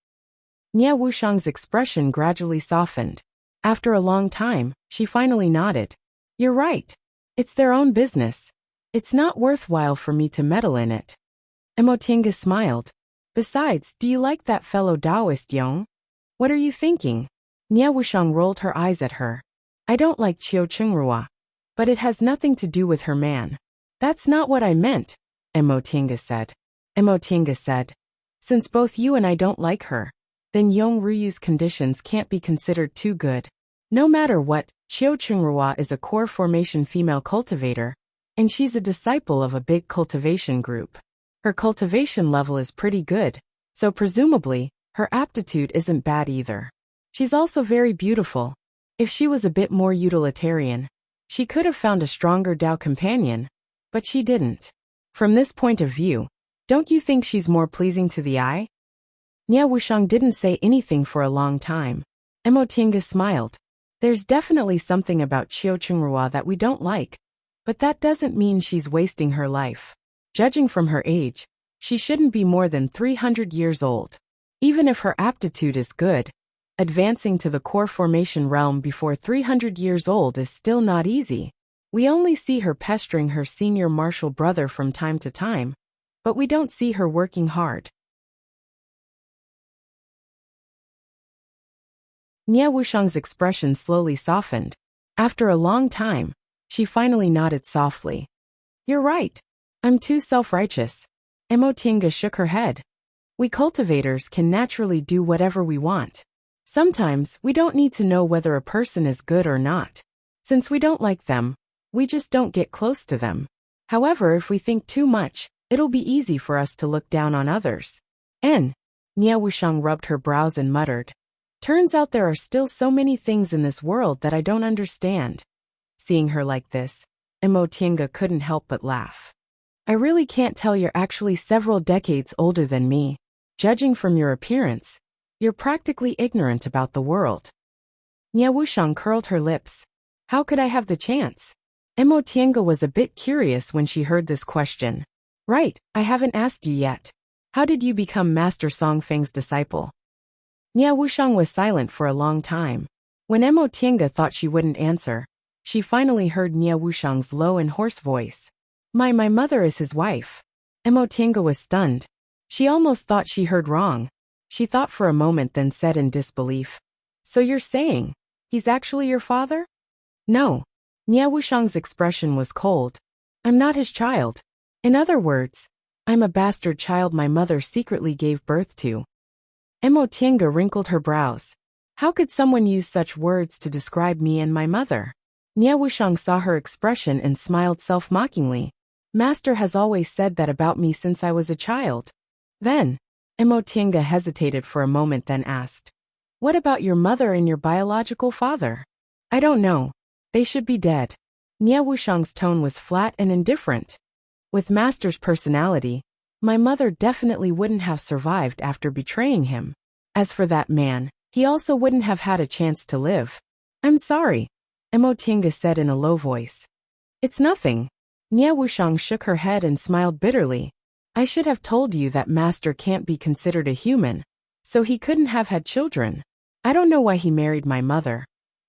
Nie Wuxiang's expression gradually softened. After a long time, she finally nodded. You're right. It's their own business. It's not worthwhile for me to meddle in it. Mo Tiange smiled. Besides, do you like that fellow Taoist Yong? What are you thinking? Nie Wuxiang rolled her eyes at her. I don't like Qiu Qingrua. But it has nothing to do with her man. That's not what I meant, Mo Tiange said. Mo Tiange said, since both you and I don't like her, then Yong Ryu's conditions can't be considered too good. No matter what, Qiu Qingrua is a core formation female cultivator, and she's a disciple of a big cultivation group. Her cultivation level is pretty good, so presumably, her aptitude isn't bad either. She's also very beautiful. If she was a bit more utilitarian, she could have found a stronger Dao companion, but she didn't. From this point of view, don't you think she's more pleasing to the eye? Nie Wuxiang didn't say anything for a long time. Mo Tiange smiled. There's definitely something about Qiu Qingrua that we don't like, but that doesn't mean she's wasting her life. Judging from her age, she shouldn't be more than 300 years old. Even if her aptitude is good, advancing to the core formation realm before 300 years old is still not easy. We only see her pestering her senior martial brother from time to time, but we don't see her working hard. Nie Wuxiang's expression slowly softened. After a long time, she finally nodded softly. You're right. I'm too self-righteous. Mo Tiange shook her head. We cultivators can naturally do whatever we want. Sometimes we don't need to know whether a person is good or not. Since we don't like them, we just don't get close to them. However, if we think too much, it'll be easy for us to look down on others. Nie Wuxiang rubbed her brows and muttered. Turns out there are still so many things in this world that I don't understand. Seeing her like this, Mo Tiange couldn't help but laugh. I really can't tell you're actually several decades older than me. Judging from your appearance, you're practically ignorant about the world. Nie Wuxiang curled her lips. How could I have the chance? Mo Tiange was a bit curious when she heard this question. Right, I haven't asked you yet. How did you become Master Songfeng's disciple? Nie Wuxiang was silent for a long time. When Mo Tiange thought she wouldn't answer, she finally heard Nie Wuxiang's low and hoarse voice. My mother is his wife. Mo Tiange was stunned. She almost thought she heard wrong. She thought for a moment, then said in disbelief. So you're saying, he's actually your father? No. Nie Wuxiang's expression was cold. I'm not his child. In other words, I'm a bastard child my mother secretly gave birth to. Mo Tiange wrinkled her brows. How could someone use such words to describe me and my mother? Nie Wuxiang saw her expression and smiled self-mockingly. Master has always said that about me since I was a child. Then, Mo Tiange hesitated for a moment, then asked, what about your mother and your biological father? I don't know. They should be dead. Nie Wuxiang's tone was flat and indifferent. With Master's personality, my mother definitely wouldn't have survived after betraying him. As for that man, he also wouldn't have had a chance to live. I'm sorry, Mo Tiange said in a low voice. It's nothing. Nie Wuxiang shook her head and smiled bitterly. I should have told you that Master can't be considered a human, so he couldn't have had children. I don't know why he married my mother,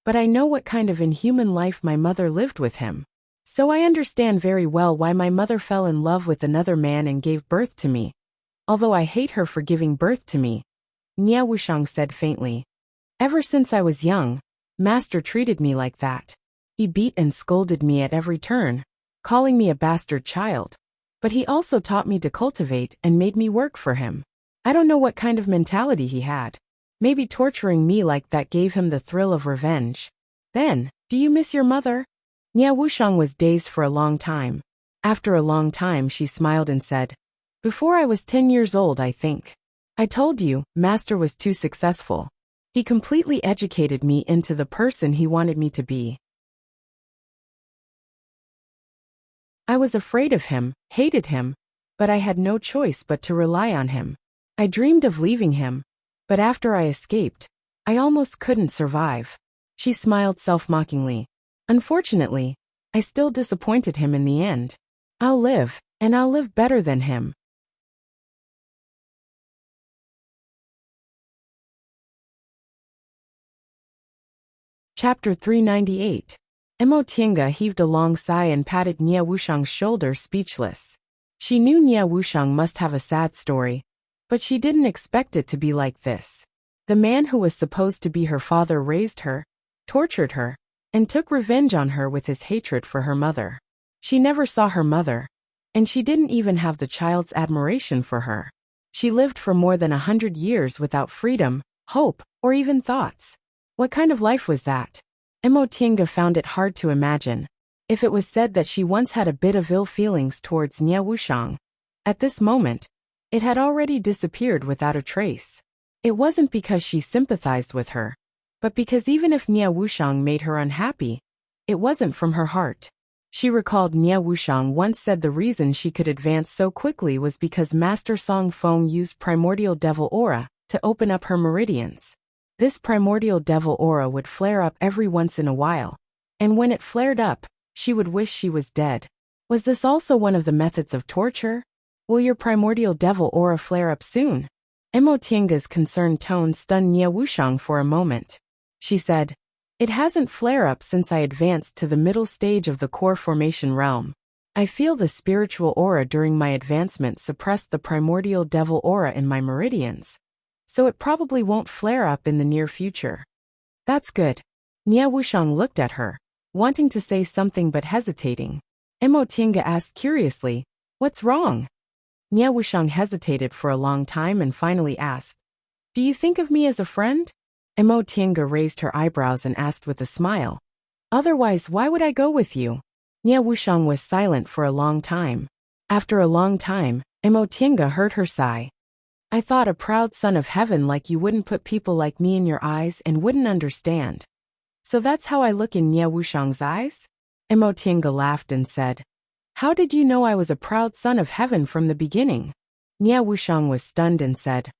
but I know what kind of inhuman life my mother lived with him. So I understand very well why my mother fell in love with another man and gave birth to me. Although I hate her for giving birth to me, Nie Wuxiang said faintly. Ever since I was young, Master treated me like that. He beat and scolded me at every turn, calling me a bastard child. But he also taught me to cultivate and made me work for him. I don't know what kind of mentality he had. Maybe torturing me like that gave him the thrill of revenge. Then, do you miss your mother? Nia Wuxiang was dazed for a long time. After a long time she smiled and said, "Before I was 10 years old, I think. I told you, Master was too successful. He completely educated me into the person he wanted me to be. I was afraid of him, hated him, but I had no choice but to rely on him. I dreamed of leaving him, but after I escaped, I almost couldn't survive." She smiled self-mockingly. "Unfortunately, I still disappointed him in the end. I'll live, and I'll live better than him." Chapter 398. Emo Tiange heaved a long sigh and patted Nia Wuxiang's shoulder, speechless. She knew Nia Wuxiang must have a sad story, but she didn't expect it to be like this. The man who was supposed to be her father raised her, tortured her, and took revenge on her with his hatred for her mother. She never saw her mother, and she didn't even have the child's admiration for her. She lived for more than 100 years without freedom, hope, or even thoughts. What kind of life was that? Emo Tiange found it hard to imagine. If it was said that she once had a bit of ill feelings towards Nia Wuxiang, at this moment, it had already disappeared without a trace. It wasn't because she sympathized with her, but because even if Nia Wuxiang made her unhappy, it wasn't from her heart. She recalled Nia Wuxiang once said the reason she could advance so quickly was because Master Song Feng used primordial devil aura to open up her meridians. This primordial devil aura would flare up every once in a while, and when it flared up, she would wish she was dead. Was this also one of the methods of torture? Will your primordial devil aura flare up soon? Emo Tiange's concerned tone stunned Nia Wuxiang for a moment. She said, "It hasn't flare up since I advanced to the middle stage of the core formation realm. I feel the spiritual aura during my advancement suppressed the primordial devil aura in my meridians, so it probably won't flare up in the near future." "That's good." Nia Wuxiang looked at her, wanting to say something but hesitating. Emo Tiange asked curiously, "What's wrong?" Nia Wuxiang hesitated for a long time and finally asked, "Do you think of me as a friend?" Emo Tiange raised her eyebrows and asked with a smile, "Otherwise, why would I go with you?" Nia Wuxiang was silent for a long time. After a long time, Emo Tiange heard her sigh. "I thought a proud son of heaven like you wouldn't put people like me in your eyes and wouldn't understand. So that's how I look in Nia Wuxiang's eyes?" Emo Tiange laughed and said, "How did you know I was a proud son of heaven from the beginning?" Nia Wuxiang was stunned and said,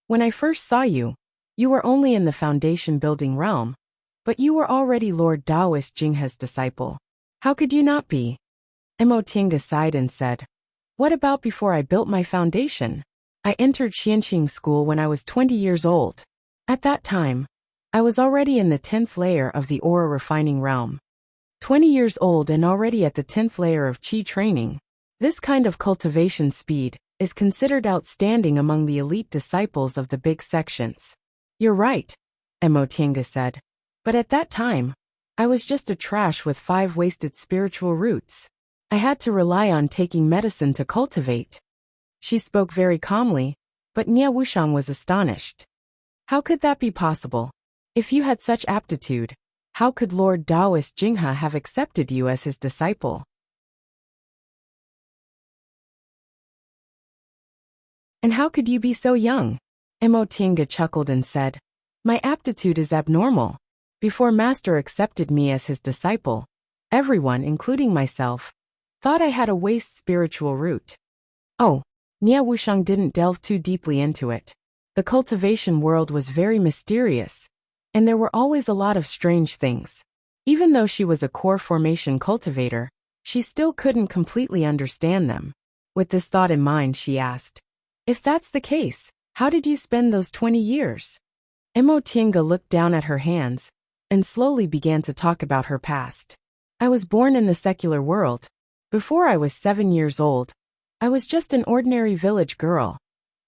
"When I first saw you, you were only in the foundation building realm, but you were already Lord Taoist Jinghe's disciple. How could you not be?" Emo Tiange sighed and said, "What about before I built my foundation? I entered Xianxing school when I was 20 years old. At that time, I was already in the 10th layer of the aura refining realm. 20 years old and already at the 10th layer of Qi training. This kind of cultivation speed is considered outstanding among the elite disciples of the big sections." "You're right," Emo Tiange said. "But at that time, I was just a trash with 5 wasted spiritual roots. I had to rely on taking medicine to cultivate." She spoke very calmly, but Nia Wuxiang was astonished. How could that be possible? If you had such aptitude, how could Lord Taoist Jinghe have accepted you as his disciple? And how could you be so young? Emo Tiange chuckled and said, "My aptitude is abnormal. Before Master accepted me as his disciple, everyone, including myself, thought I had a waste spiritual root." Oh, Nia Wuxiang didn't delve too deeply into it. The cultivation world was very mysterious, and there were always a lot of strange things. Even though she was a core formation cultivator, she still couldn't completely understand them. With this thought in mind, she asked, "If that's the case, how did you spend those 20 years?" Emo Tiange looked down at her hands and slowly began to talk about her past. "I was born in the secular world. Before I was 7 years old, I was just an ordinary village girl."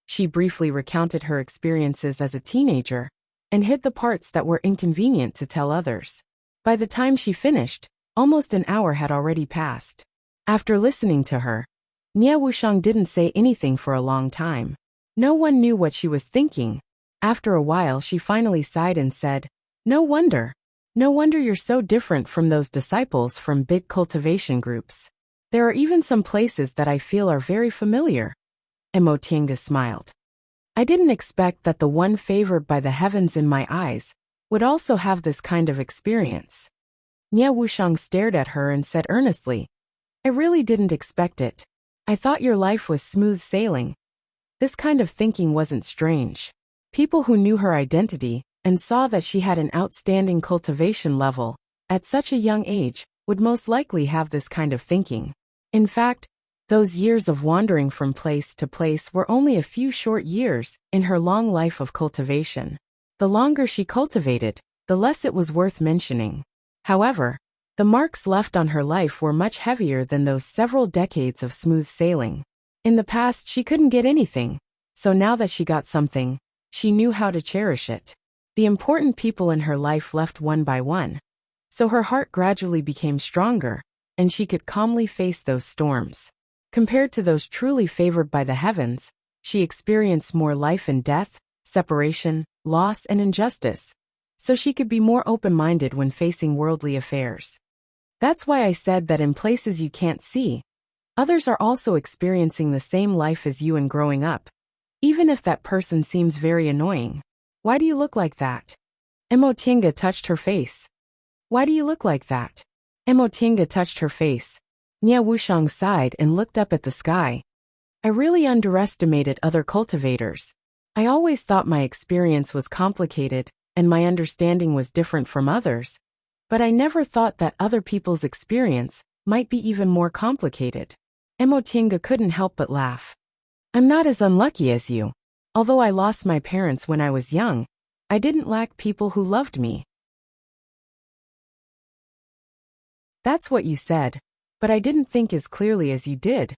She briefly recounted her experiences as a teenager and hid the parts that were inconvenient to tell others. By the time she finished, almost an hour had already passed. After listening to her, Nie Wuxiang didn't say anything for a long time. No one knew what she was thinking. After a while she finally sighed and said, "No wonder. No wonder you're so different from those disciples from big cultivation groups. There are even some places that I feel are very familiar." Emotinga smiled. "I didn't expect that the one favored by the heavens in my eyes would also have this kind of experience." Nie Wuxiang stared at her and said earnestly, "I really didn't expect it. I thought your life was smooth sailing." This kind of thinking wasn't strange. People who knew her identity and saw that she had an outstanding cultivation level at such a young age would most likely have this kind of thinking. In fact, those years of wandering from place to place were only a few short years in her long life of cultivation. The longer she cultivated, the less it was worth mentioning. However, the marks left on her life were much heavier than those several decades of smooth sailing. In the past she couldn't get anything, so now that she got something, she knew how to cherish it. The important people in her life left one by one, so her heart gradually became stronger, and she could calmly face those storms. Compared to those truly favored by the heavens, she experienced more life and death, separation, loss and injustice, so she could be more open-minded when facing worldly affairs. That's why I said that in places you can't see, others are also experiencing the same life as you in growing up, even if that person seems very annoying. Why do you look like that? Emotinga touched her face. Why do you look like that? Emotinga touched her face. Nie Wuxiang sighed and looked up at the sky. I really underestimated other cultivators. I always thought my experience was complicated and my understanding was different from others, but I never thought that other people's experience might be even more complicated. Emotinga couldn't help but laugh. I'm not as unlucky as you. Although I lost my parents when I was young, I didn't lack people who loved me. That's what you said, but I didn't think as clearly as you did.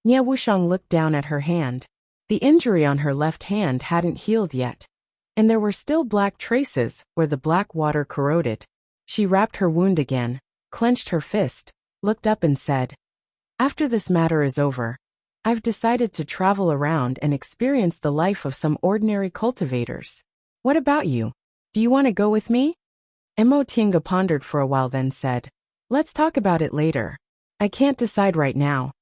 Nie Wuxiang looked down at her hand. The injury on her left hand hadn't healed yet, and there were still black traces where the black water corroded. She wrapped her wound again, clenched her fist, looked up and said, "After this matter is over, I've decided to travel around and experience the life of some ordinary cultivators. What about you? Do you want to go with me?" Emotinga pondered for a while then said, "Let's talk about it later. I can't decide right now."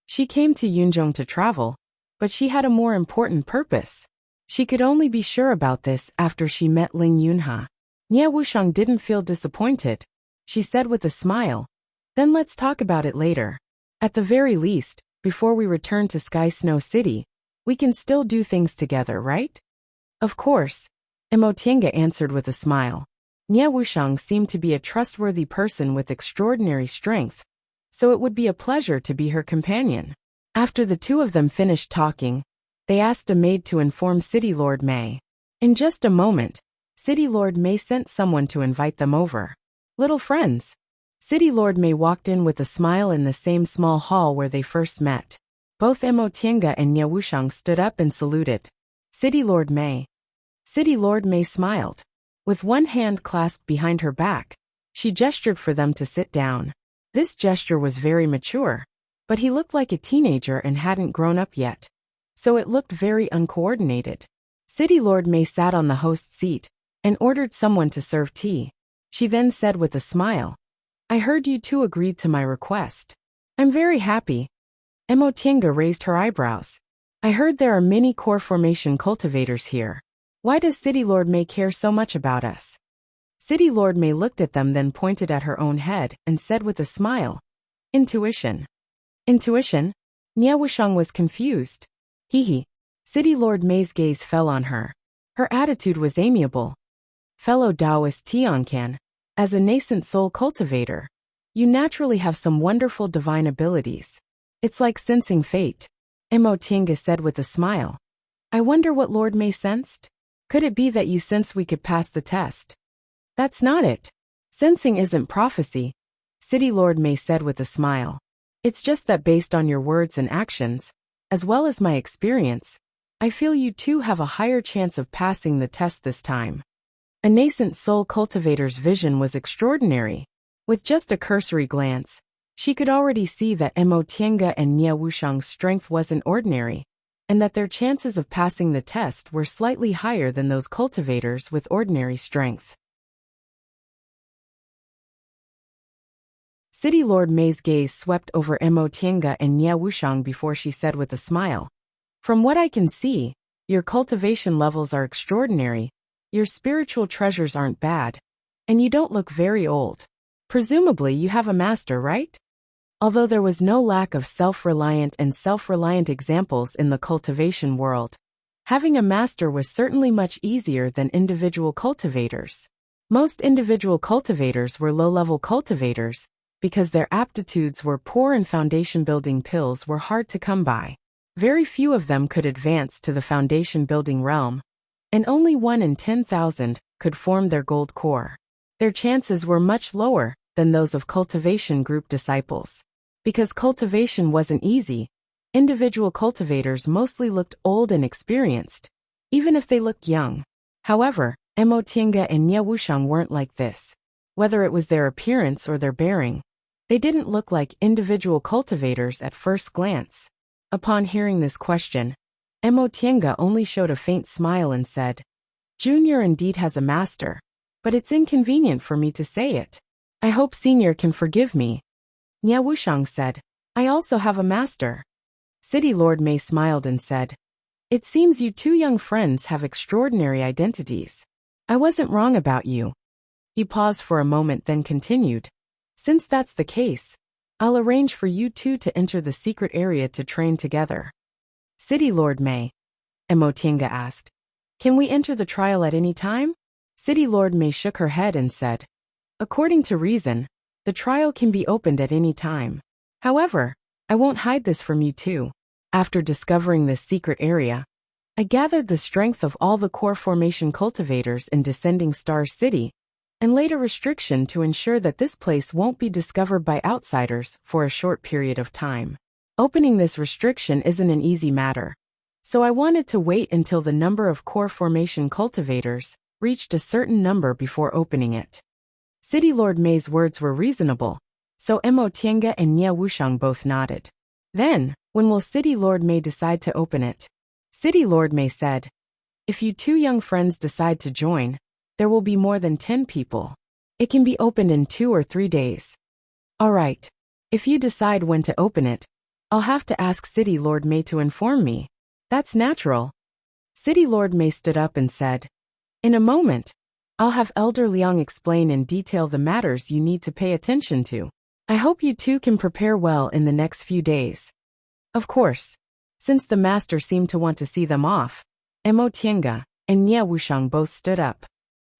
She came to Yunzhong to travel, but she had a more important purpose. She could only be sure about this after she met Ling Yunha. Nie Wuxiang didn't feel disappointed. She said with a smile, "Then let's talk about it later. At the very least, before we return to Sky Snow City, we can still do things together, right?" "Of course," Emotinga answered with a smile. Nie Wuxiang seemed to be a trustworthy person with extraordinary strength, so it would be a pleasure to be her companion. After the two of them finished talking, they asked a maid to inform City Lord Mei. In just a moment, City Lord Mei sent someone to invite them over. "Little friends." City Lord Mei walked in with a smile in the same small hall where they first met. Both Emotinga and Nie Wuxiang stood up and saluted. "City Lord Mei." City Lord Mei smiled. With one hand clasped behind her back, she gestured for them to sit down. This gesture was very mature, but he looked like a teenager and hadn't grown up yet, so it looked very uncoordinated. City Lord Mei sat on the host's seat and ordered someone to serve tea. She then said with a smile, "I heard you two agreed to my request. I'm very happy." Emotinga raised her eyebrows. "I heard there are many core formation cultivators here. Why does City Lord Mei care so much about us?" City Lord Mei looked at them, then pointed at her own head and said with a smile, "Intuition." "Intuition?" Nie Wuxiang was confused. Hee. City Lord Mei's gaze fell on her. Her attitude was amiable. "Fellow Taoist Tiancan, as a nascent soul cultivator, you naturally have some wonderful divine abilities. It's like sensing fate," Emotinga said with a smile. "I wonder what Lord Mei sensed? Could it be that you sensed we could pass the test?" "That's not it. Sensing isn't prophecy," City Lord Mei said with a smile. "It's just that based on your words and actions, as well as my experience, I feel you two have a higher chance of passing the test this time." A nascent soul cultivator's vision was extraordinary. With just a cursory glance, She could already see that Mo Tiange and Nie Wuxiang's strength wasn't ordinary, and that their chances of passing the test were slightly higher than those cultivators with ordinary strength. City Lord Mei's gaze swept over Mo Tiange and Nie Wuxiang before she said with a smile, "From what I can see, your cultivation levels are extraordinary, your spiritual treasures aren't bad, and you don't look very old. Presumably you have a master, right?" Although there was no lack of self-reliant examples in the cultivation world, having a master was certainly much easier than individual cultivators. Most individual cultivators were low-level cultivators, because their aptitudes were poor and foundation-building pills were hard to come by. Very few of them could advance to the foundation-building realm, and only 1 in 10,000 could form their gold core. Their chances were much lower than those of cultivation group disciples. Because cultivation wasn't easy, individual cultivators mostly looked old and experienced, even if they looked young. However, Mo Tiange and Nie Wuxiang weren't like this. Whether it was their appearance or their bearing, they didn't look like individual cultivators at first glance. Upon hearing this question, Mo Tiange only showed a faint smile and said, "Junior indeed has a master, but it's inconvenient for me to say it. I hope Senior can forgive me." Nie Wuxiang said, "I also have a master." City Lord Mei smiled and said, "It seems you two young friends have extraordinary identities. I wasn't wrong about you." He paused for a moment then continued, "Since that's the case, I'll arrange for you two to enter the secret area to train together." "City Lord Mei," Mo Tiange asked, "can we enter the trial at any time?" City Lord Mei shook her head and said, "According to reason, the trial can be opened at any time. However, I won't hide this from you two. After discovering this secret area, I gathered the strength of all the core formation cultivators in Descending Star City, and laid a restriction to ensure that this place won't be discovered by outsiders for a short period of time. Opening this restriction isn't an easy matter, so I wanted to wait until the number of core formation cultivators reached a certain number before opening it." City Lord Mei's words were reasonable, so Mo Tiange and Nie Wuxiang both nodded. "Then, when will City Lord Mei decide to open it?" City Lord Mei said, "If you two young friends decide to join, there will be more than 10 people. It can be opened in 2 or 3 days." "All right. If you decide when to open it, I'll have to ask City Lord Mei to inform me." "That's natural." City Lord Mei stood up and said, "In a moment, I'll have Elder Liang explain in detail the matters you need to pay attention to. I hope you two can prepare well in the next few days." Of course, since the master seemed to want to see them off, Mo Tiange and Nie Wuxiang both stood up.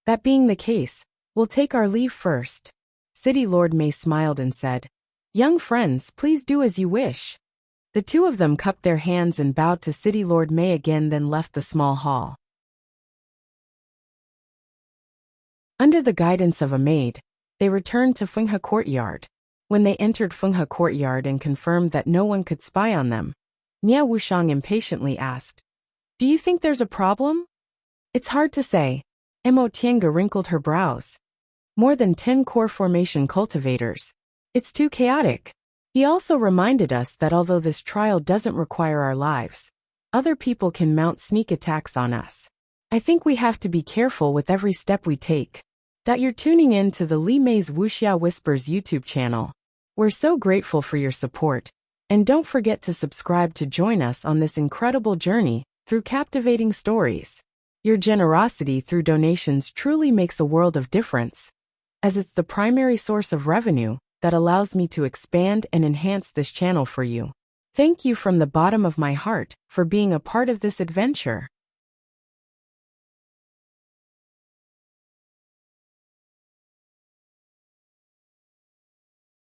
"That being the case, we'll take our leave first." City Lord Mei smiled and said, "Young friends, please do as you wish." The two of them cupped their hands and bowed to City Lord Mei again, then left the small hall. Under the guidance of a maid, they returned to Fenghe Courtyard. When they entered Fenghe Courtyard and confirmed that no one could spy on them, Nie Wuxiang impatiently asked, "Do you think there's a problem?" "It's hard to say." Mo Tiange wrinkled her brows. "More than 10 core formation cultivators. It's too chaotic." He also reminded us that although this trial doesn't require our lives, other people can mount sneak attacks on us. I think we have to be careful with every step we take. You're tuning in to the Li Mei's Wuxia Whispers YouTube channel. We're so grateful for your support, and don't forget to subscribe to join us on this incredible journey through captivating stories. Your generosity through donations truly makes a world of difference, as it's the primary source of revenue that allows me to expand and enhance this channel for you. Thank you from the bottom of my heart for being a part of this adventure.